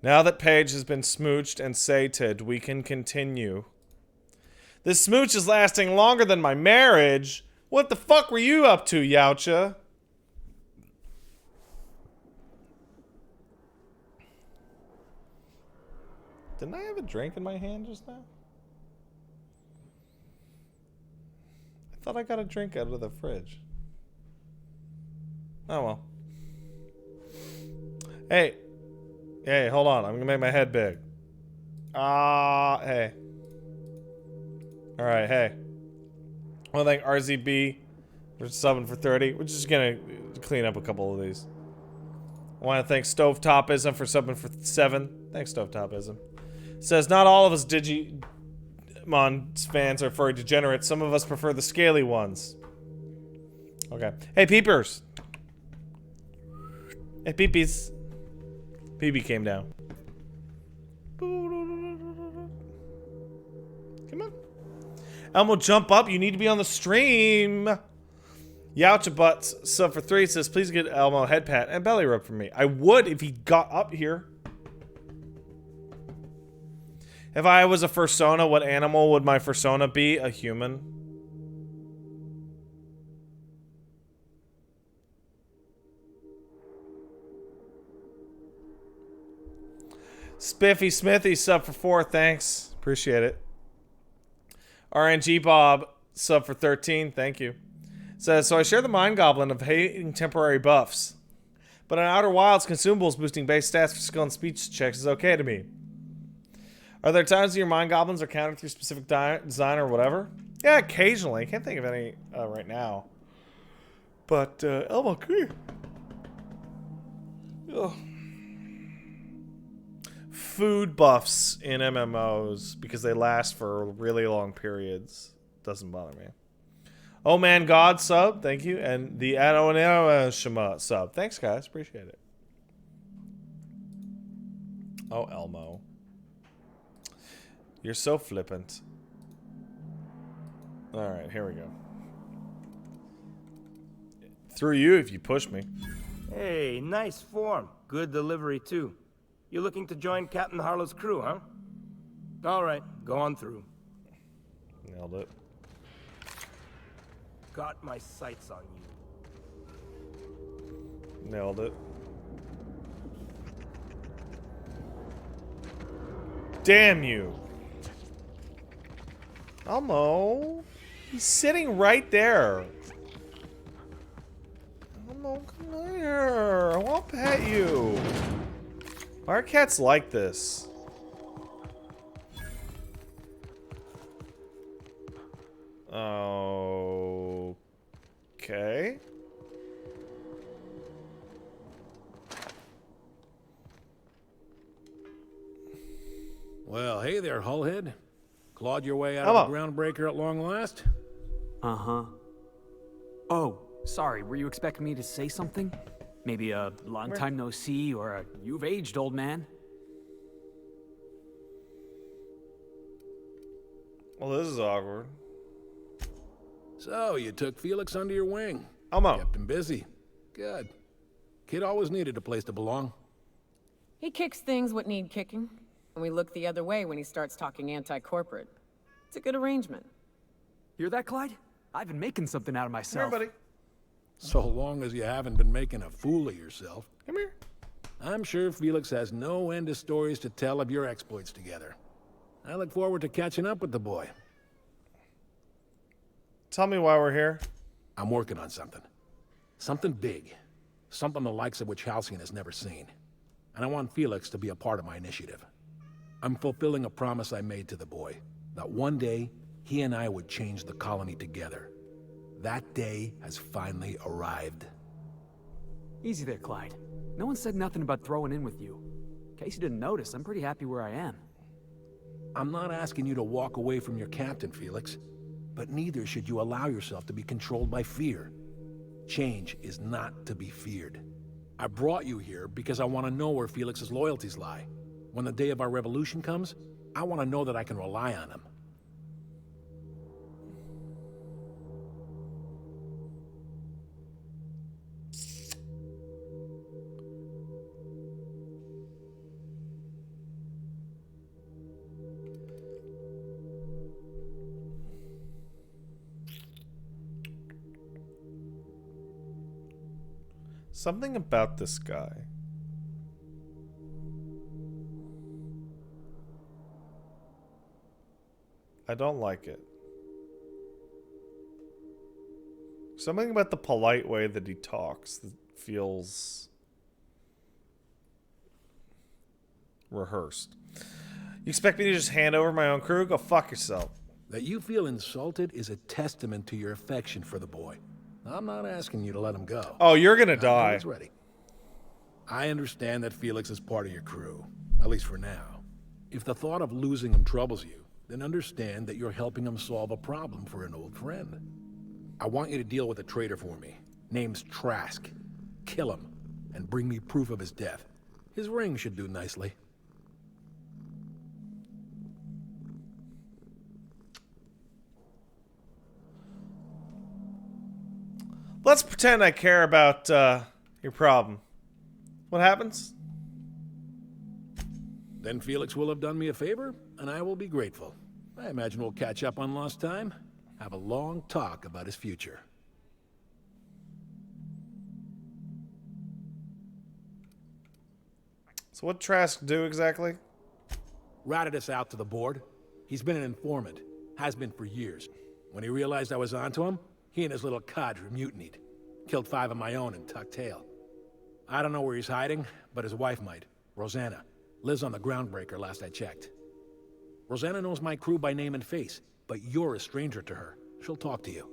Now that Paige has been smooched and sated, we can continue. This smooch is lasting longer than my marriage. What the fuck were you up to, Yautja? Didn't I have a drink in my hand just now? I thought I got a drink out of the fridge. Oh well. Hey. Hey, hold on. I'm gonna make my head big. Hey. Alright, hey. I want to thank RZB for subbing for 30. We're just gonna clean up a couple of these. I want to thank Stovetopism for subbing for 7. Thanks, Stovetopism. Says, not all of us Digimon fans are furry degenerates. Some of us prefer the scaly ones. Okay. Hey, peepers. Hey, peepees. Peepee came down. Come on. Elmo, jump up. You need to be on the stream. Yautja Butts sub for 3 says, please get Elmo a head pat and belly rub from me. I would if he got up here. If I was a fursona, what animal would my fursona be? A human. Spiffy Smithy sub for 4, thanks. Appreciate it. RNG Bob sub for 13, thank you. Says, so I share the mind goblin of hating temporary buffs. But in Outer Wilds, consumables boosting base stats for skill and speech checks is okay to me. Are there times when your mind goblins are counted through specific design or whatever? Yeah, occasionally. I can't think of any right now. But, Elmo, come here. Ugh. Food buffs in MMOs because they last for really long periods. Doesn't bother me. Oh Man God sub, thank you. And the Adonai Shema sub. Thanks, guys. Appreciate it. Oh, Elmo. You're so flippant. Alright, here we go. Through you if you push me. Hey, nice form. Good delivery, too. You looking to join Captain Harlow's crew, huh? Alright, go on through. Nailed it. Got my sights on you. Nailed it. Damn you. Elmo. He's sitting right there. Elmo, come here. I want to pet you. Why are cats like this? Okay. Well, hey there, Hullhead. Clawed your way out of the groundbreaker at long last? Uh-huh. Oh, sorry, were you expecting me to say something? Maybe a long time no see, or a you've aged, old man? Well, this is awkward. So, you took Felix under your wing. Elmo. Kept him busy. Good. Kid always needed a place to belong. He kicks things what need kicking, and we look the other way when he starts talking anti-corporate. It's a good arrangement. Hear that, Clyde? I've been making something out of myself. Come here, buddy. So long as you haven't been making a fool of yourself. Come here. I'm sure Felix has no end of stories to tell of your exploits together. I look forward to catching up with the boy. Tell me why we're here. I'm working on something. Something big. Something the likes of which Halcyon has never seen. And I want Felix to be a part of my initiative. I'm fulfilling a promise I made to the boy. That one day, he and I would change the colony together. That day has finally arrived. Easy there, Clyde. No one said nothing about throwing in with you. In case you didn't notice, I'm pretty happy where I am. I'm not asking you to walk away from your captain, Felix. But neither should you allow yourself to be controlled by fear. Change is not to be feared. I brought you here because I want to know where Felix's loyalties lie. When the day of our revolution comes, I want to know that I can rely on him. Something about this guy. I don't like it. Something about the polite way that he talks that feels rehearsed. You expect me to just hand over my own crew? Go fuck yourself. That you feel insulted is a testament to your affection for the boy. I'm not asking you to let him go. Oh, you're gonna die. It's ready. I understand that Felix is part of your crew, at least for now. If the thought of losing him troubles you, then understand that you're helping him solve a problem for an old friend. I want you to deal with a traitor for me. Name's Trask. Kill him, and bring me proof of his death. His ring should do nicely. Let's pretend I care about your problem. What happens? Then Felix will have done me a favor, and I will be grateful. I imagine we'll catch up on lost time, have a long talk about his future. So what Trask do exactly? Ratted us out to the board. He's been an informant. Has been for years. When he realized I was onto him, he and his little cadre mutinied. Killed 5 of my own and tucked tail. I don't know where he's hiding, but his wife might. Rosanna. Lives on the Groundbreaker last I checked. Rosanna knows my crew by name and face, but you're a stranger to her. She'll talk to you.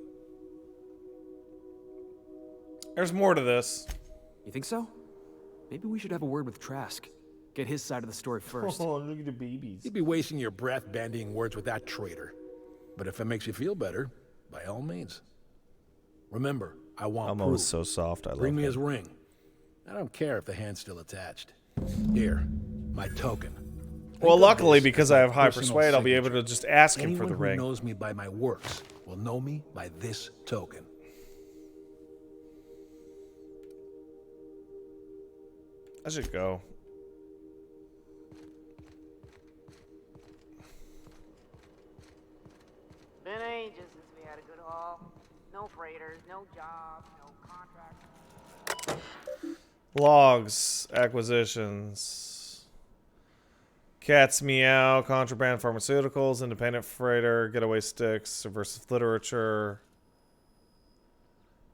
There's more to this. You think so? Maybe we should have a word with Trask. Get his side of the story first. Oh, look at the babies. You'd be wasting your breath bandying words with that traitor. But if it makes you feel better, by all means. Remember, I want Elmo proof. is so soft. I love Bring me him. his ring. I don't care if the hand's still attached. Here, my token. Well, Think of luckily, this because as I my have high personal persuade, I'll be able signature. to just ask him for Anyone the who ring. knows me by my works will know me by this token. I should go. Been ages since we had a good haul. No freighters, no jobs, no contracts. Logs, acquisitions. Cats Meow, contraband pharmaceuticals, independent freighter, getaway sticks, subversive literature.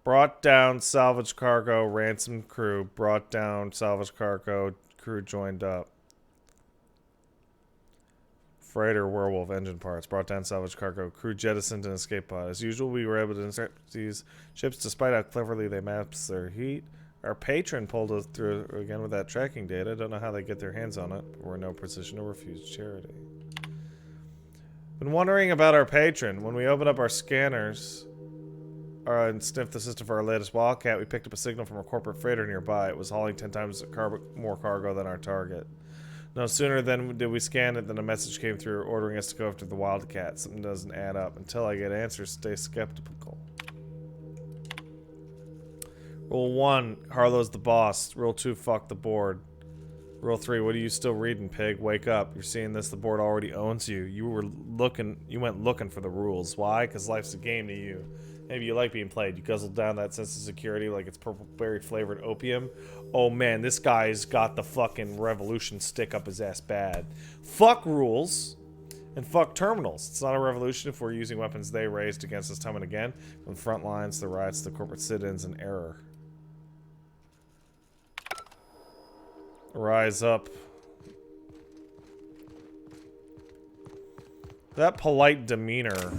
Brought down salvage cargo, ransomed crew. Brought down salvage cargo, crew joined up. Freighter, werewolf, engine parts. Brought down salvage cargo, crew jettisoned an escape pod. As usual, we were able to intercept these ships despite how cleverly they mapped their heat. Our patron pulled us through again with that tracking data. Don't know how they get their hands on it, but we're in no position to refuse charity. Been wondering about our patron. When we opened up our scanners and sniffed the system for our latest Wildcat, we picked up a signal from a corporate freighter nearby. It was hauling 10 times more cargo than our target. No sooner than did we scan it than a message came through ordering us to go after the Wildcat. Something doesn't add up. Until I get answers, stay skeptical. Rule 1, Harlow's the boss. Rule 2, fuck the board. Rule 3, what are you still reading, pig? Wake up. You're seeing this, the board already owns you. You went looking for the rules. Why? Because life's a game to you. Maybe you like being played. You guzzled down that sense of security like it's purple berry flavored opium. Oh man, this guy's got the fucking revolution stick up his ass bad. Fuck rules. And fuck terminals. It's not a revolution if we're using weapons they raised against us time and again. From the front lines, the riots, the corporate sit-ins, and error. Rise up. That polite demeanor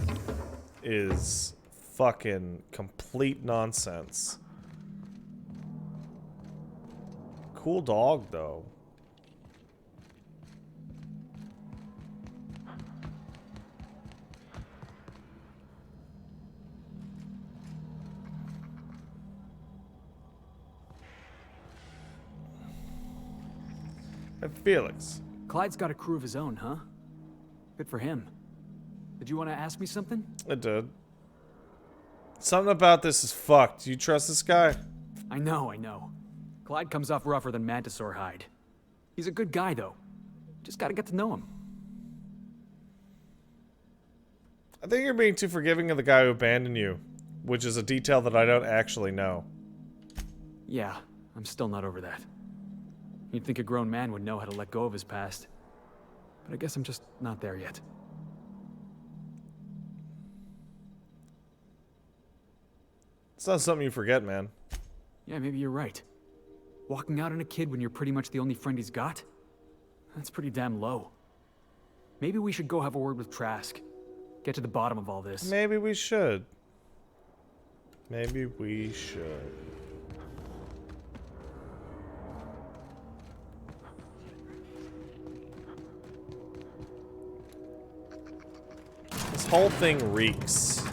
is fucking complete nonsense. Cool dog, though. Felix. Clyde's got a crew of his own, huh? Good for him. Did you want to ask me something? I did. Something about this is fucked. Do you trust this guy? I know. Clyde comes off rougher than Mantisaur hide. He's a good guy, though. Just gotta get to know him. I think you're being too forgiving of the guy who abandoned you, which is a detail that I don't actually know. Yeah, I'm still not over that. You'd think a grown man would know how to let go of his past. But I guess I'm just not there yet. It's not something you forget, man. Yeah, maybe you're right. Walking out on a kid when you're pretty much the only friend he's got? That's pretty damn low. Maybe we should go have a word with Trask. Get to the bottom of all this. Maybe we should. Maybe we should. This whole thing reeks.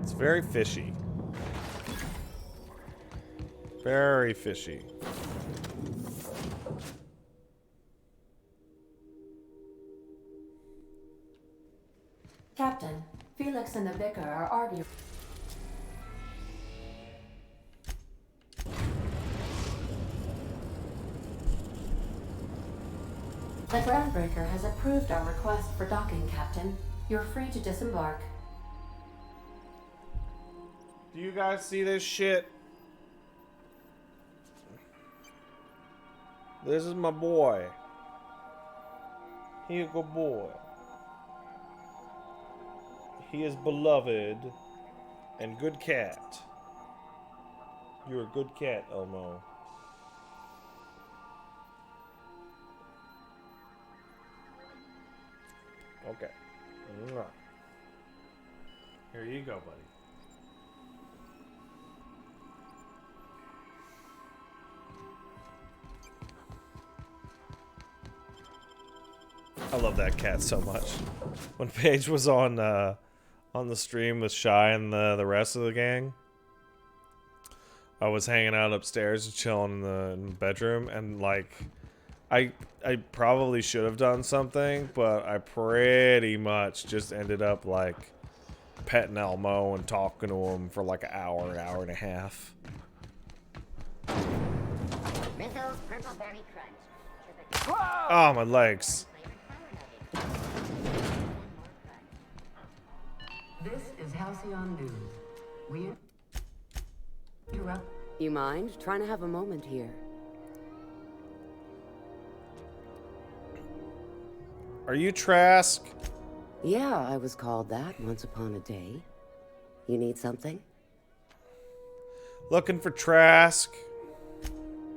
It's very fishy. Very fishy. Captain, Felix and the Vicar are arguing. The Groundbreaker has approved our request for docking, Captain. You're free to disembark. Do you guys see this shit? This is my boy. He a good boy. He is beloved and good cat. You're a good cat, Elmo. Okay. Here you go, buddy. I love that cat so much. When Paige was on the stream with Shy and the rest of the gang, I was hanging out upstairs and chilling in the bedroom, and like, I probably should have done something, but I pretty much just ended up like petting Elmo and talking to him for like an hour and a half. Oh, my legs. This is Halcyon News. We interrupt. You mind? Trying to have a moment here. Are you Trask? Yeah, I was called that once upon a day. You need something? Looking for Trask.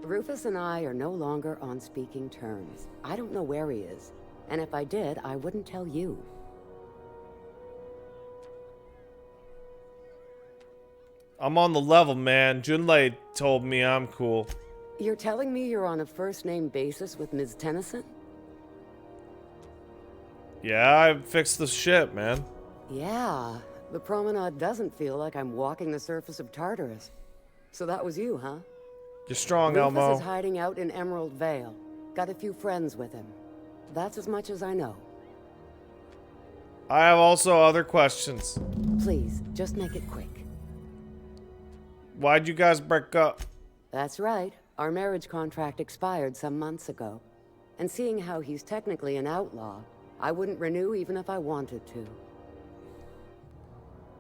Rufus and I are no longer on speaking terms. I don't know where he is. And if I did, I wouldn't tell you. I'm on the level, man. Junlei told me I'm cool. You're telling me you're on a first-name basis with Ms. Tennyson? Yeah, I fixed the ship, man. Yeah, the promenade doesn't feel like I'm walking the surface of Tartarus. So that was you, huh? You're strong, Rufus Elmo. is hiding out in Emerald Vale. Got a few friends with him. That's as much as I know. I have also other questions. Please, just make it quick. Why'd you guys break up? That's right. Our marriage contract expired some months ago. And seeing how he's technically an outlaw, I wouldn't renew even if I wanted to.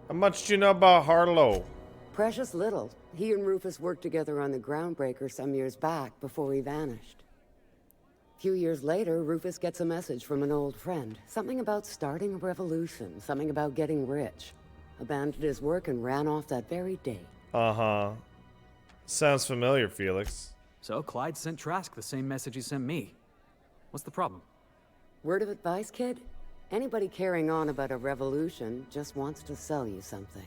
How much do you know about Harlow? Precious little. He and Rufus worked together on the Groundbreaker some years back before he vanished. A few years later, Rufus gets a message from an old friend. Something about starting a revolution, something about getting rich. Abandoned his work and ran off that very day. Uh-huh. Sounds familiar, Felix. So Clyde sent Trask the same message he sent me. What's the problem? Word of advice, kid? Anybody carrying on about a revolution just wants to sell you something.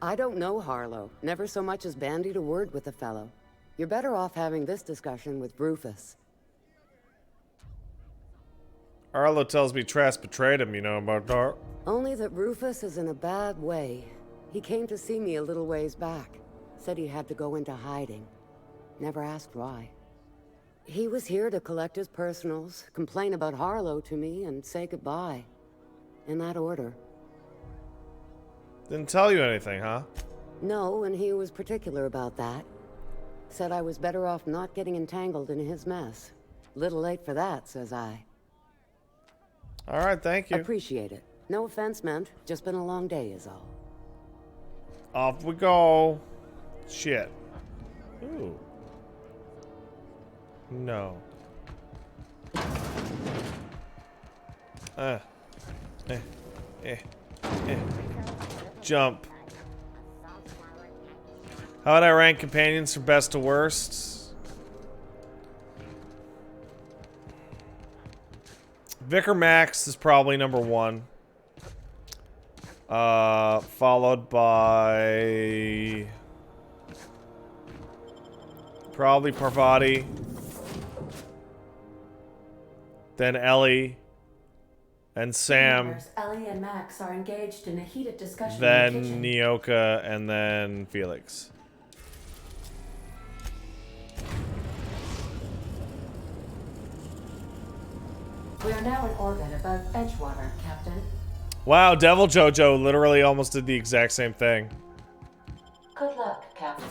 I don't know Harlow. Never so much as bandied a word with the fellow. You're better off having this discussion with Rufus. Harlow tells me Trask betrayed him, you know about that? Only that Rufus is in a bad way. He came to see me a little ways back. Said he had to go into hiding. Never asked why. He was here to collect his personals, complain about Harlow to me, and say goodbye. In that order. Didn't tell you anything, huh? No, and he was particular about that. Said I was better off not getting entangled in his mess. Little late for that, says I. Alright, thank you. Appreciate it. No offense meant. Just been a long day is all. Off we go. Shit. Ooh. No. Eh. Jump. How would I rank companions from best to worst? Vicar Max is probably number 1. Followed by probably Parvati. Then Ellie. And Sam. Members, Ellie and Max are engaged in a heated discussion Then in the kitchen. Nyoka, and then Felix. We are now in orbit above Edgewater, Captain. Wow, Devil Jojo literally almost did the exact same thing. Good luck, Captain.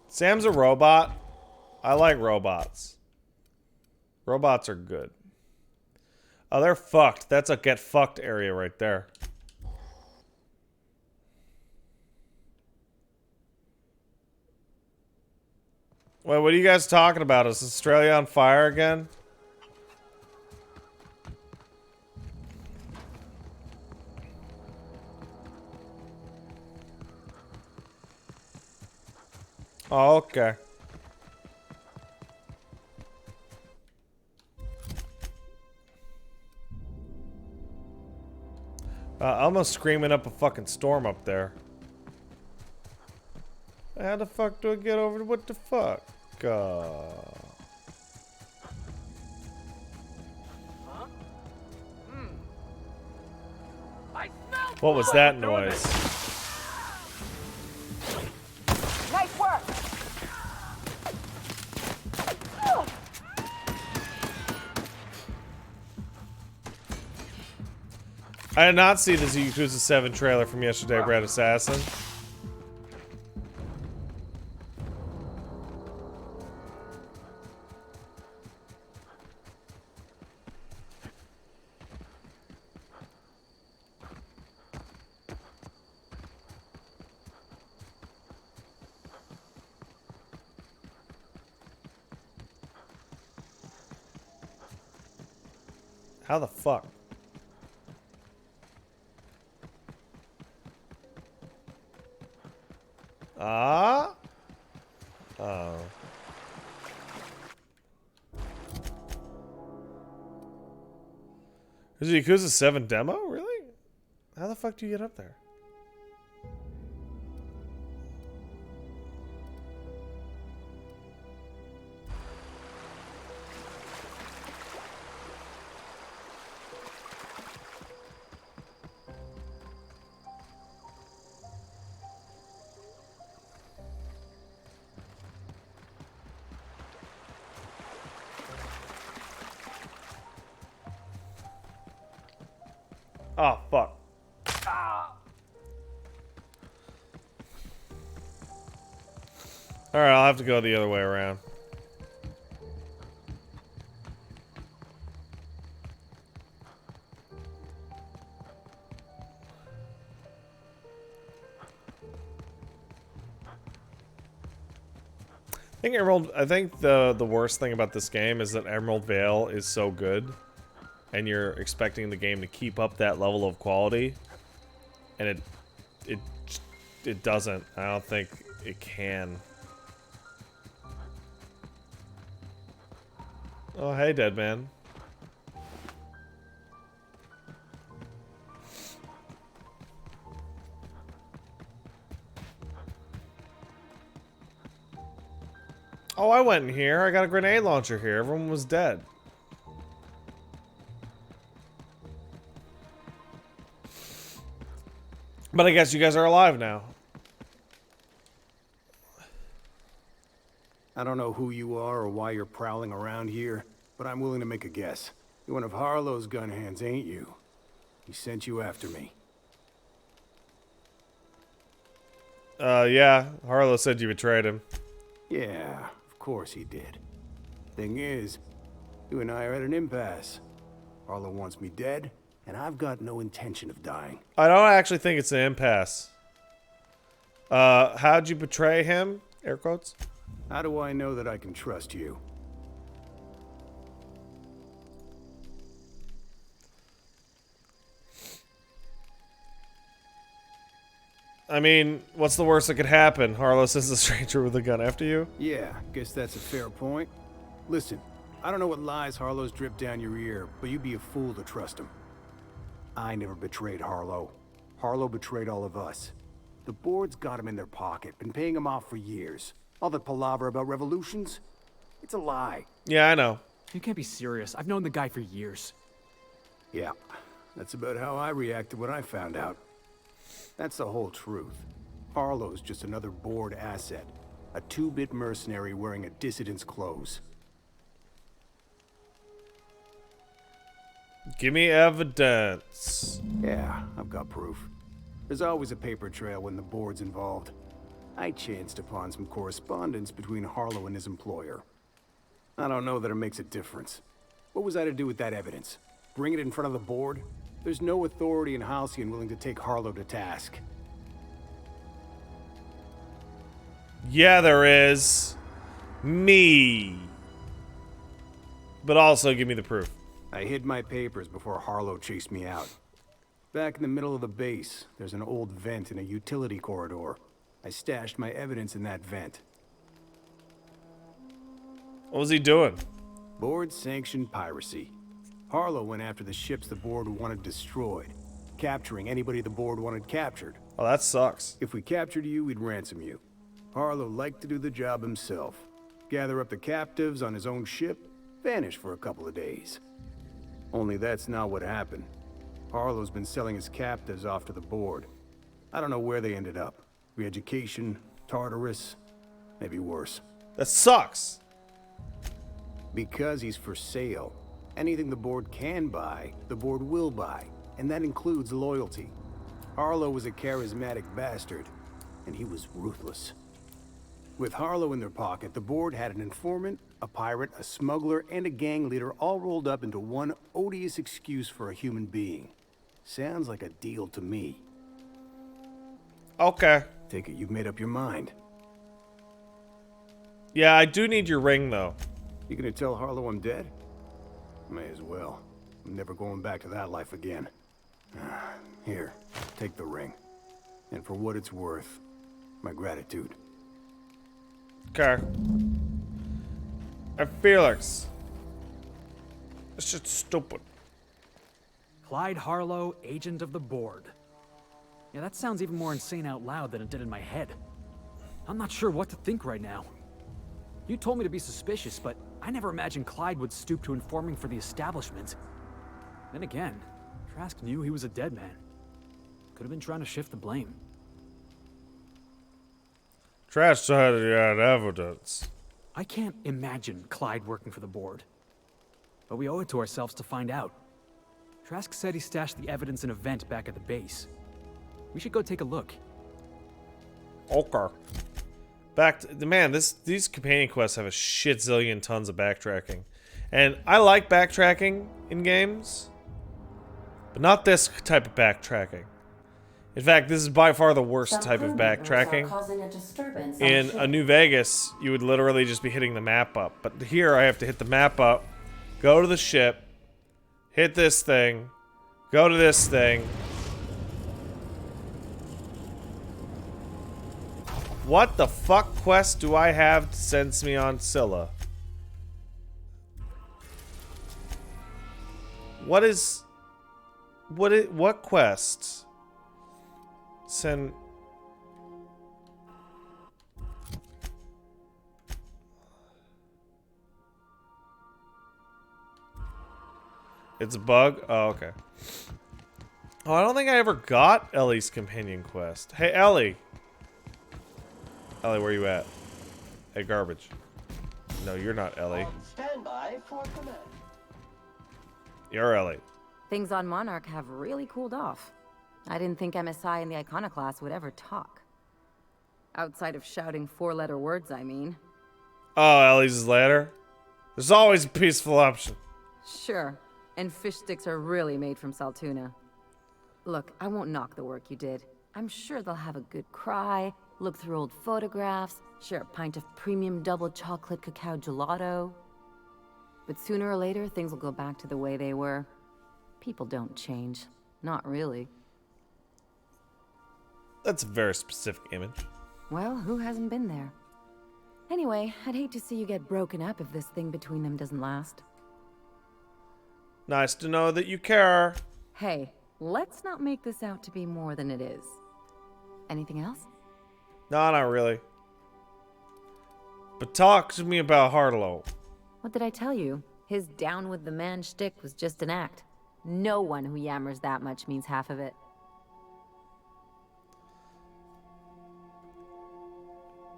Sam's a robot. I like robots. Robots are good. Oh, they're fucked. That's a get fucked area right there. Wait, what are you guys talking about? Is Australia on fire again? Oh, okay. Almost screaming up a fucking storm up there. How the fuck do I get over? What the fuck? What was that noise? Nice work. I did not see the Yakuza 7 trailer from yesterday, Brad Assassin. How the fuck? Ah? Oh. Is it Yakuza 7 demo? Really? How the fuck do you get up there? Oh, fuck. Alright, I'll have to go the other way around. I think the worst thing about this game is that Emerald Vale is so good, and you're expecting the game to keep up that level of quality, and it doesn't. I don't think it can. Oh, hey, dead man. Oh, I went in here. I got a grenade launcher here. Everyone was dead. But I guess you guys are alive now. I don't know who you are or why you're prowling around here, but I'm willing to make a guess. You're one of Harlow's gun hands, ain't you? He sent you after me. Yeah. Harlow said you betrayed him. Yeah, of course he did. Thing is, You and I are at an impasse. Harlow wants me dead, and I've got no intention of dying. I don't actually think it's an impasse. How'd you betray him? Air quotes. How do I know that I can trust you? I mean, what's the worst that could happen? Harlow sends a stranger with a gun after you? Yeah, guess that's a fair point. Listen, I don't know what lies Harlow's dripped down your ear, but you'd be a fool to trust him. I never betrayed Harlow. Harlow betrayed all of us. The board's got him in their pocket, been paying him off for years. All that palaver about revolutions? It's a lie. Yeah, I know. You can't be serious. I've known the guy for years. Yeah, that's about how I reacted when I found out. That's the whole truth. Harlow's just another board asset. A 2-bit mercenary wearing a dissident's clothes. Give me evidence. Yeah, I've got proof. There's always a paper trail when the board's involved. I chanced upon some correspondence between Harlow and his employer. I don't know that it makes a difference. What was I to do with that evidence? Bring it in front of the board? There's no authority in Halcyon willing to take Harlow to task. Yeah, there is. Me. But also, give me the proof. I hid my papers before Harlow chased me out. Back in the middle of the base, there's an old vent in a utility corridor. I stashed my evidence in that vent. What was he doing? Board-sanctioned piracy. Harlow went after the ships the board wanted destroyed, capturing anybody the board wanted captured. Oh, that sucks. If we captured you, we'd ransom you. Harlow liked to do the job himself. Gather up the captives on his own ship, vanish for a couple of days. Only that's not what happened. Harlow's been selling his captives off to the board. I don't know where they ended up. Re-education, Tartarus, maybe worse. That sucks. Because he's for sale. Anything the board can buy, the board will buy, and that includes loyalty. Harlow was a charismatic bastard, and he was ruthless. With Harlow in their pocket, the board had an informant, a pirate, a smuggler, and a gang leader all rolled up into one odious excuse for a human being. Sounds like a deal to me. Okay. Take it you've made up your mind. Yeah, I do need your ring, though. You gonna tell Harlow I'm dead? May as well. I'm never going back to that life again. Here, take the ring. And for what it's worth, my gratitude. Okay. And Felix. This shit's stupid. Clyde Harlow, agent of the board. Yeah, that sounds even more insane out loud than it did in my head. I'm not sure what to think right now. You told me to be suspicious, but I never imagined Clyde would stoop to informing for the establishment. Then again, Trask knew he was a dead man. Could have been trying to shift the blame. Trask had evidence. I can't imagine Clyde working for the board. But we owe it to ourselves to find out. Trask said he stashed the evidence in a vent back at the base. We should go take a look. Okay. Back to, man, these companion quests have a shit zillion tons of backtracking. And I like backtracking in games, but not this type of backtracking. In fact, this is by far the worst type of backtracking. In a New Vegas, you would literally just be hitting the map up. But here I have to hit the map up, go to the ship, hit this thing, go to this thing. What the fuck quest do I have that sends me on Scylla? What quest? Send... It's a bug? Oh, okay. Oh, I don't think I ever got Ellie's companion quest. Hey, Ellie. Ellie, where you at? Hey, garbage. No, you're not Ellie. Stand by for command. You're Ellie. Things on Monarch have really cooled off. I didn't think MSI and the Iconoclast would ever talk. Outside of shouting four-letter words, I mean. Oh, Ellie's ladder? There's always a peaceful option. Sure. And fish sticks are really made from Saltuna. Look, I won't knock the work you did. I'm sure they'll have a good cry, look through old photographs, share a pint of premium double chocolate cacao gelato. But sooner or later, things will go back to the way they were. People don't change. Not really. That's a very specific image. Well, who hasn't been there? Anyway, I'd hate to see you get broken up if this thing between them doesn't last. Nice to know that you care. Hey, let's not make this out to be more than it is. Anything else? No, not really. But talk to me about Harlow. What did I tell you? His down with the man shtick was just an act. No one who yammers that much means half of it.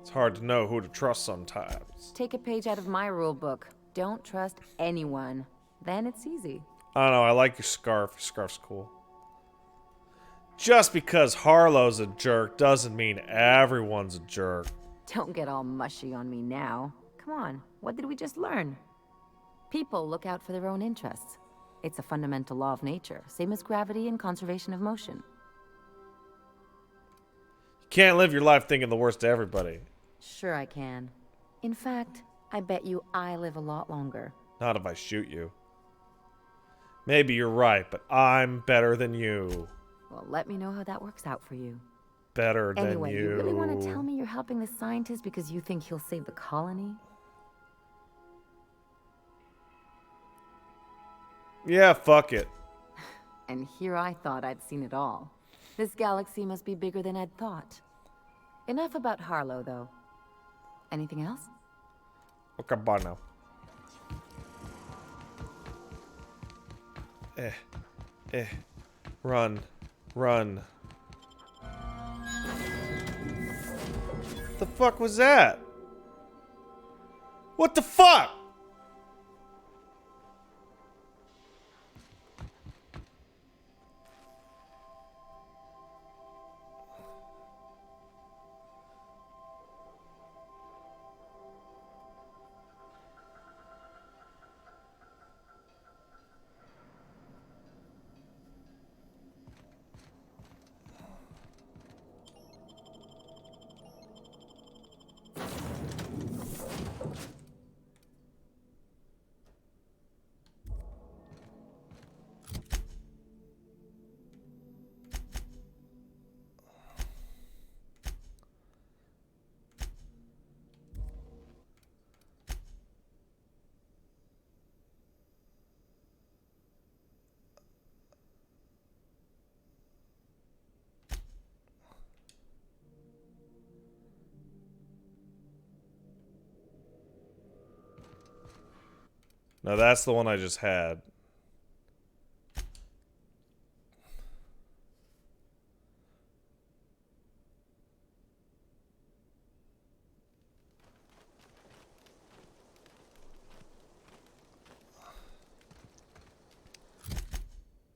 It's hard to know who to trust sometimes. Take a page out of my rule book. Don't trust anyone. Then it's easy. I don't know, I like your scarf. Your scarf's cool. Just because Harlow's a jerk doesn't mean everyone's a jerk. Don't get all mushy on me now. Come on, what did we just learn? People look out for their own interests. It's a fundamental law of nature, same as gravity and conservation of motion. You can't live your life thinking the worst of everybody. Sure I can. In fact, I bet you I live a lot longer. Not if I shoot you. Maybe you're right, but I'm better than you. Well, let me know how that works out for you. Better than Anyway, you. you really want to tell me you're helping the scientist because you think he'll save the colony? Yeah, fuck it. And here I thought I'd seen it all. This galaxy must be bigger than I'd thought. Enough about Harlow, though. Anything else? Okay, bye now. Run. Run. The fuck was that? What the fuck? No, that's the one I just had.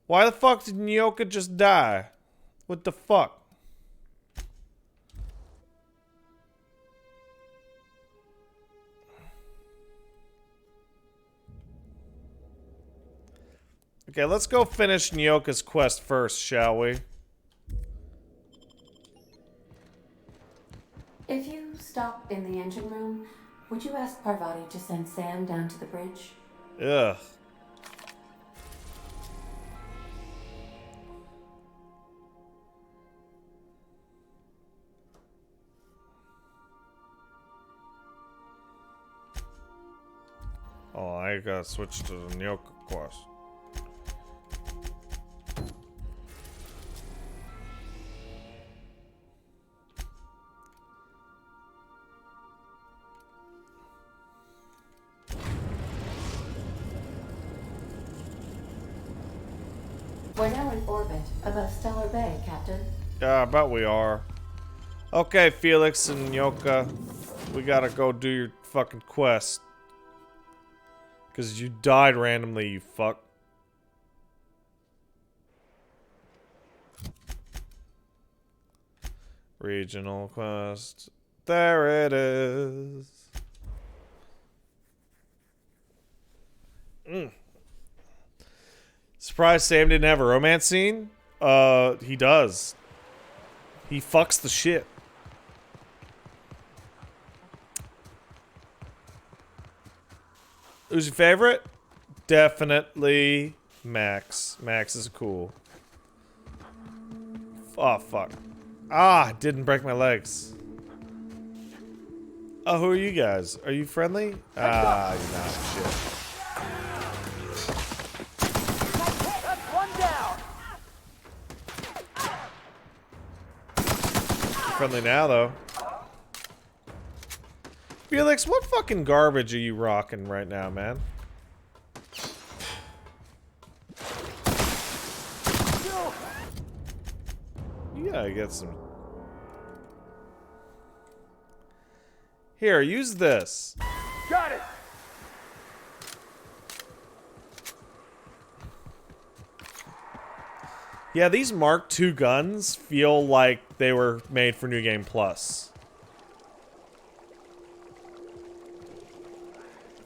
Why the fuck did Nyoka just die? What the fuck? Okay, let's go finish Nyoka's quest first, shall we? If you stop in the engine room, would you ask Parvati to send Sam down to the bridge? Ugh. Oh, I gotta switch to the Nyoka quest. We're now in orbit above Stellar Bay, Captain. Yeah, I bet we are. Okay, Felix and Nyoka, we gotta go do your fucking quest. Because you died randomly, you fuck. Regional quest. There it is. Surprised Sam didn't have a romance scene? He does. He fucks the shit. Who's your favorite? Definitely Max. Max is cool. Oh, fuck. Ah, didn't break my legs. Oh, who are you guys? Are you friendly? Ah, you're not. Shit. Friendly now, though. Felix, what fucking garbage are you rocking right now, man? You gotta get some... Here, use this. Got it! Yeah, these Mark II guns feel like they were made for New Game Plus.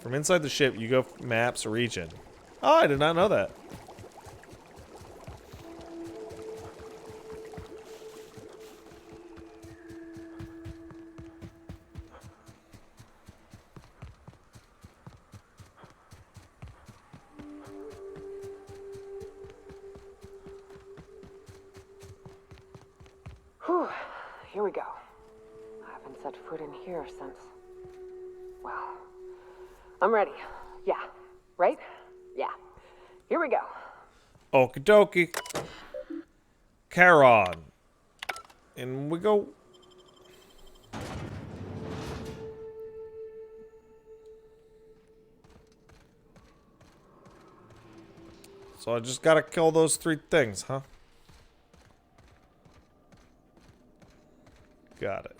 From inside the ship, you go maps, region. Oh, I did not know that. Whew, here we go. I haven't set foot in here since... Well, I'm ready. Yeah. Right? Yeah. Here we go. Okie dokie. Charon. And we go. So I just gotta kill those 3 things, huh? Got it.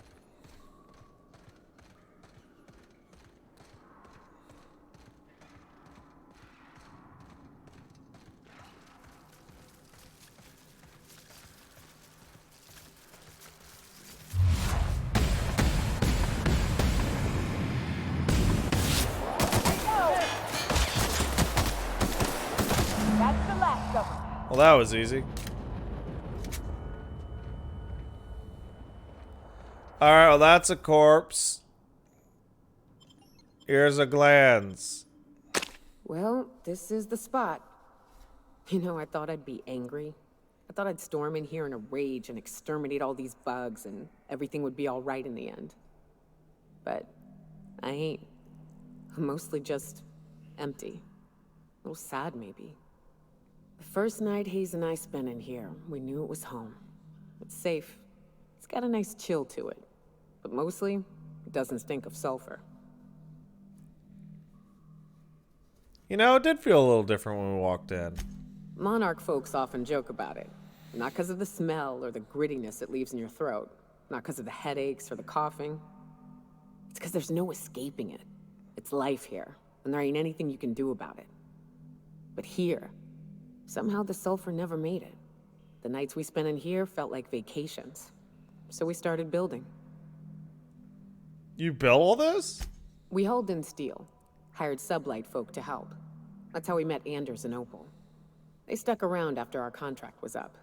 That's the last of them. Well, that was easy. Alright, well, that's a corpse. Here's a glands. Well, this is the spot. You know, I thought I'd be angry. I thought I'd storm in here in a rage and exterminate all these bugs and everything would be all right in the end. But I ain't. I'm mostly just empty. A little sad, maybe. The first night Hayes and I spent in here, we knew it was home. It's safe. It's got a nice chill to it. But mostly, it doesn't stink of sulfur. You know, it did feel a little different when we walked in. Monarch folks often joke about it. Not because of the smell or the grittiness it leaves in your throat. Not because of the headaches or the coughing. It's because there's no escaping it. It's life here, and there ain't anything you can do about it. But here, somehow the sulfur never made it. The nights we spent in here felt like vacations. So we started building. You built all this? We hauled in steel, hired sublight folk to help. That's how we met Anders and Opal. They stuck around after our contract was up.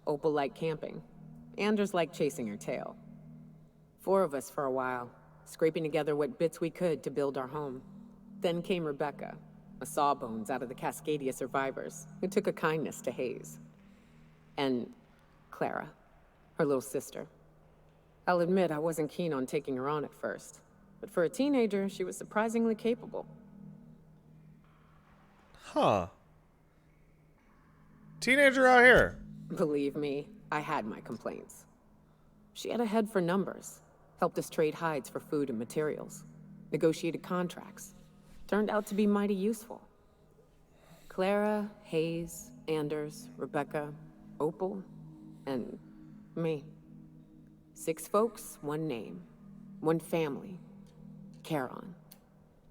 Opal liked camping. Anders liked chasing her tail. 4 of us for a while, scraping together what bits we could to build our home. Then came Rebecca, a sawbones out of the Cascadia survivors, who took a kindness to Hayes. And Clara, her little sister. I'll admit I wasn't keen on taking her on at first, but for a teenager, she was surprisingly capable. Huh. Teenager out here. Believe me, I had my complaints. She had a head for numbers, helped us trade hides for food and materials, negotiated contracts. Turned out to be mighty useful. Clara, Hayes, Anders, Rebecca, Opal, and me. 6 folks, 1 name, 1 family. Charon.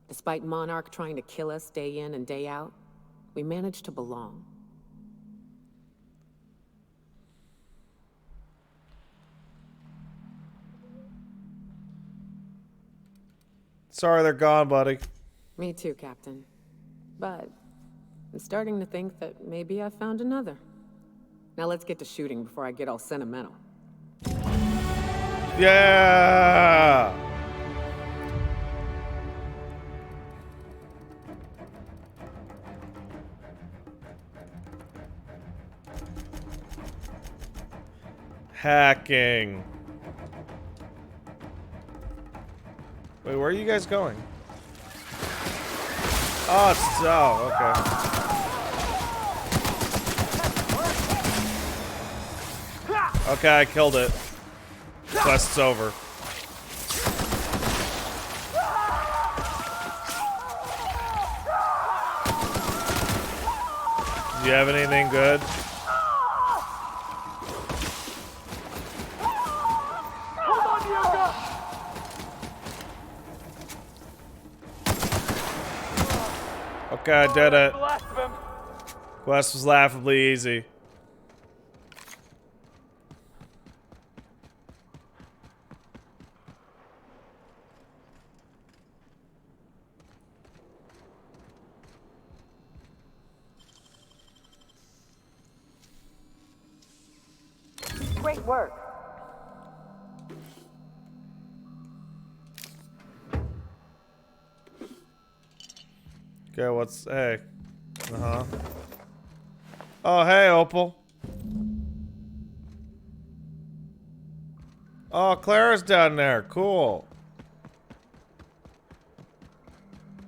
Despite Monarch trying to kill us day in and day out, we managed to belong. Sorry they're gone, buddy. Me too, Captain. But I'm starting to think that maybe I found another. Now let's get to shooting before I get all sentimental. Yeah! Hacking. Wait, where are you guys going? Oh, okay. Okay, I killed it. Quest's over. Do you have anything good? Okay, I did it. Quest was laughably easy. Great work. Okay, hey. Oh, hey, Opal. Oh, Clara's down there. Cool.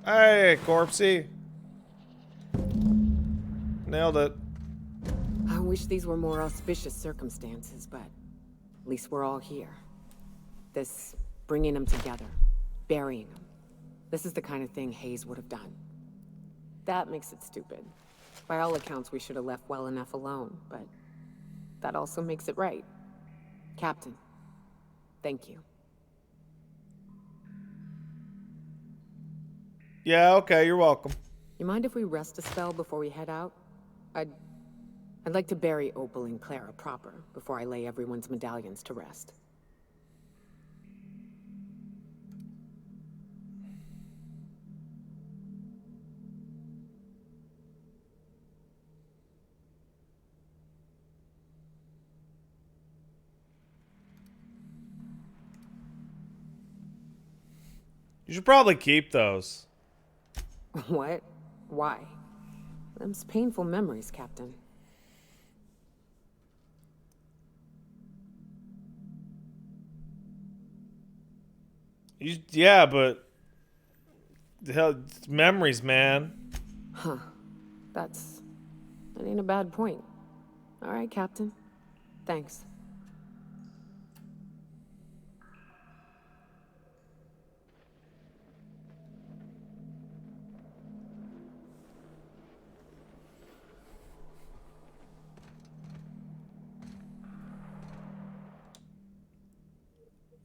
Hey, Corpsey. Nailed it. I wish these were more auspicious circumstances, but at least we're all here. This bringing them together, burying them. This is the kind of thing Hayes would have done. That makes it stupid. By all accounts, we should have left well enough alone, but that also makes it right. Captain, thank you. Yeah, okay, you're welcome. You mind if we rest a spell before we head out? I'd like to bury Opal and Clara proper before I lay everyone's medallions to rest. You should probably keep those. What? Why? Them's painful memories, Captain. Yeah, but hell, it's memories, man. Huh. That ain't a bad point. All right, Captain. Thanks.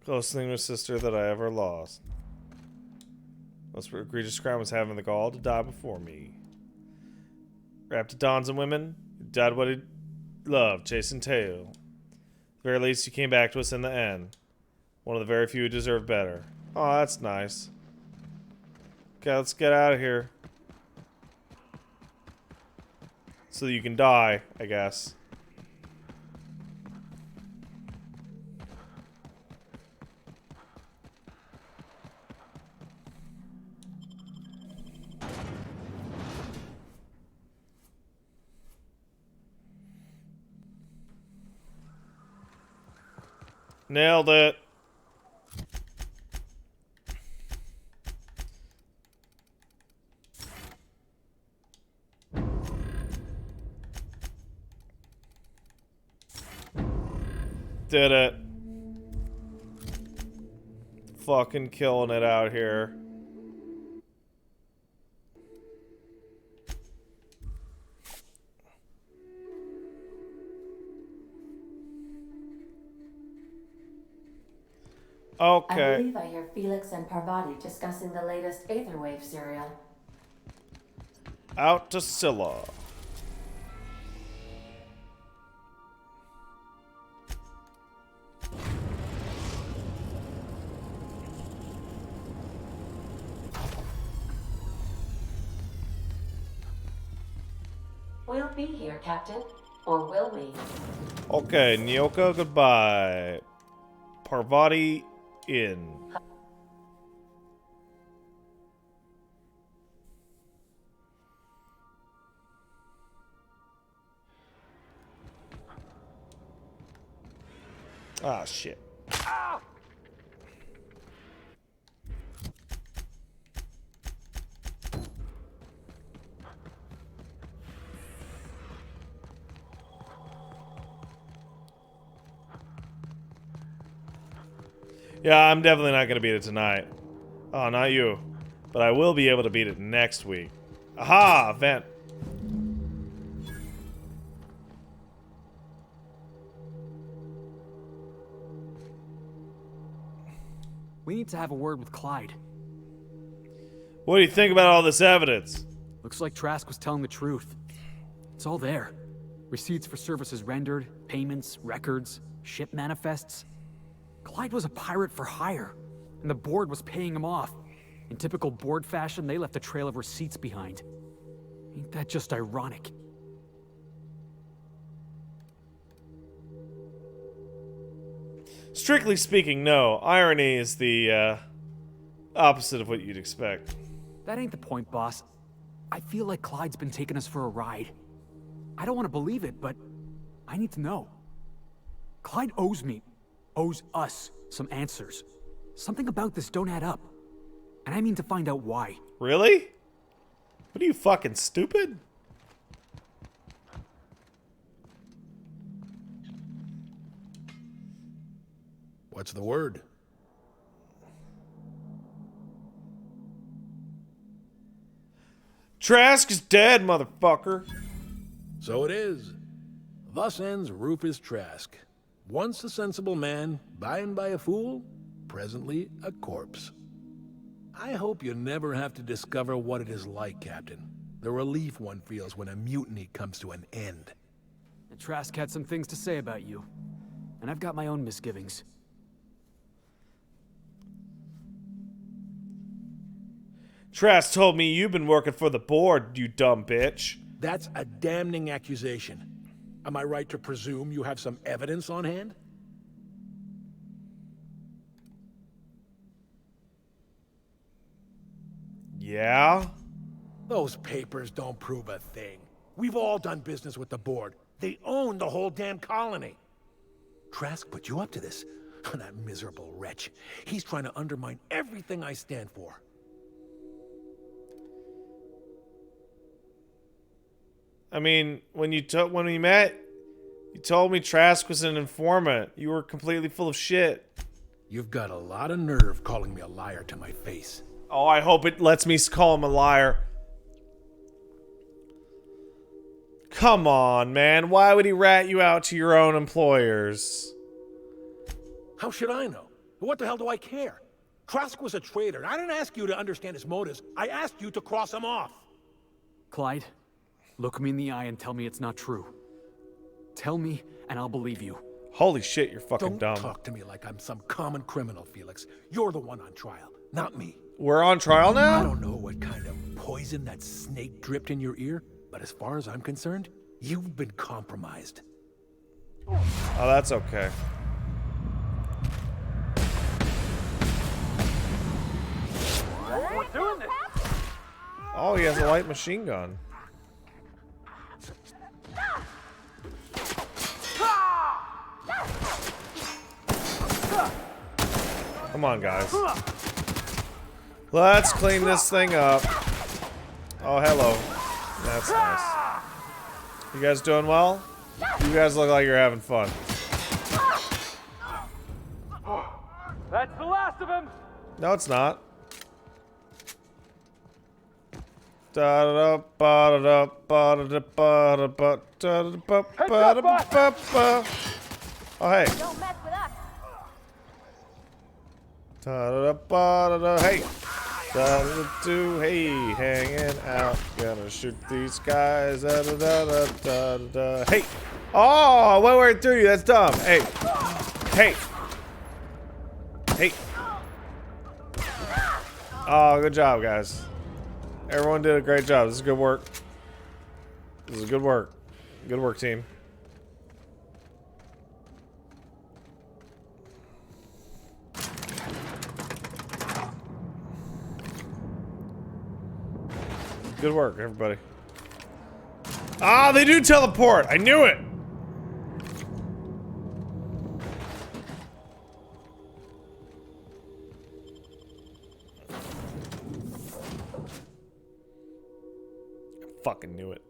Closest thing to a sister that I ever lost. Most egregious crime was having the gall to die before me. Wrapped to dons and women, he died what he loved, chasing tail. At the very least, he came back to us in the end. One of the very few who deserved better. Oh, that's nice. Okay, let's get out of here. So you can die, I guess. Nailed it. Did it. Fucking killing it out here. Okay. I believe I hear Felix and Parvati discussing the latest Aetherwave serial. Out to Scylla. We'll be here, Captain. Or will we? Okay, Nyoka, goodbye. Parvati in. Ah, shit. Yeah, I'm definitely not going to beat it tonight. Oh, not you. But I will be able to beat it next week. Aha! Vent. We need to have a word with Clyde. What do you think about all this evidence? Looks like Trask was telling the truth. It's all there. Receipts for services rendered, payments, records, ship manifests. Clyde was a pirate for hire, and the board was paying him off. In typical board fashion, they left a trail of receipts behind. Ain't that just ironic? Strictly speaking, no. Irony is the opposite of what you'd expect. That ain't the point, boss. I feel like Clyde's been taking us for a ride. I don't want to believe it, but I need to know. Clyde owes us some answers. Something about this don't add up. And I mean to find out why. Really? What are you, fucking stupid? What's the word? Trask is dead, motherfucker. So it is. Thus ends Rufus Trask. Once a sensible man, by and by a fool, presently a corpse. I hope you never have to discover what it is like, Captain. The relief one feels when a mutiny comes to an end. And Trask had some things to say about you. And I've got my own misgivings. Trask told me you've been working for the board, you dumb bitch. That's a damning accusation. Am I right to presume you have some evidence on hand? Yeah? Those papers don't prove a thing. We've all done business with the board. They own the whole damn colony. Trask put you up to this. That miserable wretch. He's trying to undermine everything I stand for. I mean, when we met, you told me Trask was an informant. You were completely full of shit. You've got a lot of nerve calling me a liar to my face. Oh, I hope it lets me call him a liar. Come on, man. Why would he rat you out to your own employers? How should I know? What the hell do I care? Trask was a traitor. I didn't ask you to understand his motives. I asked you to cross him off. Clyde, look me in the eye and tell me it's not true. Tell me, and I'll believe you. Holy shit, you're fucking dumb. Don't talk to me like I'm some common criminal, Felix. You're the one on trial, not me. We're on trial now? I don't know what kind of poison that snake dripped in your ear, but as far as I'm concerned, you've been compromised. Oh, that's okay. We're doing this. Oh, he has a light machine gun. Come on, guys. Let's clean this thing up. Oh, hello. That's nice. You guys doing well? You guys look like you're having fun. That's the last of him. No, it's not. Oh, hey. Don't mess with us. Hey. Hey, hanging out. Gonna shoot these guys. Hey. Oh, I went right through you. That's dumb. Hey. Hey. Hey. Oh, good job, guys. Everyone did a great job. This is good work. This is good work. Good work, team. Good work, everybody. Ah, they do teleport! I knew it! I fucking knew it.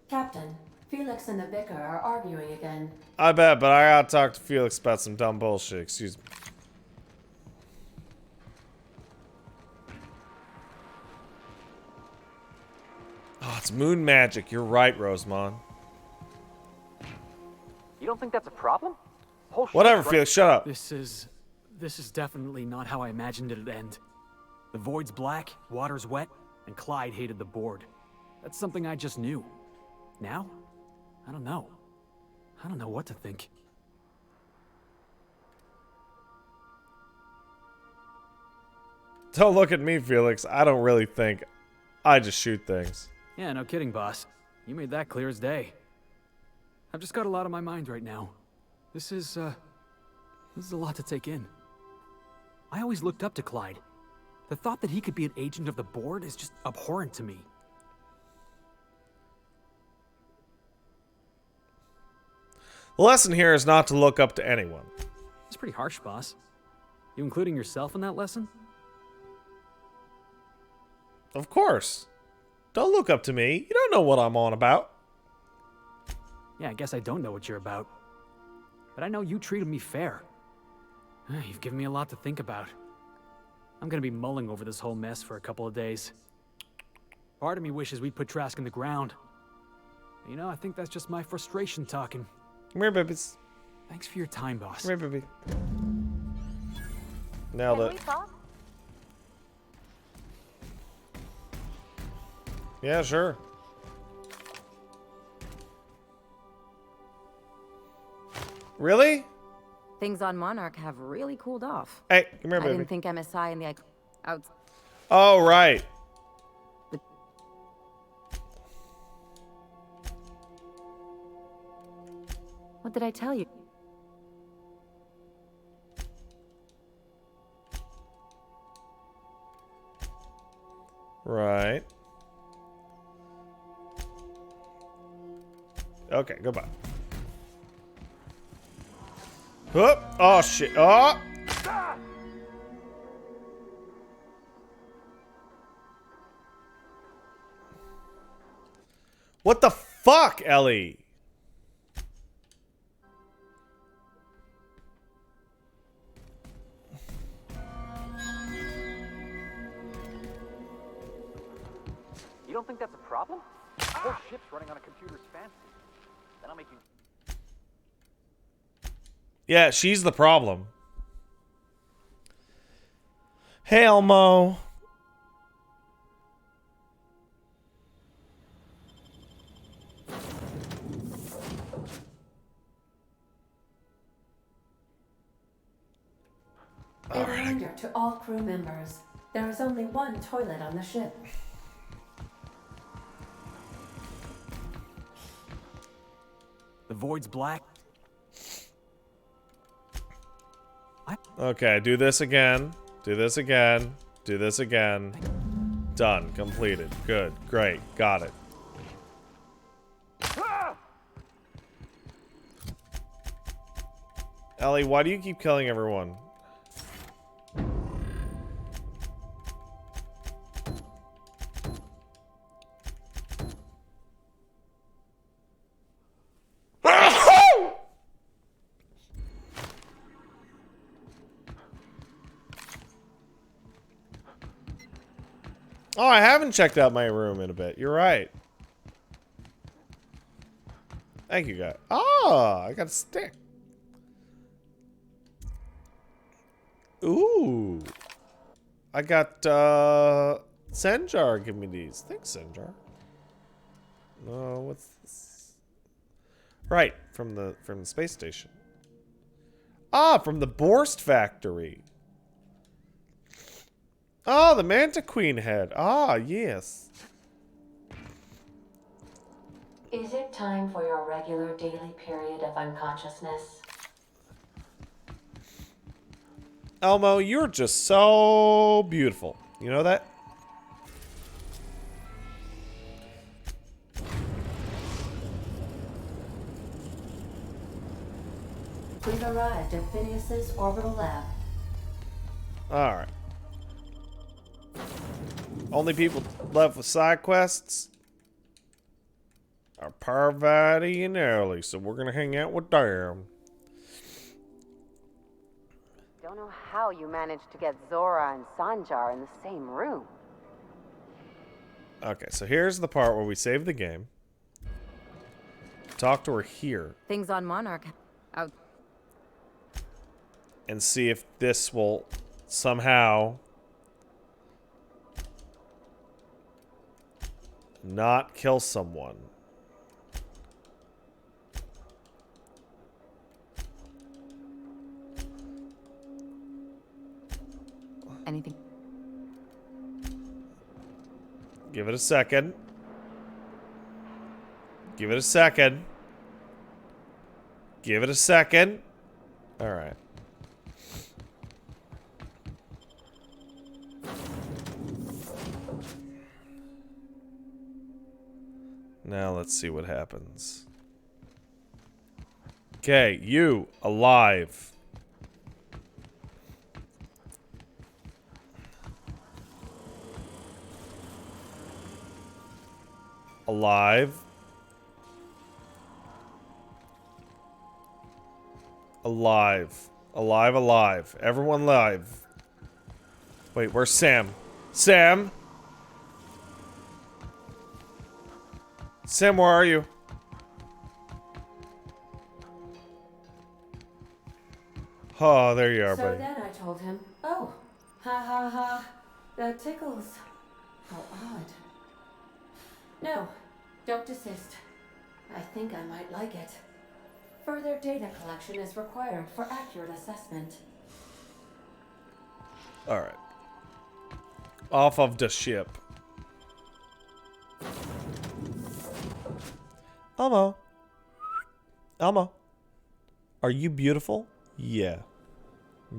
Captain, Felix and the Vicar are arguing again. I bet, but I gotta talk to Felix about some dumb bullshit. Excuse me. Oh, it's moon magic. You're right, Rosemond. You don't think that's a problem? Whole shit's Whatever, right- Felix. Shut up. This is definitely not how I imagined it'd end. The void's black, water's wet, and Clyde hated the board. That's something I just knew. Now? I don't know. I don't know what to think. Don't look at me, Felix. I don't really think. I just shoot things. Yeah, no kidding, boss. You made that clear as day. I've just got a lot on my mind right now. This is a lot to take in. I always looked up to Clyde. The thought that he could be an agent of the board is just abhorrent to me. The lesson here is not to look up to anyone. It's pretty harsh, boss. You including yourself in that lesson? Of course. Don't look up to me. You don't know what I'm on about. Yeah, I guess I don't know what you're about. But I know you treated me fair. You've given me a lot to think about. I'm gonna be mulling over this whole mess for a couple of days. Part of me wishes we'd put Trask in the ground. You know, I think that's just my frustration talking. Come here, babies. Thanks for your time, boss. Come here, baby. Nailed it. Yeah, sure. Really? Things on Monarch have really cooled off. Hey, come here, I baby. didn't think MSI and the out. Oh, right. What did I tell you? Right. Okay, goodbye. Oh, oh shit. Oh! What the fuck, Ellie? You don't think that's a problem? Whole ship's running on a computer's fancy. That'll make you. Yeah, she's the problem. Hey, Elmo. A reminder to all crew members, there is only one toilet on the ship. The void's black. Okay, do this again. Do this again. Do this again. Done. Completed. Good. Great. Got it. Ellie, why do you keep killing everyone? Oh, I haven't checked out my room in a bit. You're right. Thank you, guys. Oh, I got a stick. Ooh. I got, Senjar give me these. Thanks, Senjar. No, what's this? Right, from the space station. Ah, from the Borst factory. Oh, the Manta Queen head. Ah, yes. Is it time for your regular daily period of unconsciousness? Elmo, you're just so beautiful. You know that? We've arrived at Phineas's orbital lab. Alright. Only people left with side quests are Parvati and Ellie, so we're gonna hang out with them. Don't know how you managed to get Zora and Sanjar in the same room. Okay, so here's the part where we save the game. Talk to her here. Things on Monarch. Out. And see if this will somehow not kill someone. Anything? Give it a second. Give it a second. Give it a second. All right. Now let's see what happens. Okay, you alive. Alive. Alive. Alive, alive. Everyone live. Wait, where's Sam? Sam? Sam, where are you? Oh, there you are, So buddy. then I told him, oh, ha ha ha, that tickles. How odd. No, don't desist. I think I might like it. Further data collection is required for accurate assessment. Alright. Off of the ship. Elmo. Elmo. Are you beautiful? Yeah.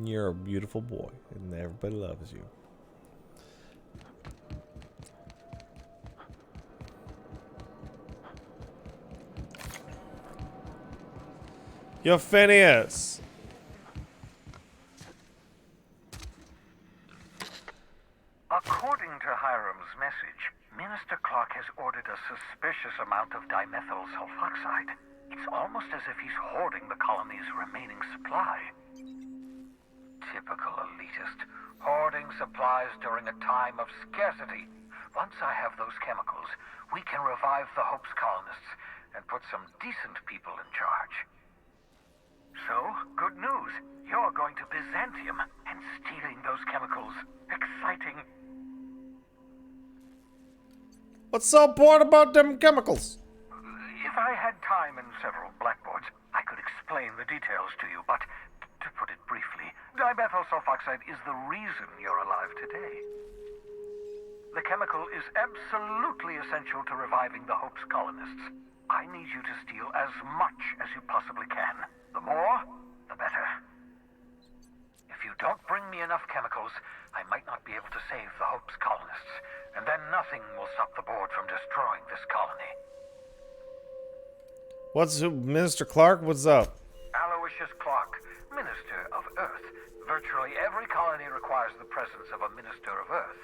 You're a beautiful boy, and everybody loves you. Yo, Phineas. According to Hiram's message, Minister Clark has ordered a suspicious amount of dimethyl sulfoxide. It's almost as if he's hoarding the colony's remaining supply. Typical elitist, hoarding supplies during a time of scarcity. Once I have those chemicals, we can revive the Hope's colonists and put some decent people in charge. So, good news. You're going to Byzantium and stealing those chemicals. Exciting. What's so important about them chemicals? If I had time and several blackboards, I could explain the details to you, but to put it briefly, dimethyl sulfoxide is the reason you're alive today. The chemical is absolutely essential to reviving the Hope's colonists. I need you to steal as much as you possibly can. The more, the better. If you don't bring me enough chemicals, I might not be able to save the Hope's colonists, and then nothing will stop the board from destroying this colony. What's Minister Clark? What's up? Aloysius Clark, Minister of Earth. Virtually every colony requires the presence of a Minister of Earth.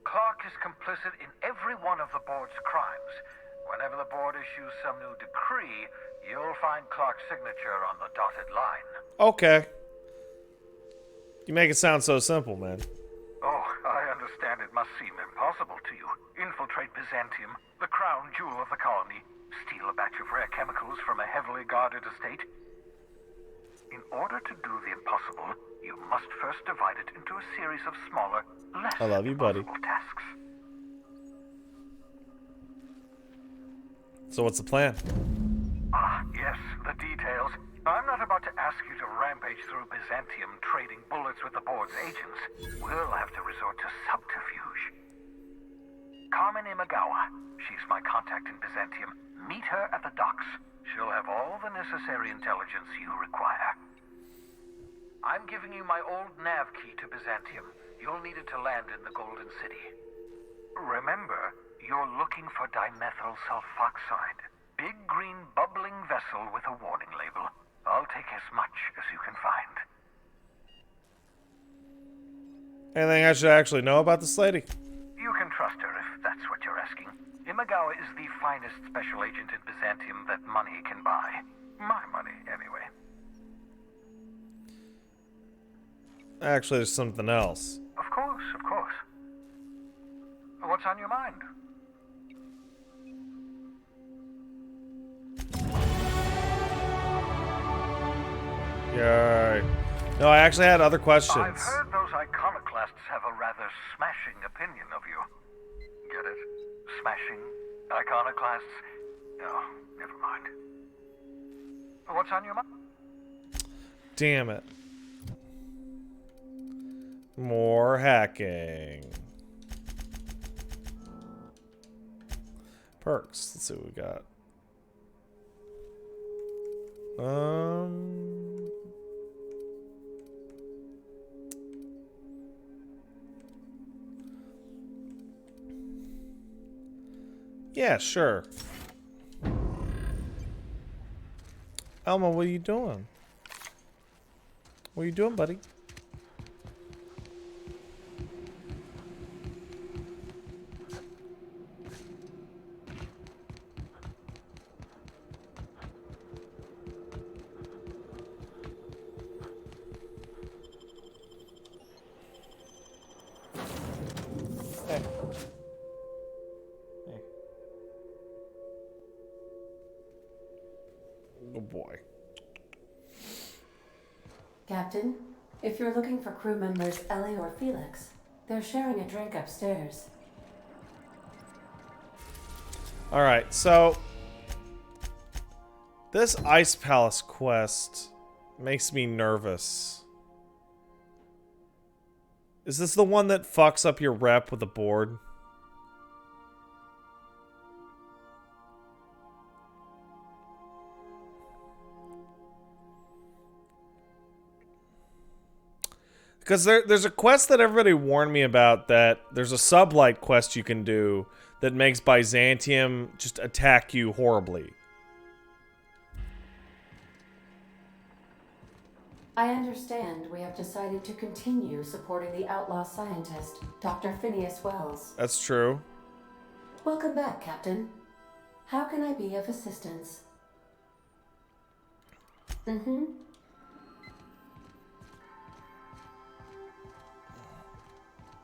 Clark is complicit in every one of the board's crimes. Whenever the board issues some new decree, you'll find Clark's signature on the dotted line. Okay. You make it sound so simple, man. Oh, I understand it must seem impossible to you. Infiltrate Byzantium, the crown jewel of the colony, steal a batch of rare chemicals from a heavily guarded estate. In order to do the impossible, you must first divide it into a series of smaller, less I love you, buddy. impossible tasks. So what's the plan? Ah, yes, the details. I'm not about to ask you to rampage through Byzantium trading bullets with the board's agents. We'll have to resort to subterfuge. Carmen Imagawa. She's my contact in Byzantium. Meet her at the docks. She'll have all the necessary intelligence you require. I'm giving you my old nav key to Byzantium. You'll need it to land in the Golden City. Remember, you're looking for dimethyl sulfoxide. Big green bubbling vessel with a warning label. I'll take as much as you can find. Anything I should actually know about this lady? You can trust her if that's what you're asking. Imagawa is the finest special agent in Byzantium that money can buy. My money, anyway. Actually, there's something else. Of course, of course. What's on your mind? Yay. No, I actually had other questions. I've heard those iconoclasts have a rather smashing opinion of you. Get it? Smashing? Iconoclasts? Oh, never mind. What's on your mind? Damn it. More hacking. Perks. Let's see what we got. Yeah, sure. Elmo, what are you doing? What are you doing, buddy? Oh boy. Captain, if you're looking for crew members Ellie or Felix, they're sharing a drink upstairs. Alright, so this Ice Palace quest makes me nervous. Is this the one that fucks up your rep with the board? Because there's a quest that everybody warned me about, that there's a sublight quest you can do that makes Byzantium just attack you horribly. I understand we have decided to continue supporting the outlaw scientist, Dr. Phineas Wells. That's true. Welcome back, Captain. How can I be of assistance? Mm-hmm.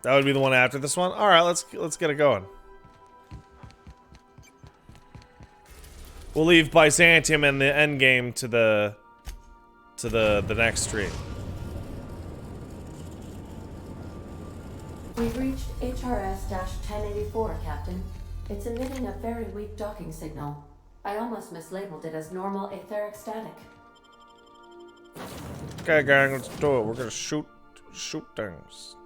That would be the one after this one? Alright, let's get it going. We'll leave Byzantium and the endgame to the next stream. We've reached HRS-1084, Captain. It's emitting a very weak docking signal. I almost mislabeled it as normal etheric static. Okay, gang, let's do it. We're gonna shoot things.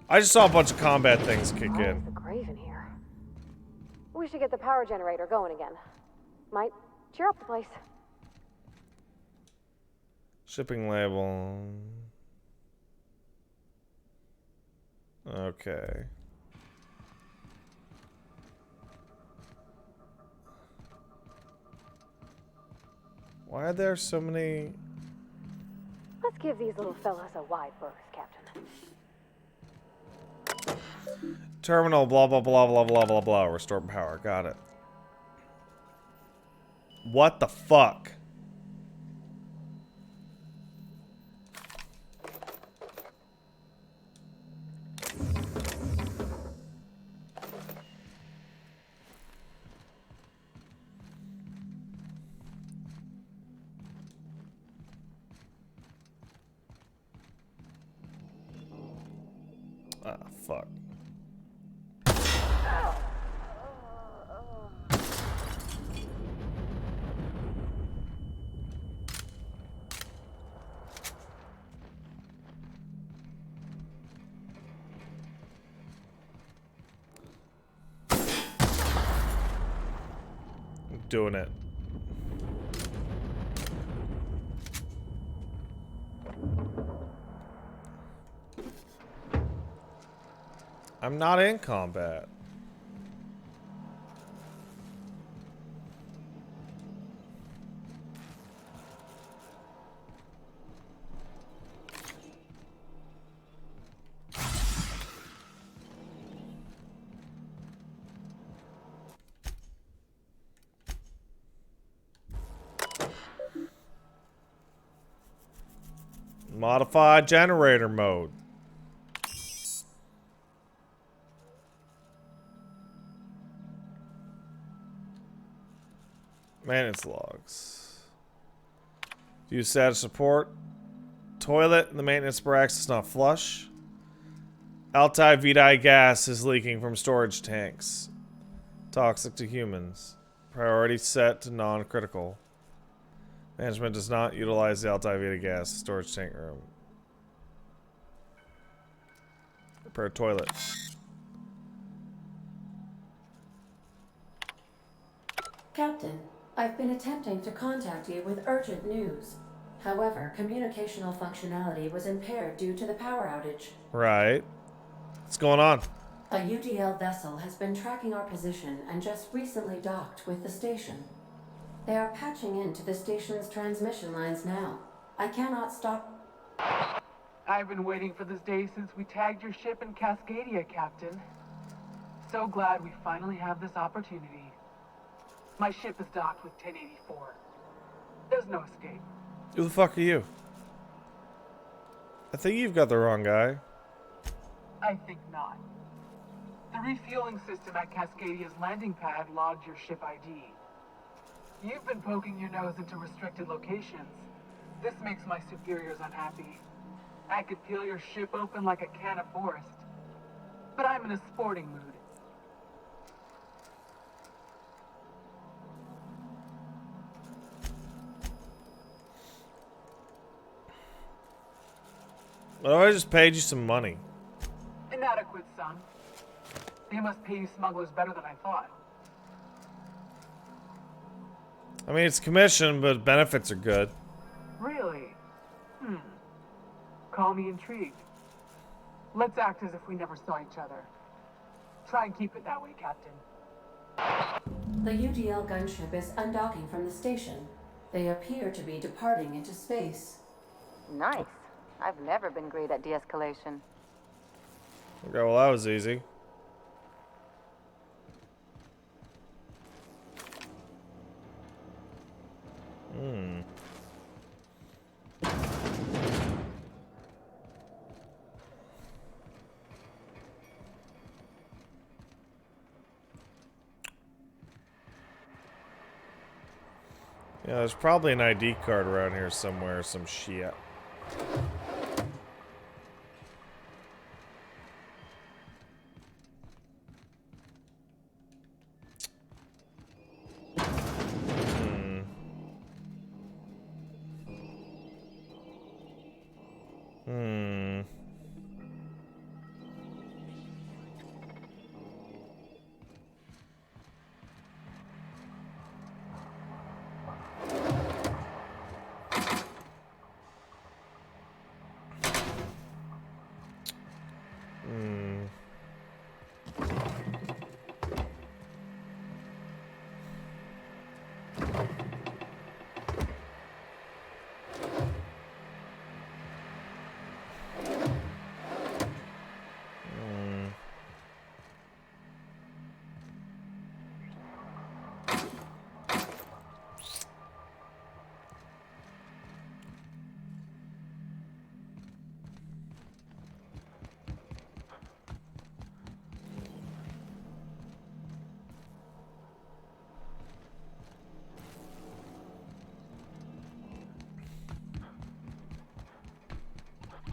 I just saw a bunch of combat things kick in. The Graven here. We should get the power generator going again. Might cheer up the place. Shipping label. Okay. Why are there so many? Let's give these little fellas a wide berth, Captain. Terminal, blah, blah, blah, blah, blah, blah, blah. Restore power. Got it. What the fuck? Ah, fuck. doing it. I'm not in combat. Modify generator mode. Maintenance logs. View status report. Toilet in the maintenance barracks is not flush. Altai Vitae gas is leaking from storage tanks. Toxic to humans. Priority set to non-critical. Management does not utilize the Altai Vitae gas storage tank room. Repair toilet. Captain, I've been attempting to contact you with urgent news. However, communicational functionality was impaired due to the power outage. Right. What's going on? A UDL vessel has been tracking our position and just recently docked with the station. They are patching into the station's transmission lines now. I cannot stop. I've been waiting for this day since we tagged your ship in Cascadia, Captain. So glad we finally have this opportunity. My ship is docked with 1084. There's no escape. Who the fuck are you? I think you've got the wrong guy. I think not. The refueling system at Cascadia's landing pad logged your ship ID. You've been poking your nose into restricted locations. This makes my superiors unhappy. I could peel your ship open like a can of Forest. But I'm in a sporting mood. What if I just paid you some money? Inadequate, son. They must pay you smugglers better than I thought. I mean, it's commission, but benefits are good. Really? Call me intrigued. Let's act as if we never saw each other. Try and keep it that way, Captain. The UDL gunship is undocking from the station. They appear to be departing into space. Nice. I've never been great at de-escalation. Okay, well that was easy. Yeah, there's probably an ID card around here somewhere, some shit.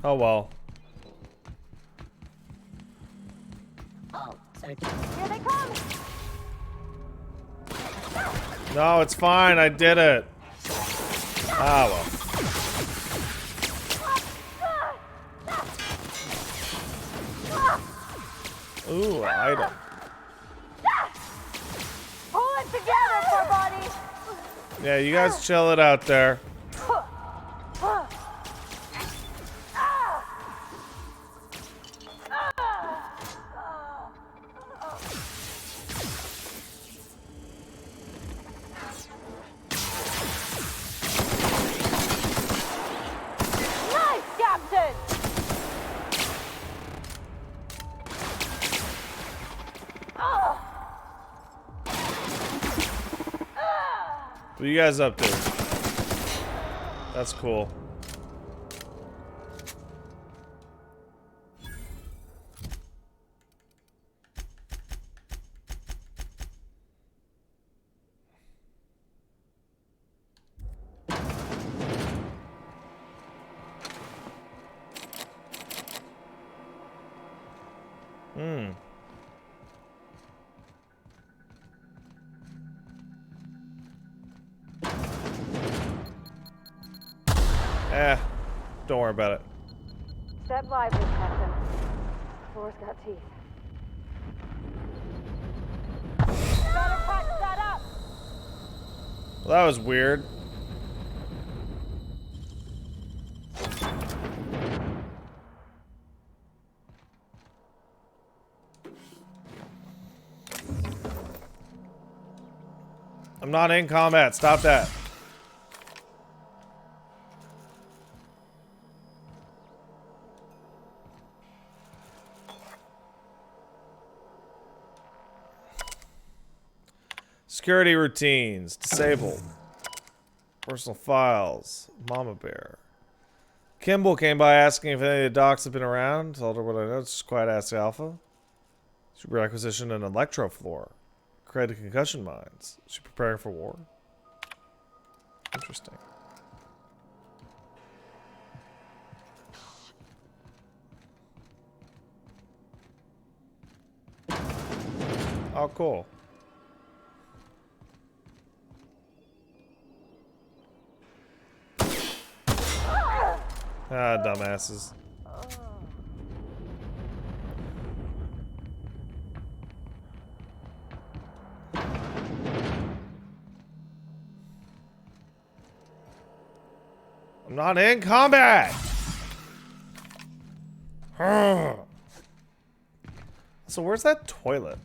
Oh well. Oh, sorry. Here they come! No, it's fine. I did it. Ah, well. Ooh, item. Pull it together, poor buddy! Yeah, you guys chill it out there. Nice, Captain! What are you guys up to? That's cool. Don't worry about it. Step lively, Captain. Floor's got teeth. Better patch that up! Well, that was weird. I'm not in combat. Stop that. Security routines. Disabled. Personal files. Mama Bear. Kimball came by asking if any of the docs have been around. Told her what I know. Just quiet ask Alpha. She requisitioned an electro floor. Created concussion mines. Is she preparing for war? Interesting. Oh, cool. Ah, dumbasses. I'm not in combat! So where's that toilet?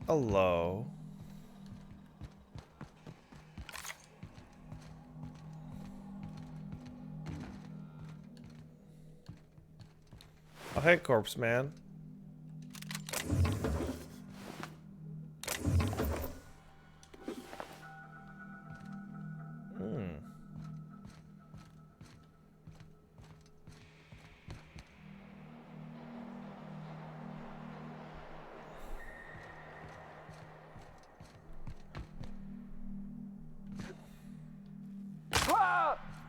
Hello. Oh, hey, corpse man.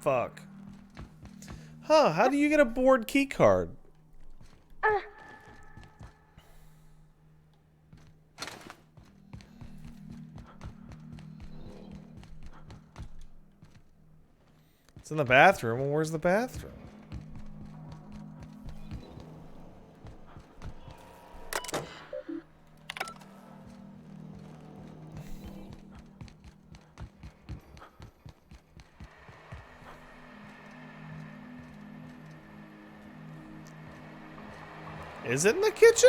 Fuck. Huh, how do you get a board key card? It's in the bathroom. Well, where's the bathroom? Is it in the kitchen?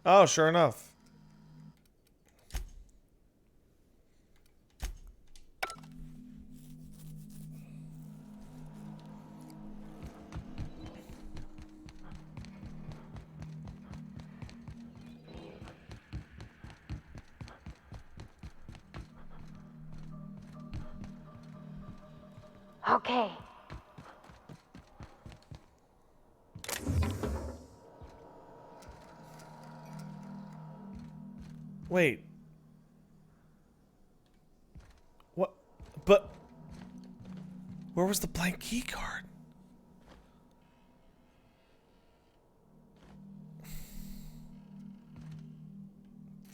Oh, sure enough. Okay. Wait. What? But where was the blank key card?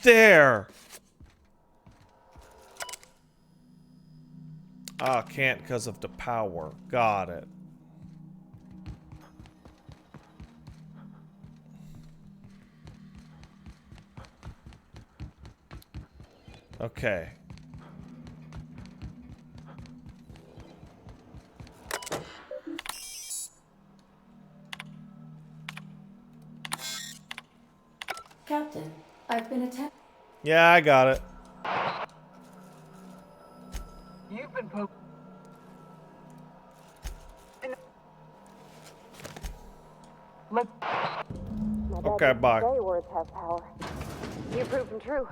There. Ah, can't because of the power. Got it. Okay. Captain, I've been attempting. Yeah, I got it. You've been poking. Okay, bye. Say words have power. You proved them true.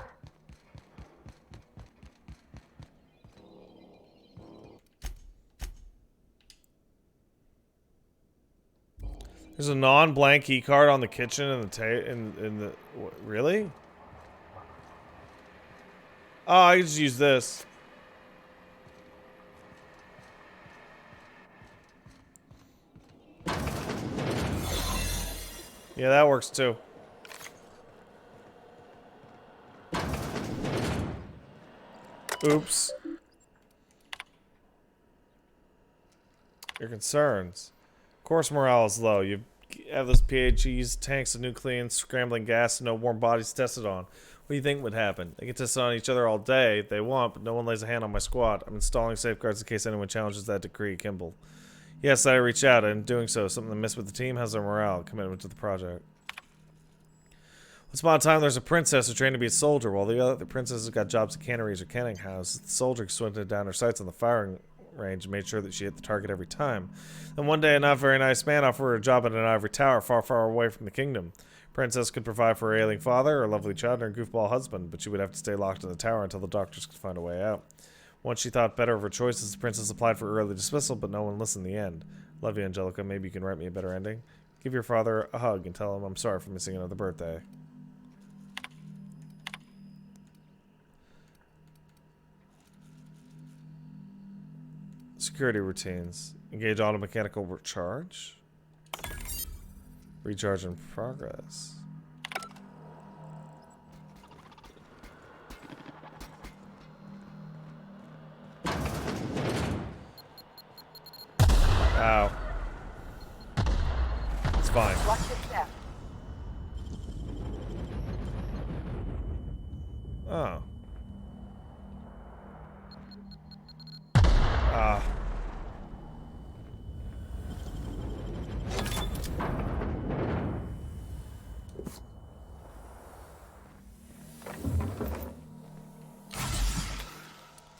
There's a non-blank key card on the kitchen and the in the what, really? Oh, I just use this. Yeah, that works too. Oops. Your concerns. Of course morale is low. You have those PHEs, tanks of nucleans, scrambling gas, and no warm bodies tested on. What do you think would happen? They can test on each other all day if they want, but no one lays a hand on my squad. I'm installing safeguards in case anyone challenges that decree, Kimball. Yes, I reached out, and in doing so, something amiss with the team. How's their morale, commitment to the project? Once upon a time, there's a princess who trained to be a soldier, while the other princesses got jobs at canneries or canning houses. The soldier squinted down her sights on the firing range and made sure that she hit the target every time. Then one day, a not very nice man offered her a job in an ivory tower far, far away from the kingdom. Princess could provide for her ailing father, her lovely child, and her goofball husband, but she would have to stay locked in the tower until the doctors could find a way out. Once she thought better of her choices, the princess applied for early dismissal, but no one listened in the end. Love you, Angelica. Maybe you can write me a better ending. Give your father a hug and tell him I'm sorry for missing another birthday. Security routines. Engage auto mechanical recharge. Recharge in progress. Ow. It's fine. Watch your step. Oh. Ah.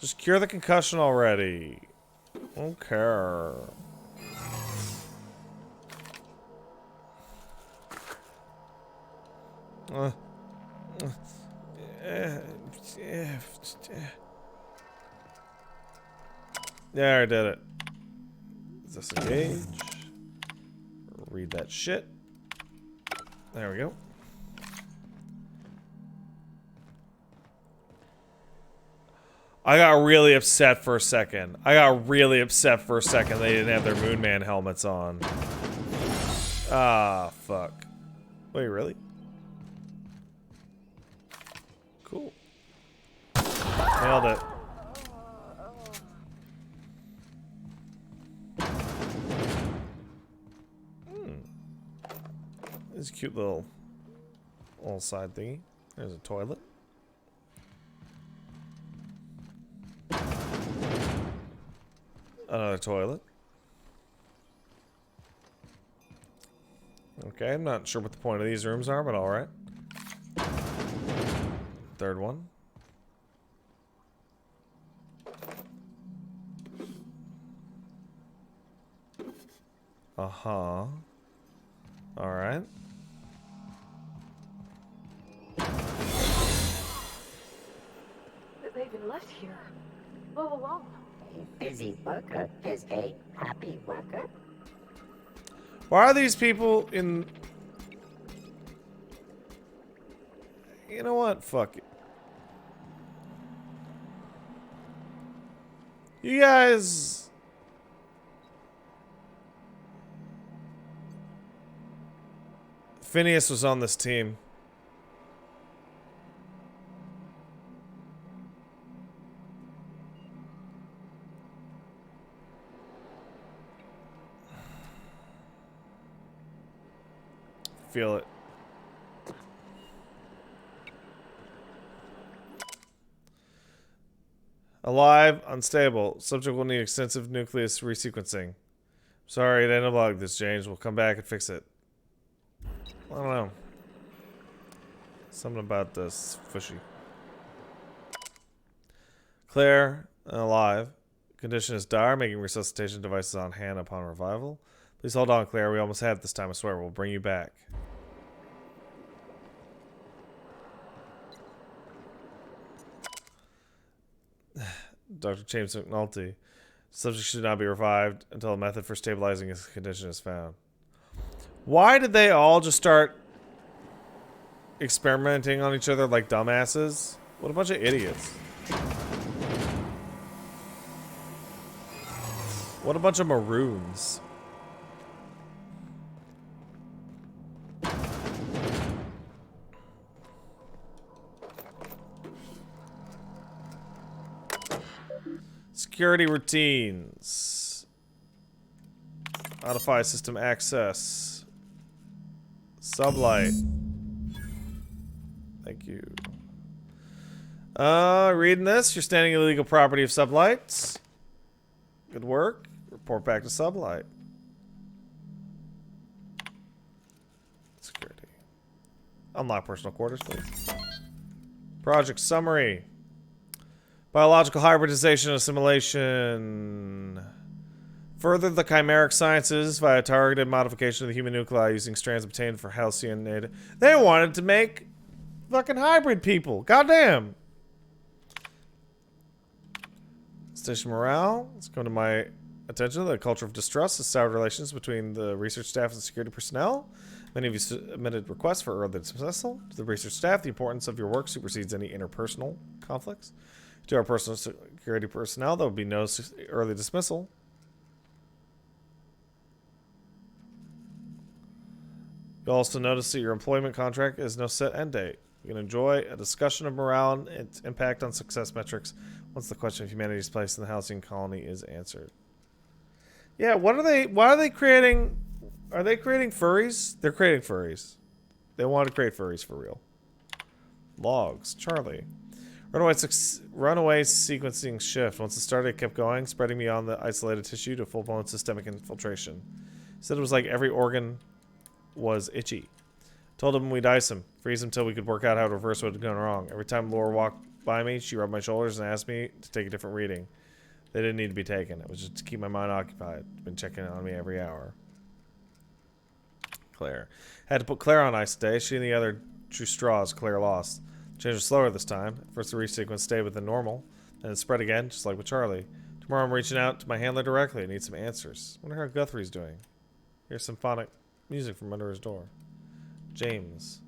Just cure the concussion already. Okay. There, I did it. Disengage. Read that shit. There we go. I got really upset for a second. They didn't have their Moon Man helmets on. Ah, fuck. Wait, really? Cool. Nailed it. This is a cute little side thingy. There's a toilet. Another toilet. Okay, I'm not sure what the point of these rooms are, but alright. Third one. Uh-huh. Alright. They've been left here all alone. A busy worker is a happy worker. Why are these people in... You know what? Fuck it. You guys... Phineas was on this team. Feel it. Alive, unstable. Subject will need extensive nucleus resequencing. Sorry, it ended like this, James. We'll come back and fix it. I don't know. Something about this fishy. Claire, alive. Condition is dire, making resuscitation devices on hand upon revival. Please hold on, Claire. We almost had it this time. I swear, we'll bring you back. Dr. James McNulty. Subject should not be revived until a method for stabilizing his condition is found. Why did they all just start experimenting on each other like dumbasses? What a bunch of idiots. What a bunch of maroons. Security routines. Modify system access. Sublight. Thank you. Reading this, you're standing illegal property of Sublights. Good work. Report back to Sublight. Security. Unlock personal quarters, please. Project summary. Biological hybridization and assimilation. Further the chimeric sciences via targeted modification of the human nuclei using strands obtained for halcyon native. They wanted to make fucking hybrid people. Goddamn. Station morale. It's come to my attention that a culture of distrust has soured relations between the research staff and security personnel. Many of you submitted requests for early dismissal. To the research staff, the importance of your work supersedes any interpersonal conflicts. To our personal security personnel, there will be no early dismissal. You'll also notice that your employment contract has no set end date. You can enjoy a discussion of morale and its impact on success metrics once the question of humanity's place in the housing colony is answered. Yeah, what are they? Why are they creating? Are they creating furries? They're creating furries. They want to create furries for real. Logs, Charlie. Runaway sequencing shift. Once it started, it kept going, spreading beyond the isolated tissue to full-blown systemic infiltration. He said it was like every organ was itchy. Told him we'd ice him, freeze him till we could work out how to reverse what had gone wrong. Every time Laura walked by me, she rubbed my shoulders and asked me to take a different reading. They didn't need to be taken. It was just to keep my mind occupied. Been checking on me every hour. Claire. Had to put Claire on ice today. She and the other drew straws. Claire lost. Change was slower this time. First the resequence stayed within normal, then it spread again, just like with Charlie. Tomorrow I'm reaching out to my handler directly. I need some answers. Wonder how Guthrie's doing. Here's symphonic music from under his door. James.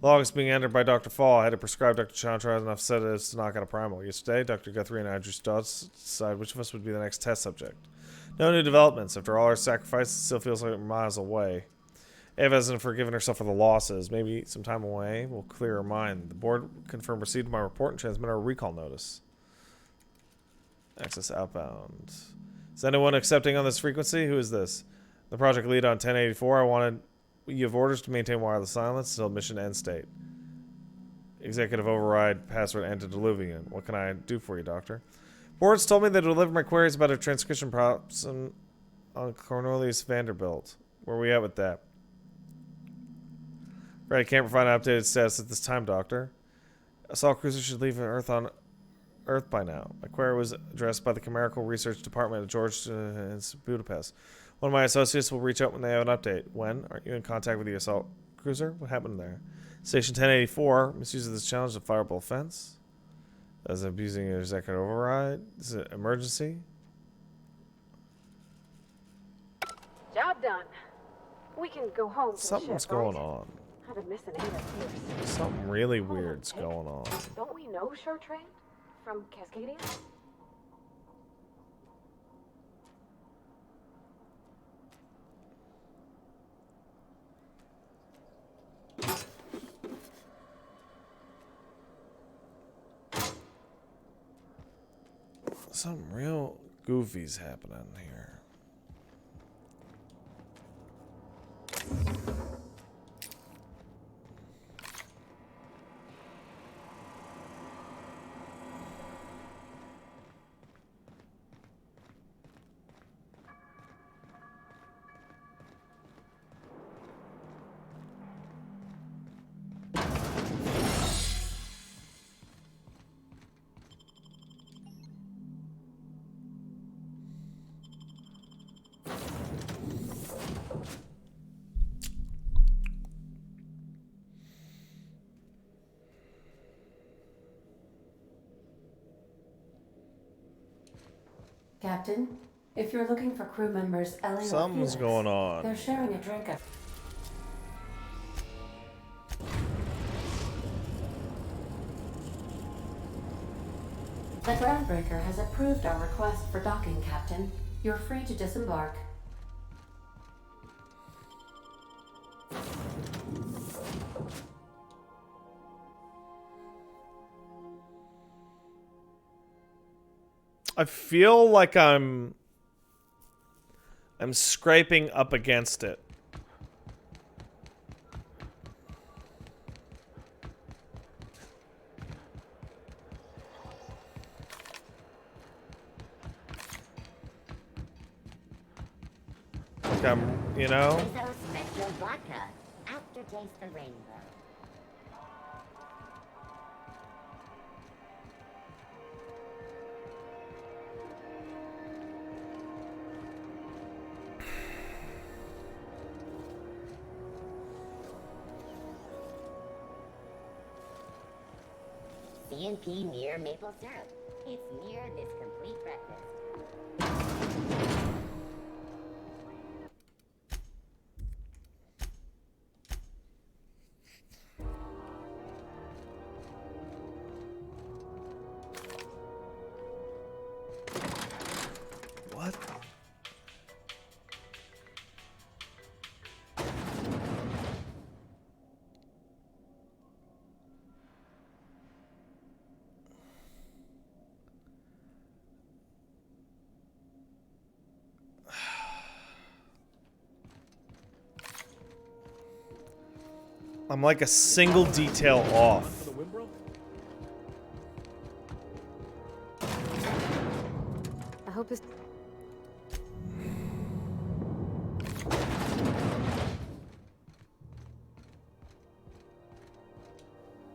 Log is being entered by Dr. Fall. I had to prescribe Dr. Chantra enough set as to knock out a primal. Yesterday, Dr. Guthrie and I drew straws to decide which of us would be the next test subject. No new developments. After all our sacrifices, it still feels like we're miles away. Ava hasn't forgiven herself for the losses. Maybe some time away will clear her mind. The board confirmed receipt of my report and transmit our recall notice. Access outbound. Is anyone accepting on this frequency? Who is this? The project lead on 1084. You have orders to maintain wireless silence until mission end state. Executive override password antediluvian. What can I do for you, Doctor? Boards told me they delivered my queries about a transcription problem on Cornelius Vanderbilt. Where are we at with that? Right, I can't provide an updated status at this time, Doctor. Assault cruiser should leave Earth on Earth by now. My query was addressed by the Chimerical Research Department at George in Budapest. One of my associates will reach out when they have an update. When? Aren't you in contact with the assault cruiser? What happened there? Station 1084. Misuse of this challenge is a fireable offense. As abusing an executive override. Is it emergency? Job done. We can go home. Something's going on. I've been missing Ada Pierce. Something really weird's going on. Don't we know Chartrand from Cascadia? Some real goofies happening here. Captain, if you're looking for crew members Ellie or Something's Felix, going on. they're sharing a drink at... The Groundbreaker has approved our request for docking, Captain. You're free to disembark. I feel like I'm scraping up against it. Like I'm, you know? Miso Special Vodka. Aftertaste the rainbow. C&P near maple syrup. It's near this complete breakfast. What? I'm like a single detail off. I hope this...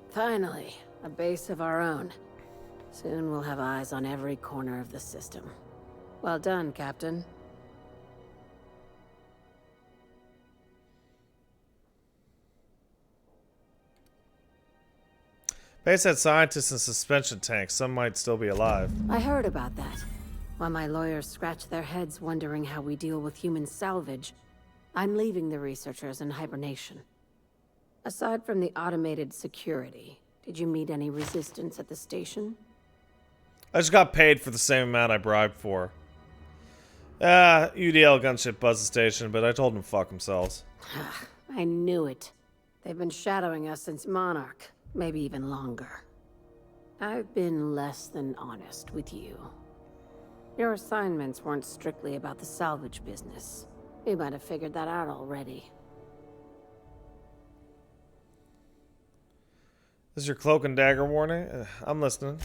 Finally, a base of our own. Soon we'll have eyes on every corner of the system. Well done, Captain. Base had scientists in suspension tanks. Some might still be alive. I heard about that. While my lawyers scratch their heads wondering how we deal with human salvage, I'm leaving the researchers in hibernation. Aside from the automated security, did you meet any resistance at the station? I just got paid for the same amount I bribed for. UDL gunship buzzed the station, but I told them to fuck themselves. I knew it. They've been shadowing us since Monarch. Maybe even longer. I've been less than honest with you. Your assignments weren't strictly about the salvage business. You might have figured that out already. This is your cloak and dagger warning? I'm listening.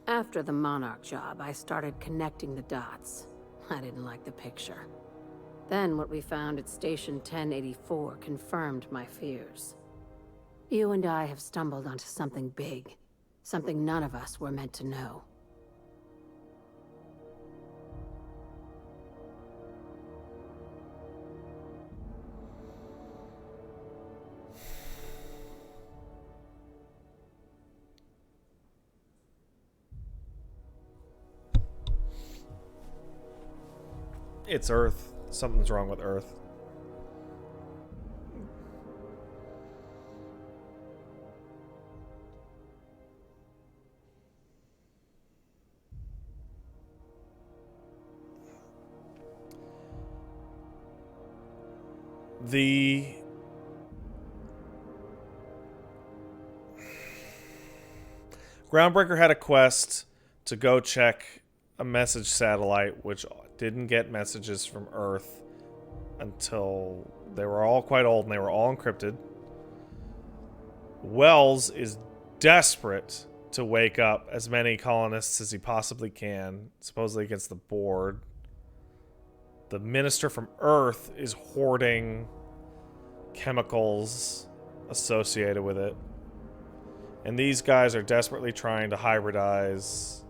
After the Monarch job, I started connecting the dots. I didn't like the picture. Then what we found at Station 1084 confirmed my fears. You and I have stumbled onto something big. Something none of us were meant to know. It's Earth. Something's wrong with Earth. The Groundbreaker had a quest to go check a message satellite which didn't get messages from Earth until they were all quite old and they were all encrypted. Wells is desperate to wake up as many colonists as he possibly can, supposedly against the board. The minister from Earth is hoarding chemicals associated with it. And these guys are desperately trying to hybridize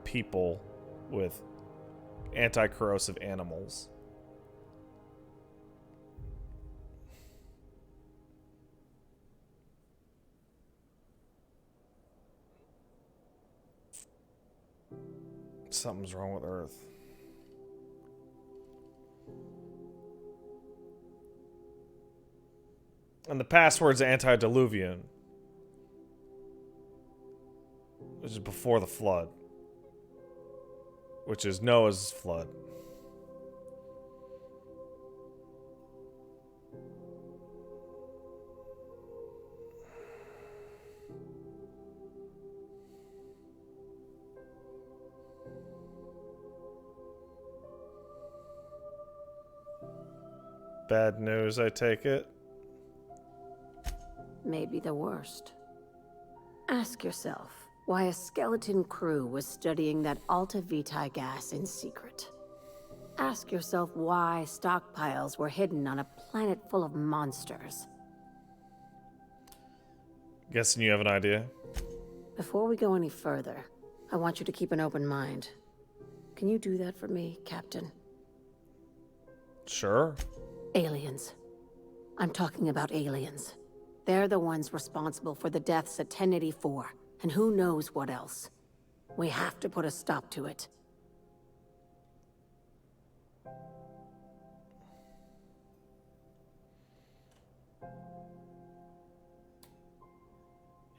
people with anti-corrosive animals. Something's wrong with Earth. And the password's antediluvian, which is before the flood, which is Noah's flood. Bad news, I take it. Maybe the worst. Ask yourself why a skeleton crew was studying that Alta Vitae gas in secret. Ask yourself why stockpiles were hidden on a planet full of monsters. Guessing you have an idea? Before we go any further, I want you to keep an open mind. Can you do that for me, Captain? Sure. Aliens. I'm talking about aliens. They're the ones responsible for the deaths at 1084, and who knows what else. We have to put a stop to it.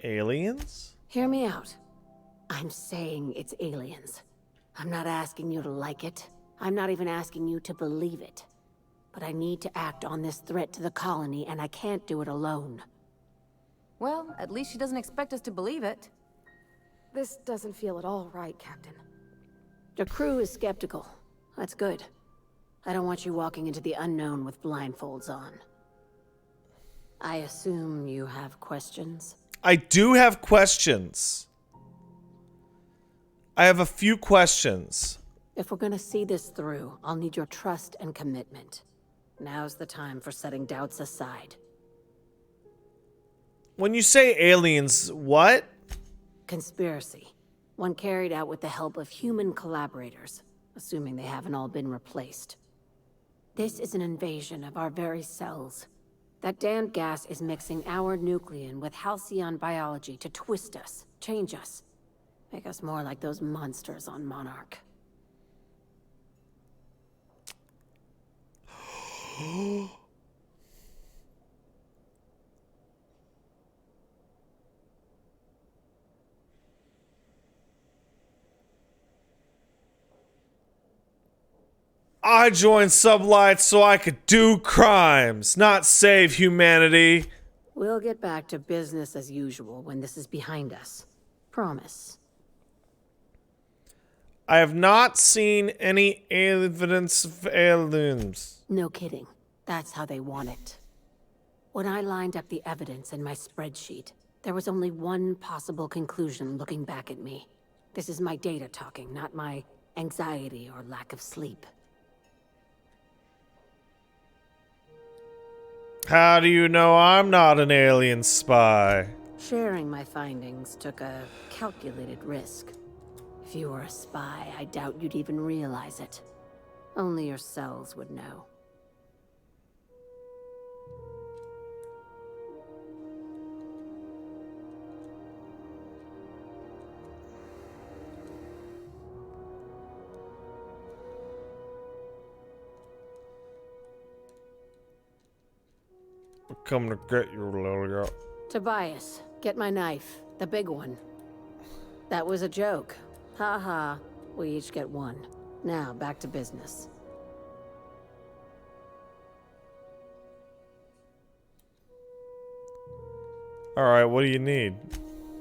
Aliens? Hear me out. I'm saying it's aliens. I'm not asking you to like it. I'm not even asking you to believe it. But I need to act on this threat to the colony, and I can't do it alone. Well, at least she doesn't expect us to believe it. This doesn't feel at all right, Captain. The crew is skeptical. That's good. I don't want you walking into the unknown with blindfolds on. I assume you have questions? I do have questions. I have a few questions. If we're gonna see this through, I'll need your trust and commitment. Now's the time for setting doubts aside. When you say aliens, what? Conspiracy. One carried out with the help of human collaborators, assuming they haven't all been replaced. This is an invasion of our very cells. That damned gas is mixing our nucleon with halcyon biology to twist us, change us, make us more like those monsters on Monarch. I joined Sublight so I could do crimes, not save humanity. We'll get back to business as usual when this is behind us. Promise. I have not seen any evidence of aliens. No kidding. That's how they want it. When I lined up the evidence in my spreadsheet, there was only one possible conclusion looking back at me. This is my data talking, not my anxiety or lack of sleep. How do you know I'm not an alien spy? Sharing my findings took a calculated risk. If you were a spy, I doubt you'd even realize it. Only your cells would know. I'm coming to get you, little girl. Tobias, get my knife. The big one. That was a joke. Ha ha. We each get one. Now, back to business. Alright, what do you need?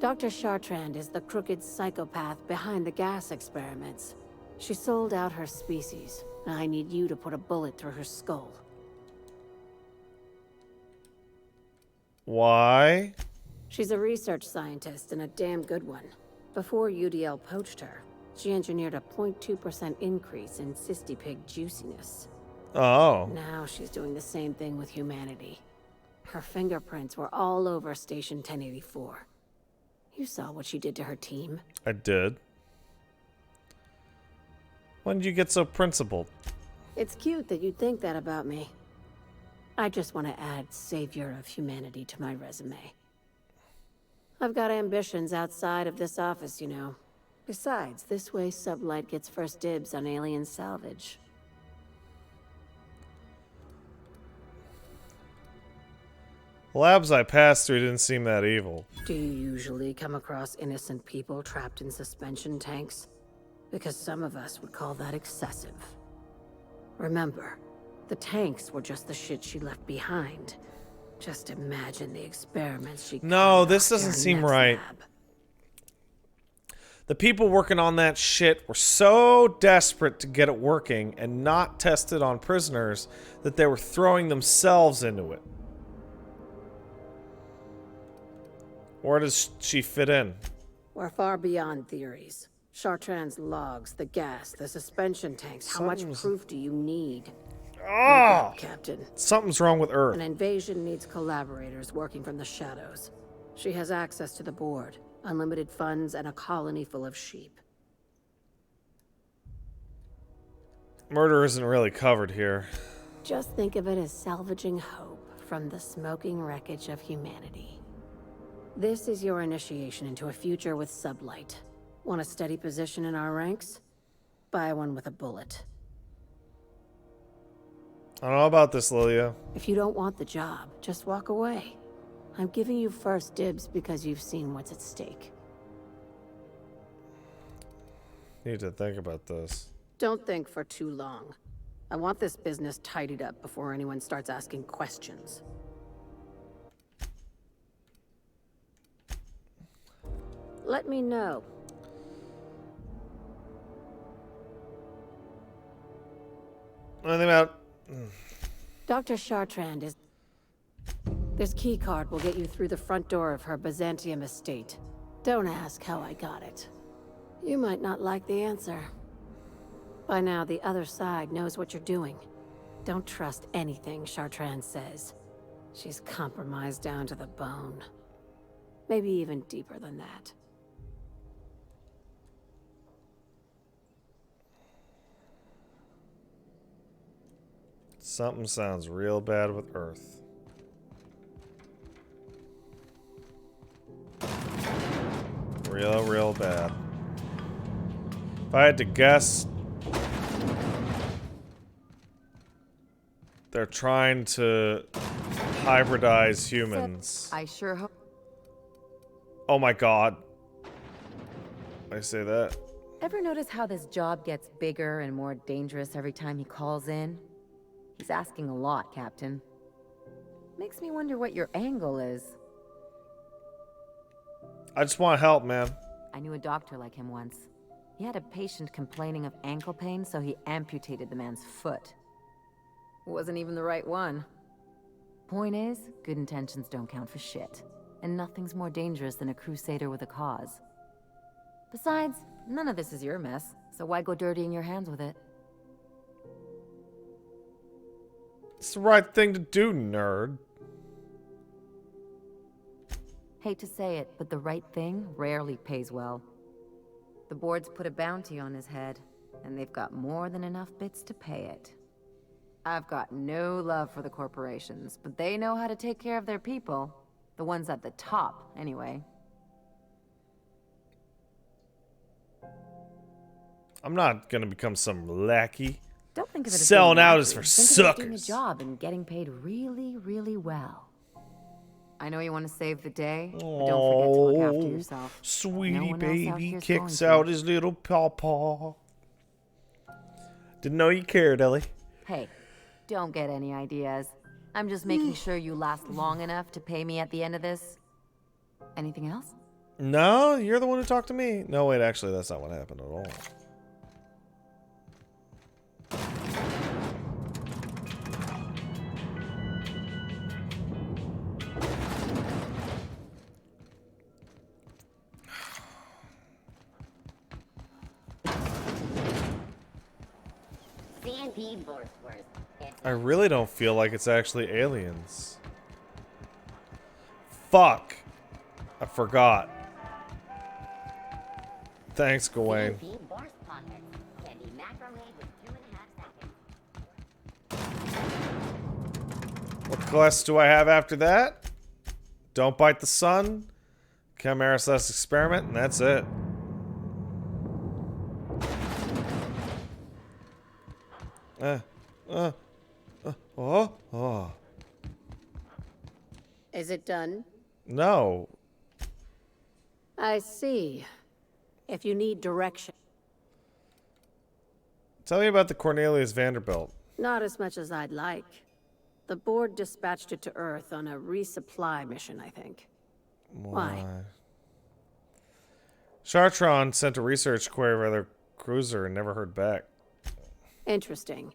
Dr. Chartrand is the crooked psychopath behind the gas experiments. She sold out her species, and I need you to put a bullet through her skull. Why? She's a research scientist and a damn good one. Before UDL poached her, she engineered a 0.2% increase in cystipig juiciness. Oh. Now she's doing the same thing with humanity. Her fingerprints were all over Station 1084. You saw what she did to her team. I did. When did you get so principled? It's cute that you think that about me. I just want to add Savior of Humanity to my resume. I've got ambitions outside of this office, you know. Besides, this way Sublight gets first dibs on alien salvage. Labs I passed through didn't seem that evil. Do you usually come across innocent people trapped in suspension tanks? Because some of us would call that excessive. Remember, the tanks were just the shit she left behind. Just imagine the experiments she... No, this doesn't seem right. The people working on that shit were so desperate to get it working and not test it on prisoners that they were throwing themselves into it. Where does she fit in? We're far beyond theories. Chartrand's logs, the gas, the suspension tanks. How much proof do you need? Ah! Wake up, Captain. Something's wrong with Earth. An invasion needs collaborators working from the shadows. She has access to the board, unlimited funds, and a colony full of sheep. Murder isn't really covered here. Just think of it as salvaging hope from the smoking wreckage of humanity. This is your initiation into a future with Sublight. Want a steady position in our ranks? Buy one with a bullet. I don't know about this, Lilia. If you don't want the job, just walk away. I'm giving you first dibs because you've seen what's at stake. Need to think about this. Don't think for too long. I want this business tidied up before anyone starts asking questions. Let me know. Anything about... Dr. Chartrand is... This keycard will get you through the front door of her Byzantium estate. Don't ask how I got it. You might not like the answer. By now, the other side knows what you're doing. Don't trust anything Chartrand says. She's compromised down to the bone. Maybe even deeper than that. Something sounds real bad with Earth. Real bad. If I had to guess, they're trying to hybridize humans. I sure hope. Oh my god. I say that. Ever notice how this job gets bigger and more dangerous every time he calls in? He's asking a lot, Captain. Makes me wonder what your angle is. I just want help, man. I knew a doctor like him once. He had a patient complaining of ankle pain, so he amputated the man's foot. Wasn't even the right one. Point is, good intentions don't count for shit. And nothing's more dangerous than a crusader with a cause. Besides, none of this is your mess, so why go dirtying your hands with it? It's the right thing to do, nerd. Hate to say it, but the right thing rarely pays well. The board's put a bounty on his head, and they've got more than enough bits to pay it. I've got no love for the corporations, but they know how to take care of their people. The ones at the top, anyway. I'm not gonna become some lackey. Don't think of it as selling being out lucky. is for Think of it as doing a suckers. job and getting paid really, really well. I know you want to save the day, but don't forget to look after yourself. Sweetie No one else out baby here's kicks going to. out his little pawpaw. Didn't know you cared, Ellie. Hey, don't get any ideas. I'm just making sure you last long enough to pay me at the end of this. Anything else? No, you're the one who talked to me. No, wait, actually, that's not what happened at all. CNP Borsworth. I really don't feel like it's actually aliens. Fuck. I forgot. Thanks, Gawain. CNP Borst pockets can be macrowave with 2.5 seconds. What quest do I have after that? Don't bite the sun, Chimeras experiment, and that's it. Oh. Is it done? No. I see. If you need direction. Tell me about the Cornelius Vanderbilt. Not as much as I'd like. The board dispatched it to Earth on a resupply mission, I think. Why? Chartron sent a research query by their cruiser and never heard back. Interesting.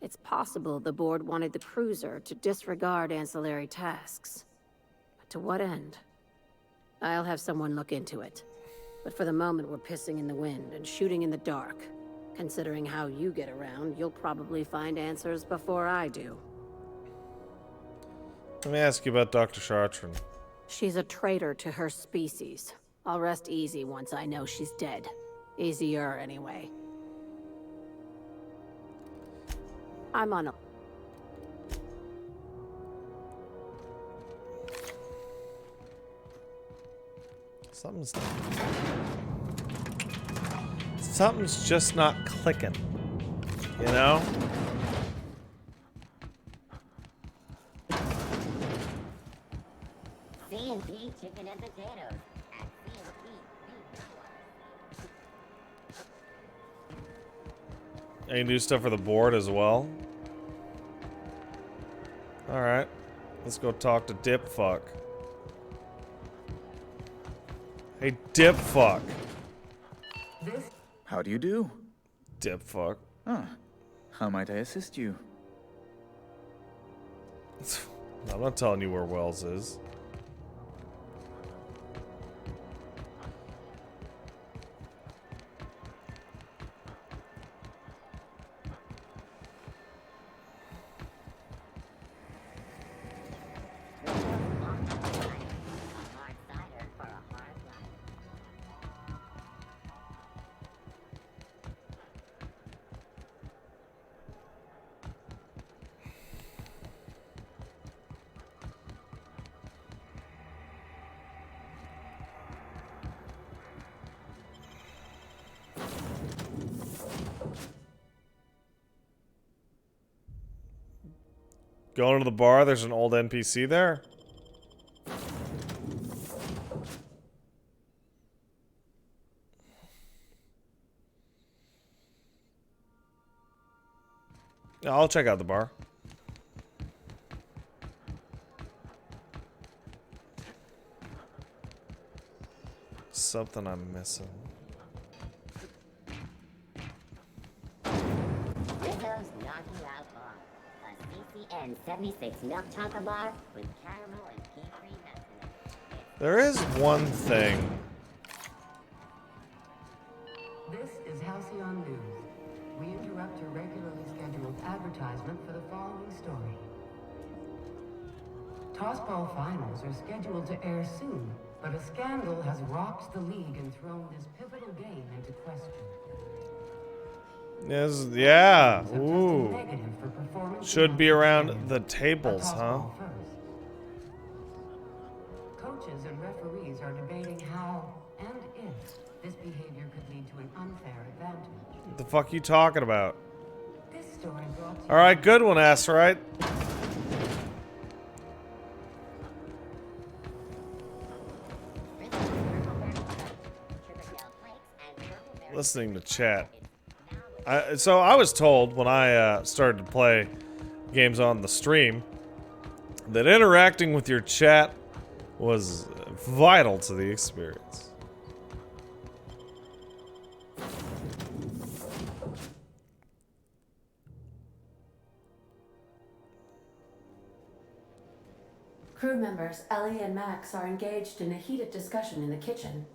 It's possible the board wanted the cruiser to disregard ancillary tasks. But to what end? I'll have someone look into it. But for the moment, we're pissing in the wind and shooting in the dark. Considering how you get around, you'll probably find answers before I do. Let me ask you about Dr. Chartron. She's a traitor to her species. I'll rest easy once I know she's dead. Easier, anyway. I'm on a... Something's just not clicking. You know? CNP chicken and potatoes at CNP. Any new stuff for the board as well? Alright. Let's go talk to Dipfuck. Hey, Dipfuck. How do you do? Dipfuck. How might I assist you? I'm not telling you where Wells is. Going to the bar, there's an old NPC there. I'll check out the bar. Something I'm missing. Rizzo's Gnocchi Outlaw. A CCN 76 milk chocolate bar with caramel and pea-free nuts in it. There is one thing. This is Halcyon News. We interrupt your regularly scheduled advertisement for the following story. Tossball finals are scheduled to air soon, but a scandal has rocked the league and thrown this pivotal game into question. Yes, yeah. Ooh. Should be around the tables, huh? Coaches and referees are debating how and if this behavior could lead to an unfair advantage. What the fuck you talking about? This story brought to you. All right, good one, Asterite. Listening to chat. So I was told when I started to play games on the stream that interacting with your chat was vital to the experience. Crew members Ellie and Max are engaged in a heated discussion in the kitchen.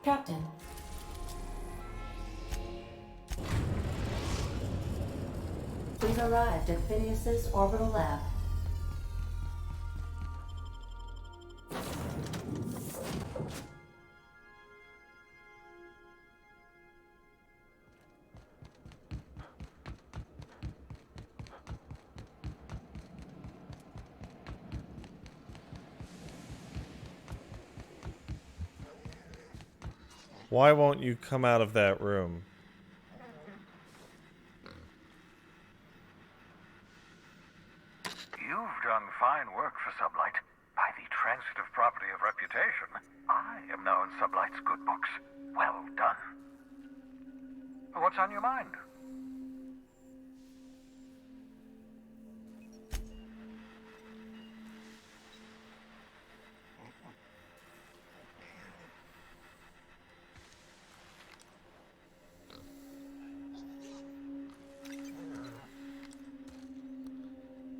Captain. We've arrived at Phineas's orbital lab. Why won't you come out of that room? You've done fine work for Sublight. By the transitive property of reputation, I am now in Sublight's good books. Well done. What's on your mind?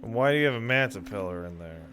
Why do you have a manta pillar in there?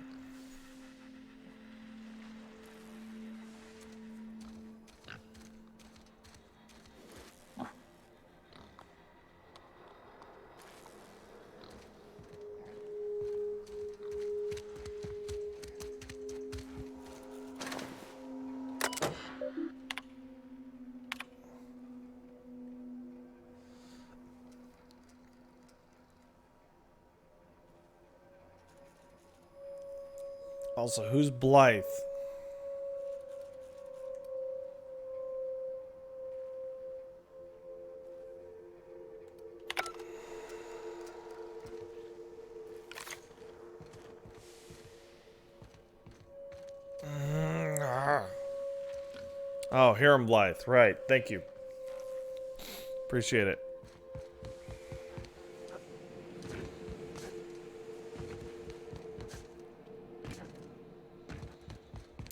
Also, who's Blythe? Oh, Hiram Blythe. Right. Thank you. Appreciate it.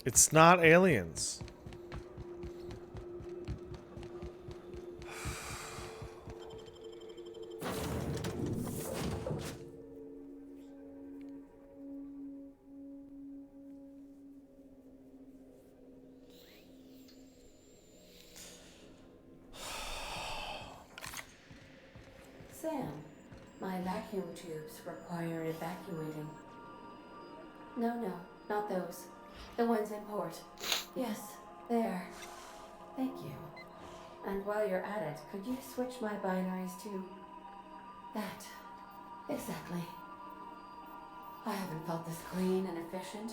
It's not aliens. Sam, my vacuum tubes require evacuating. No, not those. The ones in port. Yes, there. Thank you. And while you're at it, could you switch my binaries to that? Exactly. I haven't felt this clean and efficient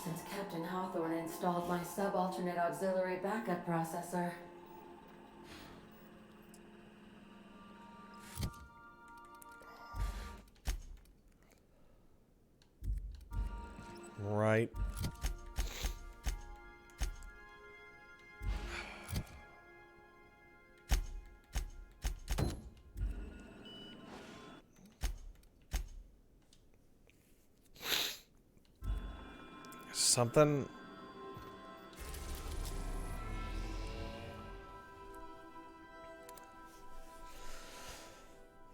since Captain Hawthorne installed my subalternate auxiliary backup processor. Right. Something.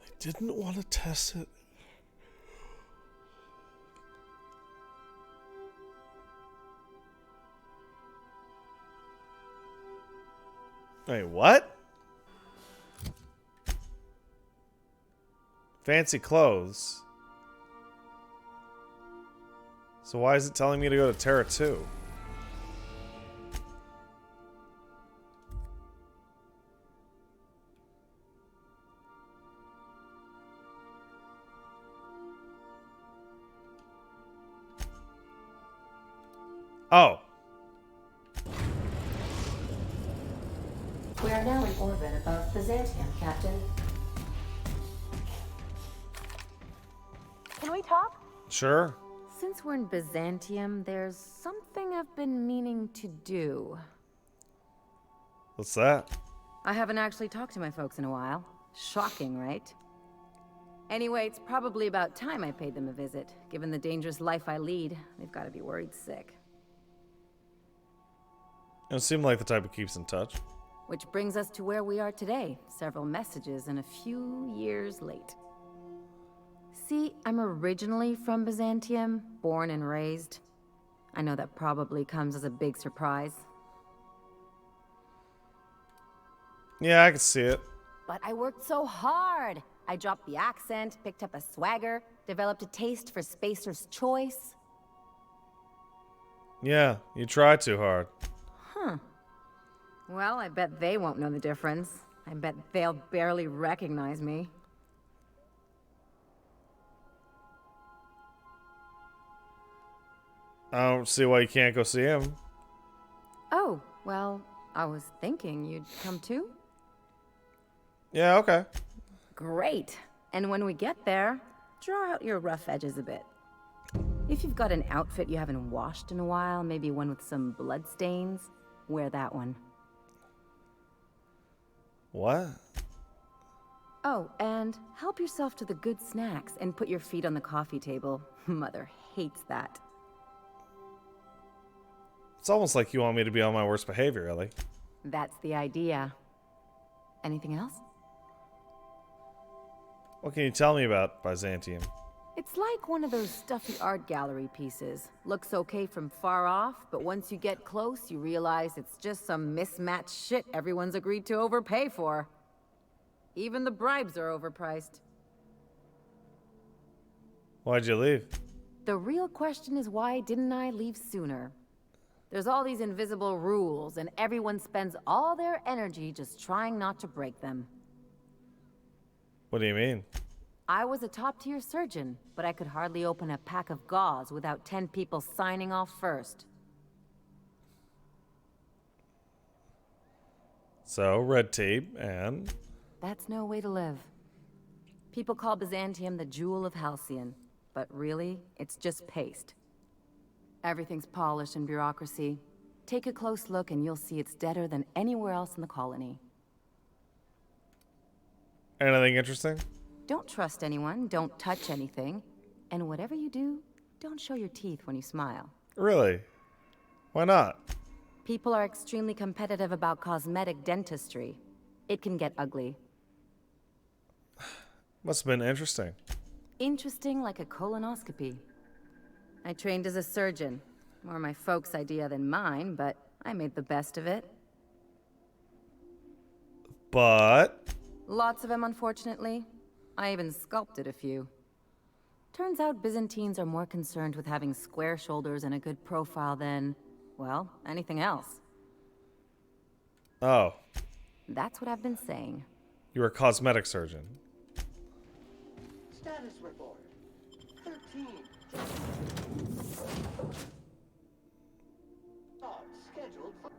I didn't want to test it. Wait, what? Fancy clothes. So why is it telling me to go to Terra 2? Oh. We are now in orbit above Byzantium, Captain. talk? Sure. Since we're in Byzantium, there's something I've been meaning to do. What's that? I haven't actually talked to my folks in a while. Shocking, right? Anyway, it's probably about time I paid them a visit. Given the dangerous life I lead, they've got to be worried sick. It seemed like the type who keeps in touch. Which brings us to where we are today. Several messages and a few years late. See, I'm originally from Byzantium, born and raised. I know that probably comes as a big surprise. Yeah, I can see it. But I worked so hard. I dropped the accent, picked up a swagger, developed a taste for Spacer's Choice. Yeah, you tried too hard. Huh. Well, I bet they won't know the difference. I bet they'll barely recognize me. I don't see why you can't go see him. Oh, well, I was thinking you'd come too? Yeah, okay. Great. And when we get there, draw out your rough edges a bit. If you've got an outfit you haven't washed in a while, maybe one with some blood stains, wear that one. What? Oh, and help yourself to the good snacks and put your feet on the coffee table. Mother hates that. It's almost like you want me to be on my worst behavior, Ellie. That's the idea. Anything else? What can you tell me about Byzantium? It's like one of those stuffy art gallery pieces. Looks okay from far off, but once you get close, you realize it's just some mismatched shit everyone's agreed to overpay for. Even the bribes are overpriced. Why'd you leave? The real question is, why didn't I leave sooner? There's all these invisible rules, and everyone spends all their energy just trying not to break them. What do you mean? I was a top-tier surgeon, but I could hardly open a pack of gauze without 10 people signing off first. So, red tape and... That's no way to live. People call Byzantium the jewel of Halcyon, but really, it's just paste. Everything's polished in bureaucracy. Take a close look and you'll see it's deader than anywhere else in the colony. Anything interesting? Don't trust anyone, don't touch anything, and whatever you do, don't show your teeth when you smile. Really? Why not? People are extremely competitive about cosmetic dentistry. It can get ugly. Must have been interesting. Interesting like a colonoscopy. I trained as a surgeon. More my folks' idea than mine, but I made the best of it. But... Lots of them, unfortunately. I even sculpted a few. Turns out Byzantines are more concerned with having square shoulders and a good profile than, well, anything else. Oh. That's what I've been saying. You're a cosmetic surgeon. Status report. 13. Scheduled for...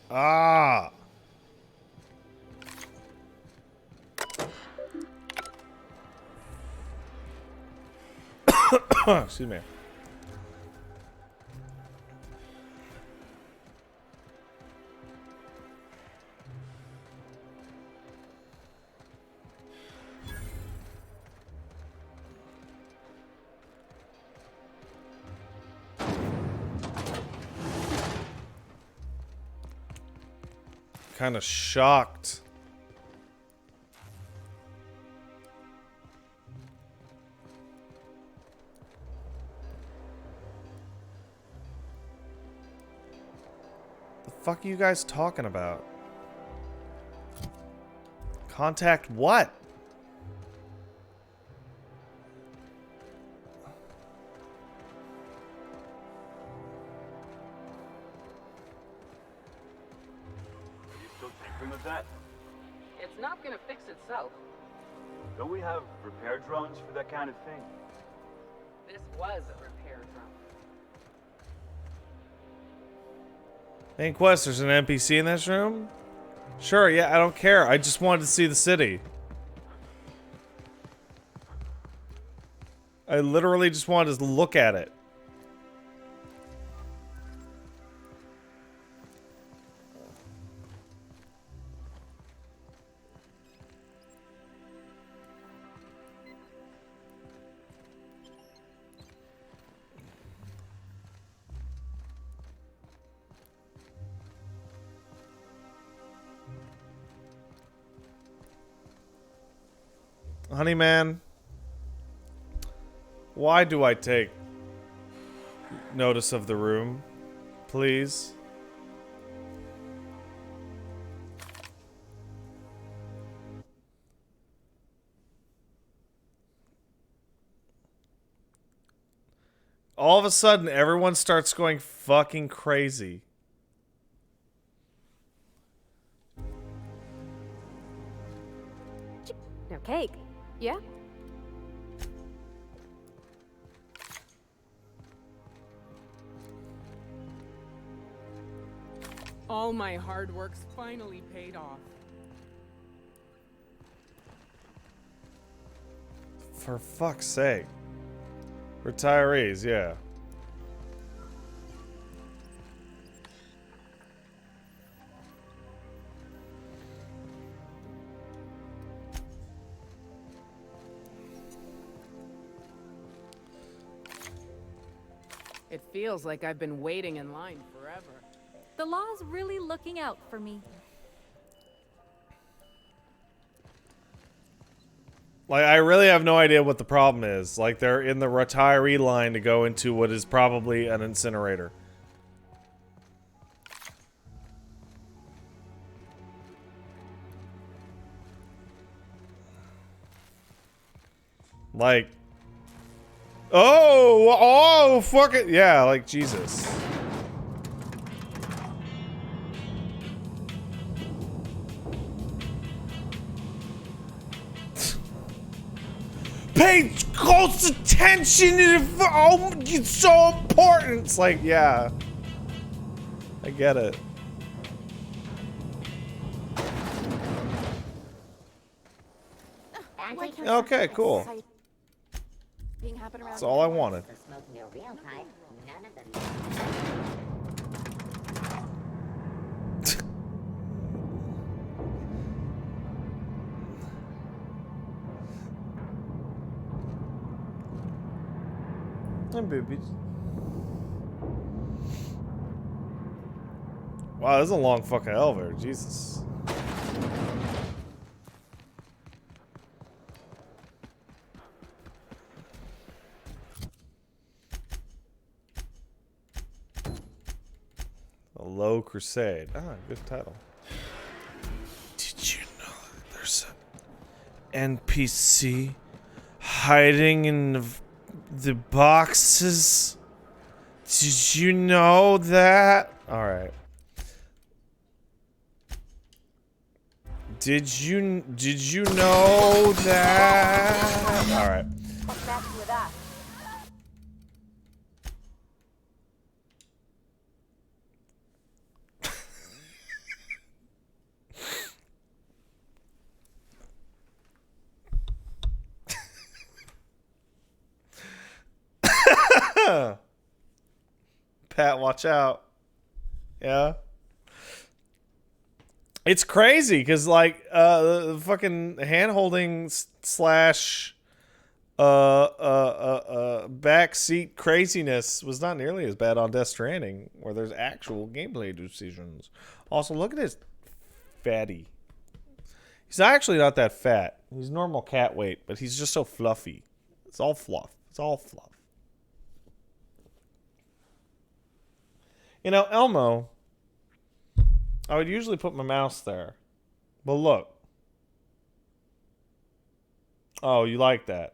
Ah! Excuse me. Kind of shocked. The fuck are you guys talking about? Contact what? With that? It's not gonna fix itself. Don't we have repair drones for that kind of thing? This was a repair drone. Main quest, there's an NPC in this room? Sure, yeah, I don't care. I just wanted to see the city. I literally just wanted to look at it. Honey man, why do I take notice of the room, please? All of a sudden, everyone starts going fucking crazy. No cake. Yeah? All my hard work's finally paid off. For fuck's sake. Retirees, yeah. It feels like I've been waiting in line forever. The law's really looking out for me. Like, I really have no idea what the problem is. Like, they're in the retiree line to go into what is probably an incinerator. Like, oh, fuck it. Yeah, like, Jesus. Pay close attention if, oh, it's so important. It's like, yeah. I get it. Okay, cool. That's all I wanted. And boobies. Wow, this is a long fucking elevator. Jesus. The Low Crusade. Ah, good title. Did you know there's an NPC hiding in the boxes? Did you know that? Alright. Did you know that? Alright. Pat, watch out. Yeah. It's crazy because, like, fucking hand-holding slash backseat craziness was not nearly as bad on Death Stranding, where there's actual gameplay decisions. Also, look at his fatty. He's actually not that fat. He's normal cat weight, but he's just so fluffy. It's all fluff. It's all fluff. You know, Elmo, I would usually put my mouse there. But look. Oh, you like that?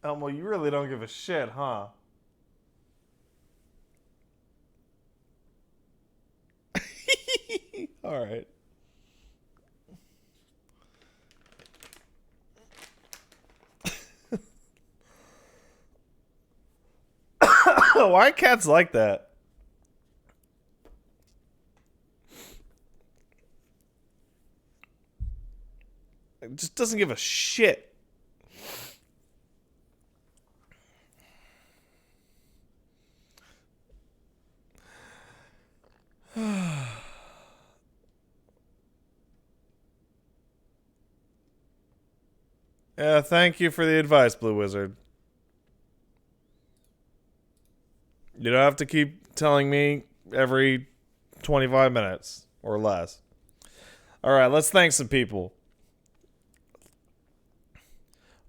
Elmo, you really don't give a shit, huh? All right. Why are cats like that? It just doesn't give a shit. Yeah, thank you for the advice, Blue Wizard. You don't have to keep telling me every 25 minutes or less. All right, let's thank some people.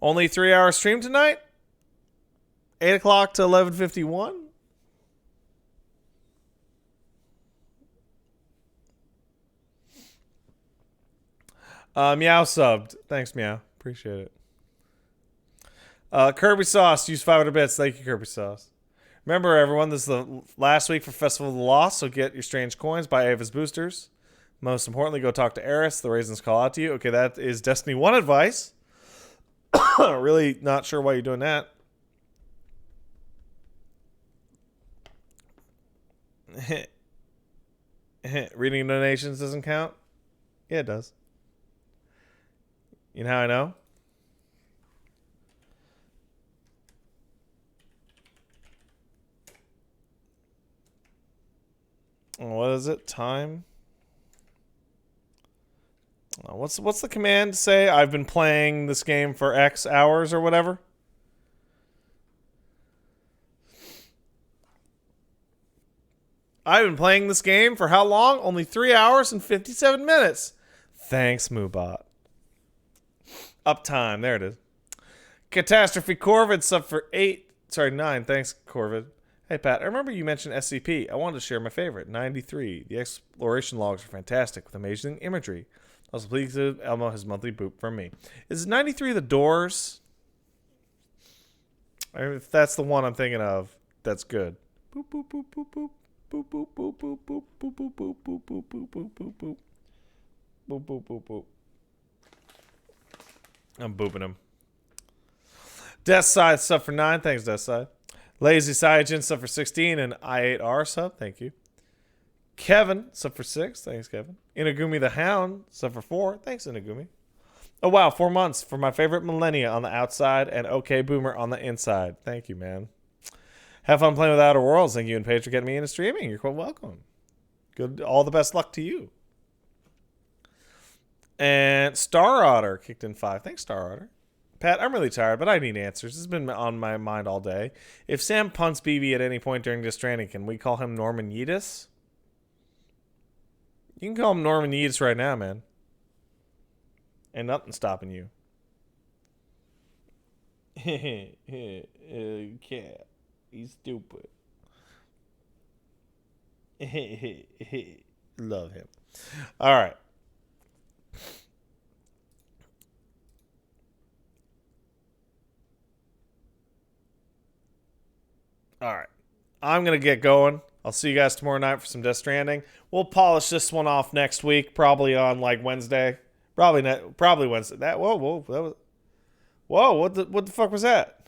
Only 3-hour stream tonight? 8 o'clock to 11:51? Meow subbed. Thanks, Meow. Appreciate it. Kirby Sauce used 500 bits. Thank you, Kirby Sauce. Remember, everyone, this is the last week for Festival of the Lost, so get your strange coins, buy Ava's boosters. Most importantly, go talk to Eris. The Raisins call out to you. Okay, that is Destiny 1 advice. Really not sure why you're doing that. Reading donations doesn't count? Yeah, it does. You know how I know? What is it? Time? What's the command to say? I've been playing this game for X hours or whatever. I've been playing this game for how long? Only 3 hours and 57 minutes. Thanks, Moobot. Uptime. There it is. Catastrophe Corvid sub for 9. Thanks, Corvid. Hey, Pat, I remember you mentioned SCP. I wanted to share my favorite, 93. The exploration logs are fantastic with amazing imagery. Also, please give Elmo his monthly boop from me. Is 93 The Doors? If that's the one I'm thinking of, that's good. Boop, boop, boop, boop, boop. Boop, boop, boop, boop, boop, boop, boop, boop, boop, boop, boop, boop, boop, boop. Boop, boop, boop, boop. I'm booping him. Deathside sub for 9. Thanks, Deathside. Lazy Cygen sub for 16 and I8R sub. Thank you. Kevin sub for 6. Thanks, Kevin. Inagumi the Hound sub for 4. Thanks, Inagumi. Oh, wow. 4 months for my favorite Millennia on the outside and OK Boomer on the inside. Thank you, man. Have fun playing with Outer Worlds. Thank you and Paige for getting me into streaming. You're quite welcome. Good. All the best luck to you. And Star Otter kicked in 5. Thanks, Star Otter. Pat, I'm really tired, but I need answers. This has been on my mind all day. If Sam punts BB at any point during Death Stranding, can we call him Norman Yeatus? You can call him Norman Yeatus right now, man. Ain't nothing stopping you. Cat. He's stupid. Love him. All right. All right. I'm going to get going. I'll see you guys tomorrow night for some Death Stranding. We'll polish this one off next week, probably on like Wednesday. Probably Wednesday. That what the fuck was that?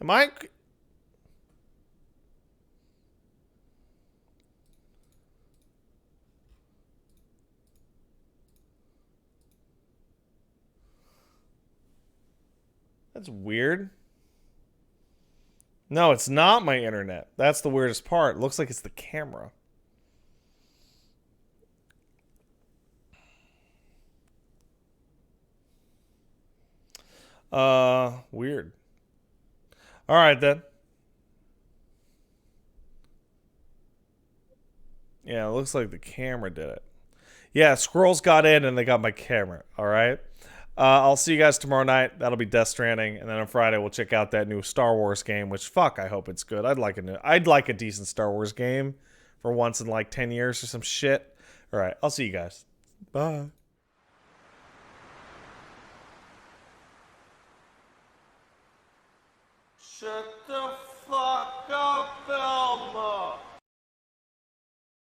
Am I? That's weird. No, it's not my internet. That's the weirdest part. It looks like it's the camera. Weird. All right, then. Yeah, it looks like the camera did it. Yeah, Squirrels got in and they got my camera. All right. I'll see you guys tomorrow night. That'll be Death Stranding, and then on Friday we'll check out that new Star Wars game. Which fuck, I hope it's good. I'd like a decent Star Wars game for once in like 10 years or some shit. All right, I'll see you guys. Bye. Shut